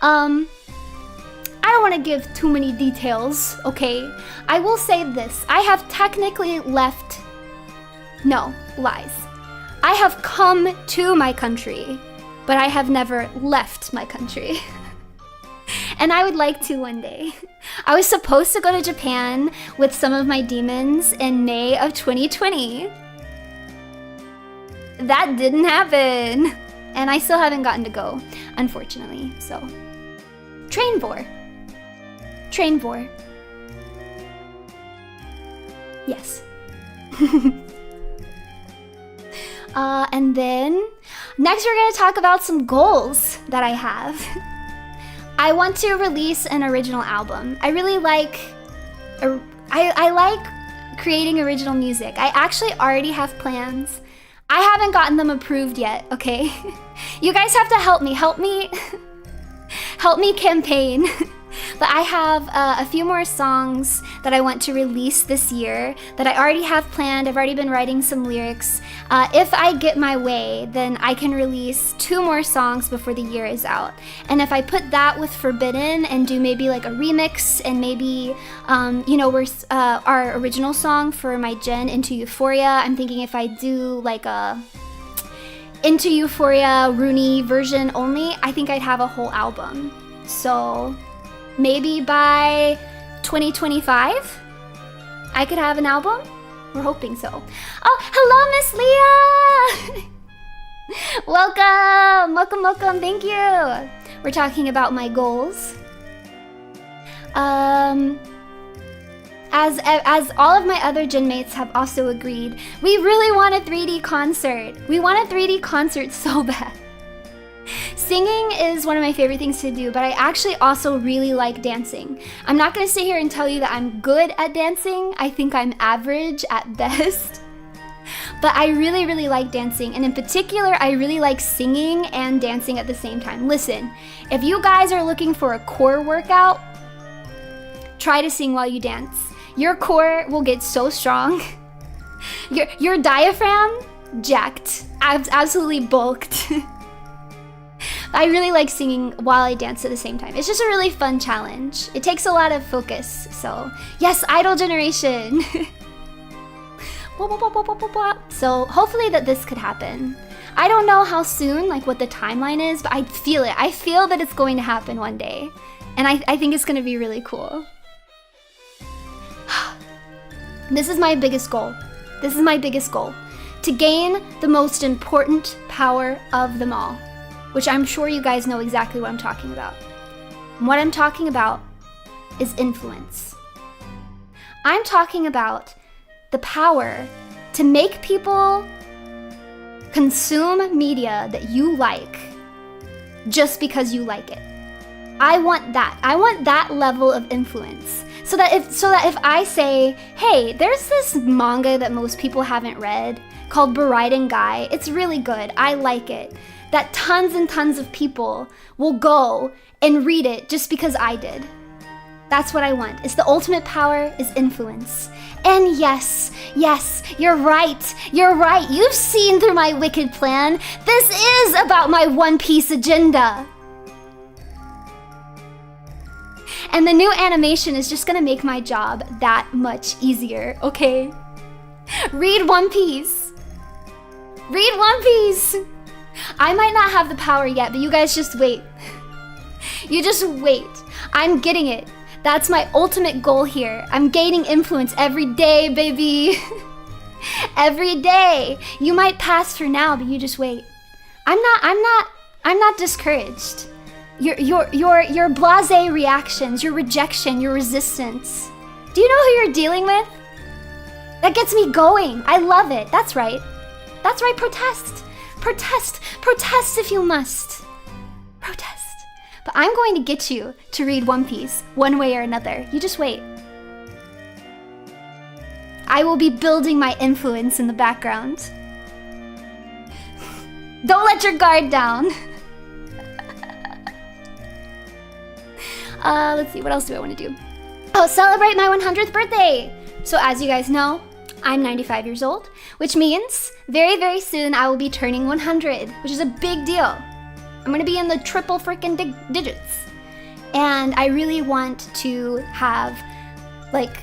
I don't want to give too many details, okay? I will say this. I have technically left... No, lies. I have come to my country, but I have never left my country. And I would like to one day. I was supposed to go to Japan with some of my demons in May of 2020. That didn't happen. And I still haven't gotten to go, unfortunately, so. Train vor. Train vor. Yes. And then, next we're gonna talk about some goals that I have. I want to release an original album. I really like, I like creating original music. I actually already have plans. I haven't gotten them approved yet, okay? You guys have to help me help me campaign. But I have a few more songs that I want to release this year that I already have planned. I've already been writing some lyrics. If I get my way, then I can release 2 more songs before the year is out. And if I put that with Forbidden and do maybe like a remix and maybe, you know, our original song for my gen Into Euphoria, I'm thinking if I do like a Into Euphoria Runie version only, I think I'd have a whole album. So maybe by 2025, I could have an album? We're hoping so. Oh, hello, Miss Leah! Welcome, welcome, welcome, thank you. We're talking about my goals. As all of my other gen mates have also agreed, we really want a 3D concert. We want a 3D concert so bad. Singing is one of my favorite things to do, but I actually also really like dancing. I'm not gonna sit here and tell you that I'm good at dancing. I think I'm average at best. But I really, really like dancing, and in particular, I really like singing and dancing at the same time. Listen, if you guys are looking for a core workout, try to sing while you dance. Your core will get so strong. Your diaphragm, jacked, absolutely bulked. I really like singing while I dance at the same time. It's just a really fun challenge. It takes a lot of focus, so yes, idol generation. So hopefully that this could happen. I don't know how soon, like what the timeline is, but I feel it. I feel that it's going to happen one day. And I think it's gonna be really cool. This is my biggest goal. This is my biggest goal. To gain the most important power of them all. Which I'm sure you guys know exactly what I'm talking about. And what I'm talking about is influence. I'm talking about the power to make people consume media that you like just because you like it. I want that. I want that level of influence. So that if I say, hey, there's this manga that most people haven't read called Baraiden Guy. It's really good. I like it. That tons and tons of people will go and read it just because I did. That's what I want. It's the ultimate power is influence. And yes, you're right. You're right. You've seen through my wicked plan. This is about my One Piece agenda. And the new animation is just gonna make my job that much easier, okay? Read One Piece. Read One Piece. I might not have the power yet, but you guys just wait. You just wait. I'm getting it. That's my ultimate goal here. I'm gaining influence every day, baby. Every day. You might pass for now, but you just wait. I'm not discouraged. Your blasé reactions, your rejection, your resistance. Do you know who you're dealing with? That gets me going. I love it. That's right. That's right. Protest. Protest. Protest if you must. Protest. But I'm going to get you to read One Piece one way or another. You just wait. I will be building my influence in the background. Don't let your guard down. Let's see, what else do I want to do? Oh, celebrate my 100th birthday! So as you guys know, I'm 95 years old, which means very, very soon I will be turning 100, which is a big deal. I'm gonna be in the triple freaking digits. And I really want to have, like,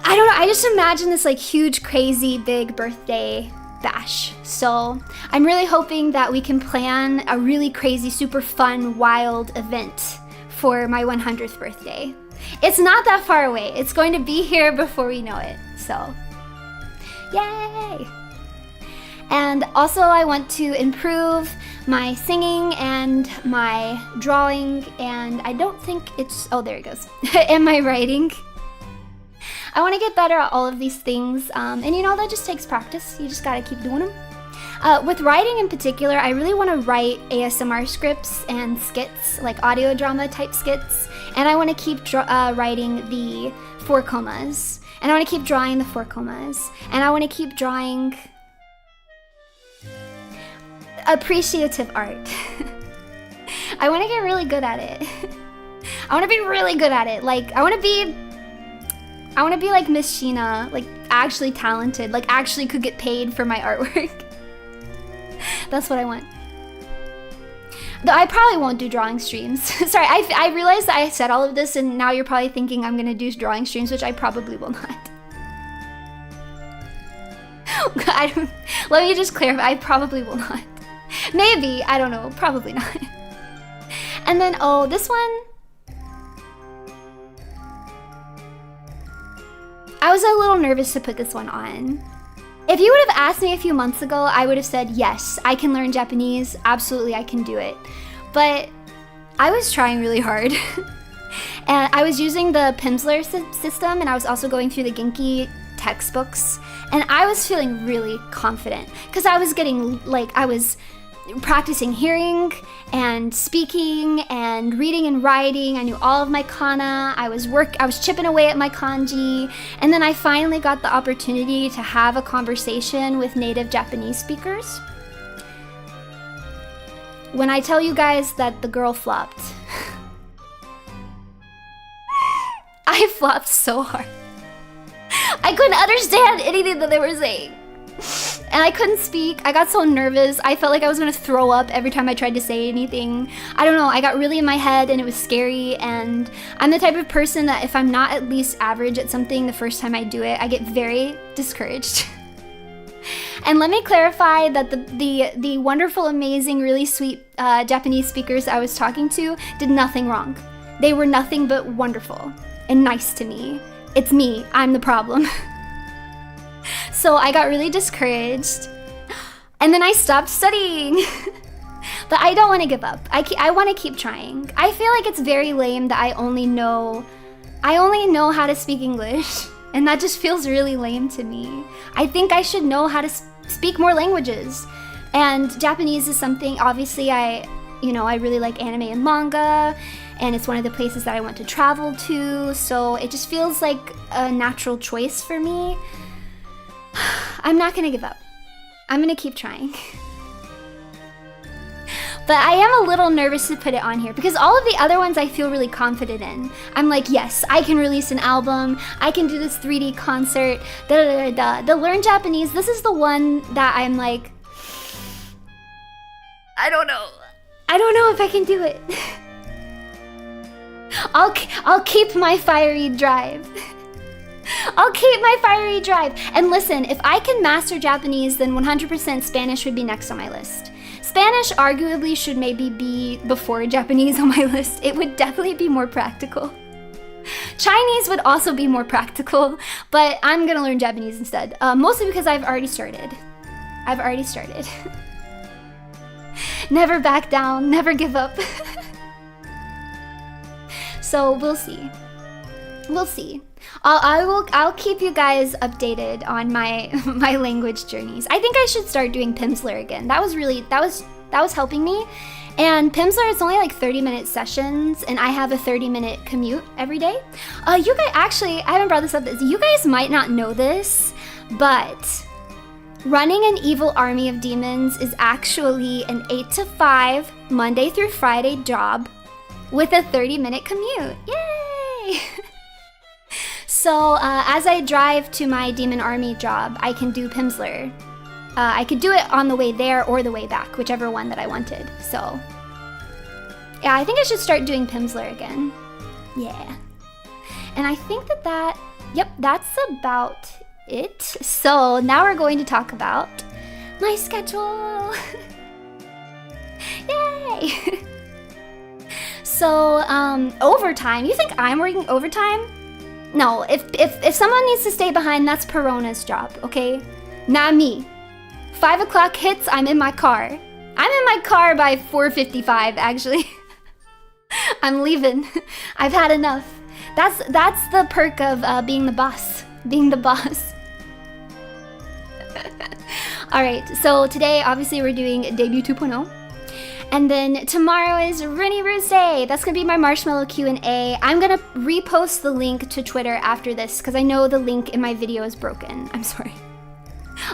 I don't know, I just imagine this like huge, crazy, big birthday bash. So I'm really hoping that we can plan a really crazy, super fun, wild event for my 100th birthday. It's not that far away. It's going to be here before we know it. So, yay! And also I want to improve my singing and my drawing, and I don't think it's, oh, there it goes, and my writing. I want to get better at all of these things, and you know, that just takes practice. You just gotta keep doing them. With writing in particular, I really want to write ASMR scripts and skits, like audio drama type skits, and I want to keep writing the 4 comas, and I want to keep drawing the 4 comas, and I want to keep drawing appreciative art. I want to get really good at it. I want to be really good at it. Like, I want to be like Miss Sheena, like actually talented, like actually could get paid for my artwork. That's what I want. Though I probably won't do drawing streams. Sorry, I realized that I said all of this and now you're probably thinking I'm gonna do drawing streams, which I probably will not. Let me just clarify, I probably will not. Maybe, I don't know, probably not. And then, oh, this one. I was a little nervous to put this one on. If you would have asked me a few months ago, I would have said, yes, I can learn Japanese. Absolutely, I can do it. But I was trying really hard. And I was using the Pimsleur system, and I was also going through the Genki textbooks. And I was feeling really confident because I was getting, like, I was practicing hearing and speaking and reading and writing. I knew all of my kana. I was chipping away at my kanji, and then I finally got the opportunity to have a conversation with native Japanese speakers. When I tell you guys that the girl flopped, I flopped so hard. I couldn't understand anything that they were saying. And I couldn't speak. I got so nervous. I felt like I was gonna throw up every time I tried to say anything. I don't know, I got really in my head and it was scary, and I'm the type of person that if I'm not at least average at something the first time I do it, I get very discouraged. And let me clarify that the wonderful, amazing, really sweet Japanese speakers I was talking to did nothing wrong. They were nothing but wonderful and nice to me. It's me, I'm the problem. So I got really discouraged, and then I stopped studying. But I don't want to give up. I want to keep trying. I feel like it's very lame that I only know how to speak English, and that just feels really lame to me. I think I should know how to speak more languages, and Japanese is something, obviously, I you know, I really like anime and manga, and it's one of the places that I want to travel to, so it just feels like a natural choice for me. I'm not gonna give up. I'm gonna keep trying. But I am a little nervous to put it on here because all of the other ones I feel really confident in. I'm like, yes, I can release an album. I can do this 3D concert. Da da da da. The Learn Japanese, this is the one that I'm like, I don't know. I don't know if I can do it. I'll keep my fiery drive. I'll keep my fiery drive. And listen, if I can master Japanese, then 100% Spanish would be next on my list. Spanish arguably should maybe be before Japanese on my list. It would definitely be more practical. Chinese would also be more practical, but I'm gonna learn Japanese instead. Mostly because I've already started. Never back down, never give up. So we'll see. We'll see. I'll keep you guys updated on my my language journeys. I think I should start doing Pimsleur again. That was helping me. And Pimsleur is only like 30-minute sessions, and I have a 30-minute commute every day. You guys, actually, I haven't brought this up. You guys might not know this, but running an evil army of demons is actually an 8 to 5 Monday through Friday job with a 30-minute commute. Yay! So as I drive to my demon army job, I can do Pimsleur. I could do it on the way there or the way back, whichever one that I wanted. So yeah, I think I should start doing Pimsleur again. Yeah. And I think that's about it. So now we're going to talk about my schedule. Yay! So overtime. You think I'm working overtime? No, if someone needs to stay behind, that's Perona's job, okay? Not me. 5 o'clock hits, I'm in my car. I'm in my car by 4:55, actually. I'm leaving. I've had enough. That's the perk of being the boss. Being the boss. Alright, so today, obviously, we're doing Debut 2.0. And then tomorrow is Runie Rose Day. That's gonna be my marshmallow Q&A. I'm gonna repost the link to Twitter after this because I know the link in my video is broken. I'm sorry.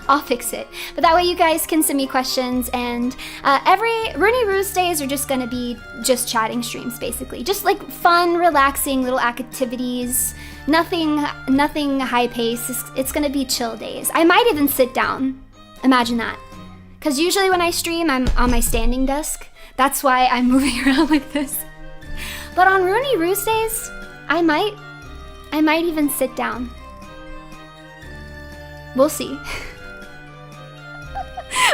I'll fix it. But that way you guys can send me questions, and every Runie Rose Days are just gonna be just chatting streams, basically. Just like fun, relaxing little activities. Nothing high pace. It's gonna be chill days. I might even sit down. Imagine that. Because usually when I stream, I'm on my standing desk. That's why I'm moving around like this. But on Runie Rose Days, I might even sit down. We'll see.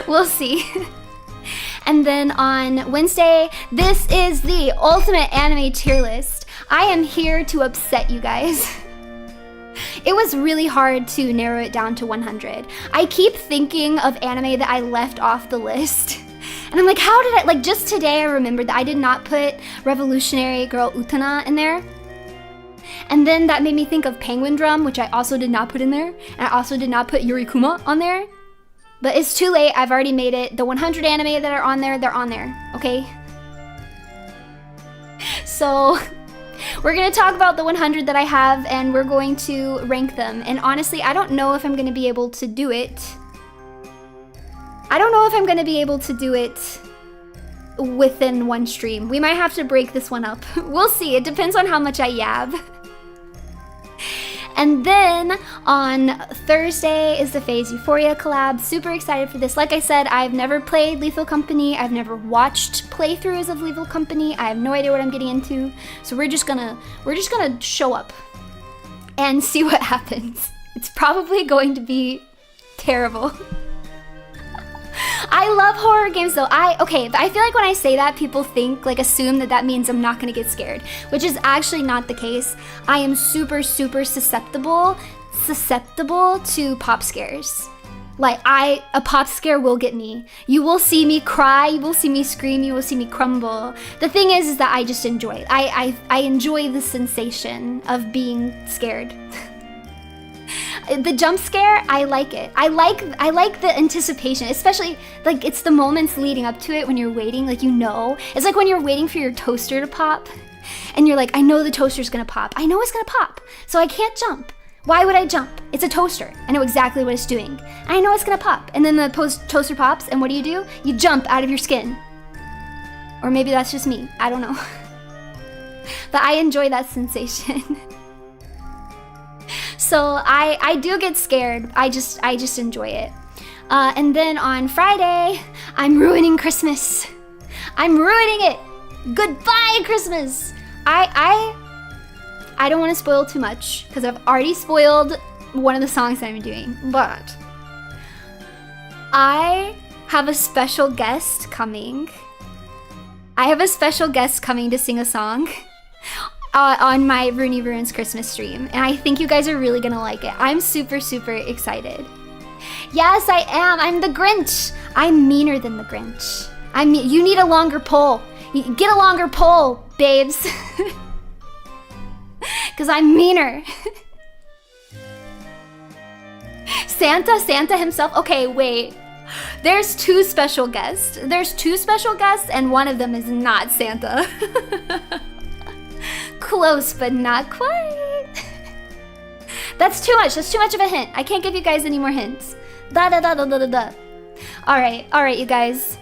We'll see. And then on Wednesday, this is the ultimate anime tier list. I am here to upset you guys. It was really hard to narrow it down to 100. I keep thinking of anime that I left off the list. And I'm like, how did I, like just today I remembered that I did not put Revolutionary Girl Utena in there. And then that made me think of Penguin Drum, which I also did not put in there. And I also did not put Yurikuma on there. But it's too late, I've already made it. The 100 anime that are on there, they're on there, okay? So we're gonna talk about the 100 that I have, and we're going to rank them. And honestly, I don't know if I'm gonna be able to do it. I don't know if I'm gonna be able to do it within one stream. We might have to break this one up. We'll see, it depends on how much I yab. And then on Thursday is the FaZe Euphoria collab. Super excited for this. Like I said, I've never played Lethal Company. I've never watched playthroughs of Lethal Company. I have no idea what I'm getting into. So we're just gonna show up and see what happens. It's probably going to be terrible. I love horror games though. I feel like when I say that, people assume that means I'm not gonna get scared, which is actually not the case. I am super, super susceptible to pop scares. Like a pop scare will get me. You will see me cry, you will see me scream, you will see me crumble. The thing is that I just enjoy it. I enjoy the sensation of being scared. The jump scare, I like it. I like the anticipation, especially like it's the moments leading up to it when you're waiting, like It's like when you're waiting for your toaster to pop and you're like, I know the toaster's gonna pop. I know it's gonna pop, so I can't jump. Why would I jump? It's a toaster. I know exactly what it's doing. I know it's gonna pop. And then the toaster pops, and what do? You jump out of your skin. Or maybe that's just me. I don't know. But I enjoy that sensation. So I do get scared. I just enjoy it. And then on Friday, I'm ruining Christmas. I'm ruining it. Goodbye, Christmas. I don't want to spoil too much because I've already spoiled one of the songs that I'm doing, but I have a special guest coming. I have a special guest coming to sing a song on my Runie Ruins Christmas stream, and I think you guys are really gonna like it. I'm super, super excited. Yes, I am. I'm the Grinch. I'm meaner than the Grinch. You need a longer pole. Get a longer pole, babes. Because I'm meaner. Santa himself. Okay, wait. There's two special guests. And one of them is not Santa. Close, but not quite. That's too much. That's too much of a hint. I can't give you guys any more hints. Da da da da da da da. All right, you guys.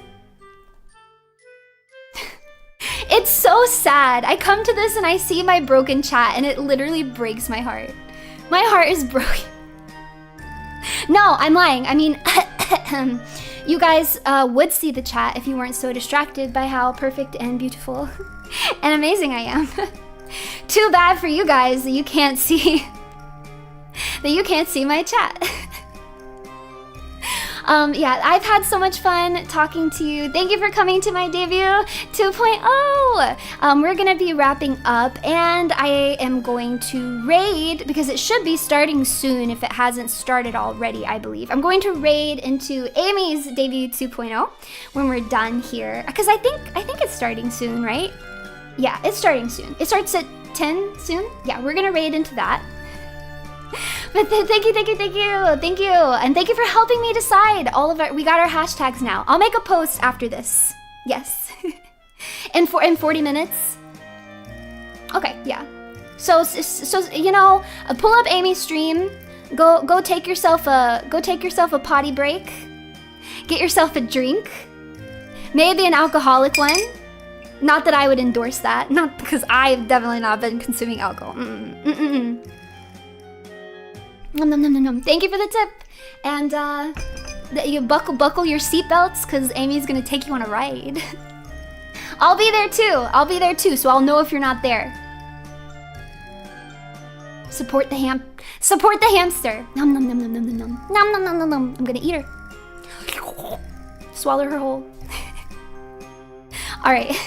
It's so sad. I come to this and I see my broken chat and it literally breaks my heart. My heart is broken. No, I'm lying. I mean, you guys would see the chat if you weren't so distracted by how perfect and beautiful and amazing I am. Too bad for you guys that you can't see my chat. Yeah, I've had so much fun talking to you. Thank you for coming to my debut 2.0. We're gonna be wrapping up and I am going to raid because it should be starting soon if it hasn't started already, I believe. I'm going to raid into Amy's debut 2.0 when we're done here because I think it's starting soon, right? Yeah, it's starting soon. It starts at 10 soon. Yeah, we're gonna raid into that. But thank you. And thank you for helping me decide we got our hashtags now. I'll make a post after this. Yes. in 40 minutes. Okay, yeah. So pull up Amy's stream. Go take yourself a potty break. Get yourself a drink. Maybe an alcoholic one. Not that I would endorse that. Not because I've definitely not been consuming alcohol. Nom, nom, nom, nom, nom. Thank you for the tip. And you buckle your seatbelts because Amy's gonna take you on a ride. I'll be there too, so I'll know if you're not there. Support the hamster. Nom nom nom nom nom nom nom. Nom nom nom nom nom. I'm gonna eat her. Swallow her whole. Alright.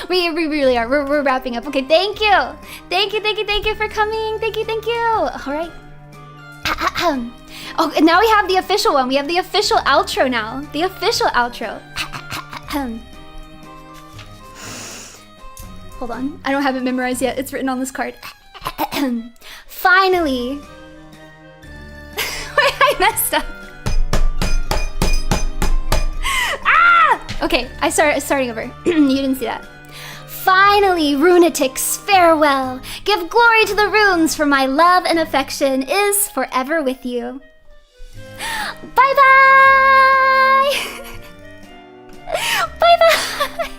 We really are. We're wrapping up. Okay, thank you for coming. Thank you. All right. Oh, and now we have the official one. We have the official outro now. The official outro. Hold on. I don't have it memorized yet. It's written on this card. Finally. Wait, I messed up. Ah! Okay, starting over. You didn't see that. Finally, Runatics, farewell. Give glory to the runes, for my love and affection is forever with you. Bye-bye! Bye-bye!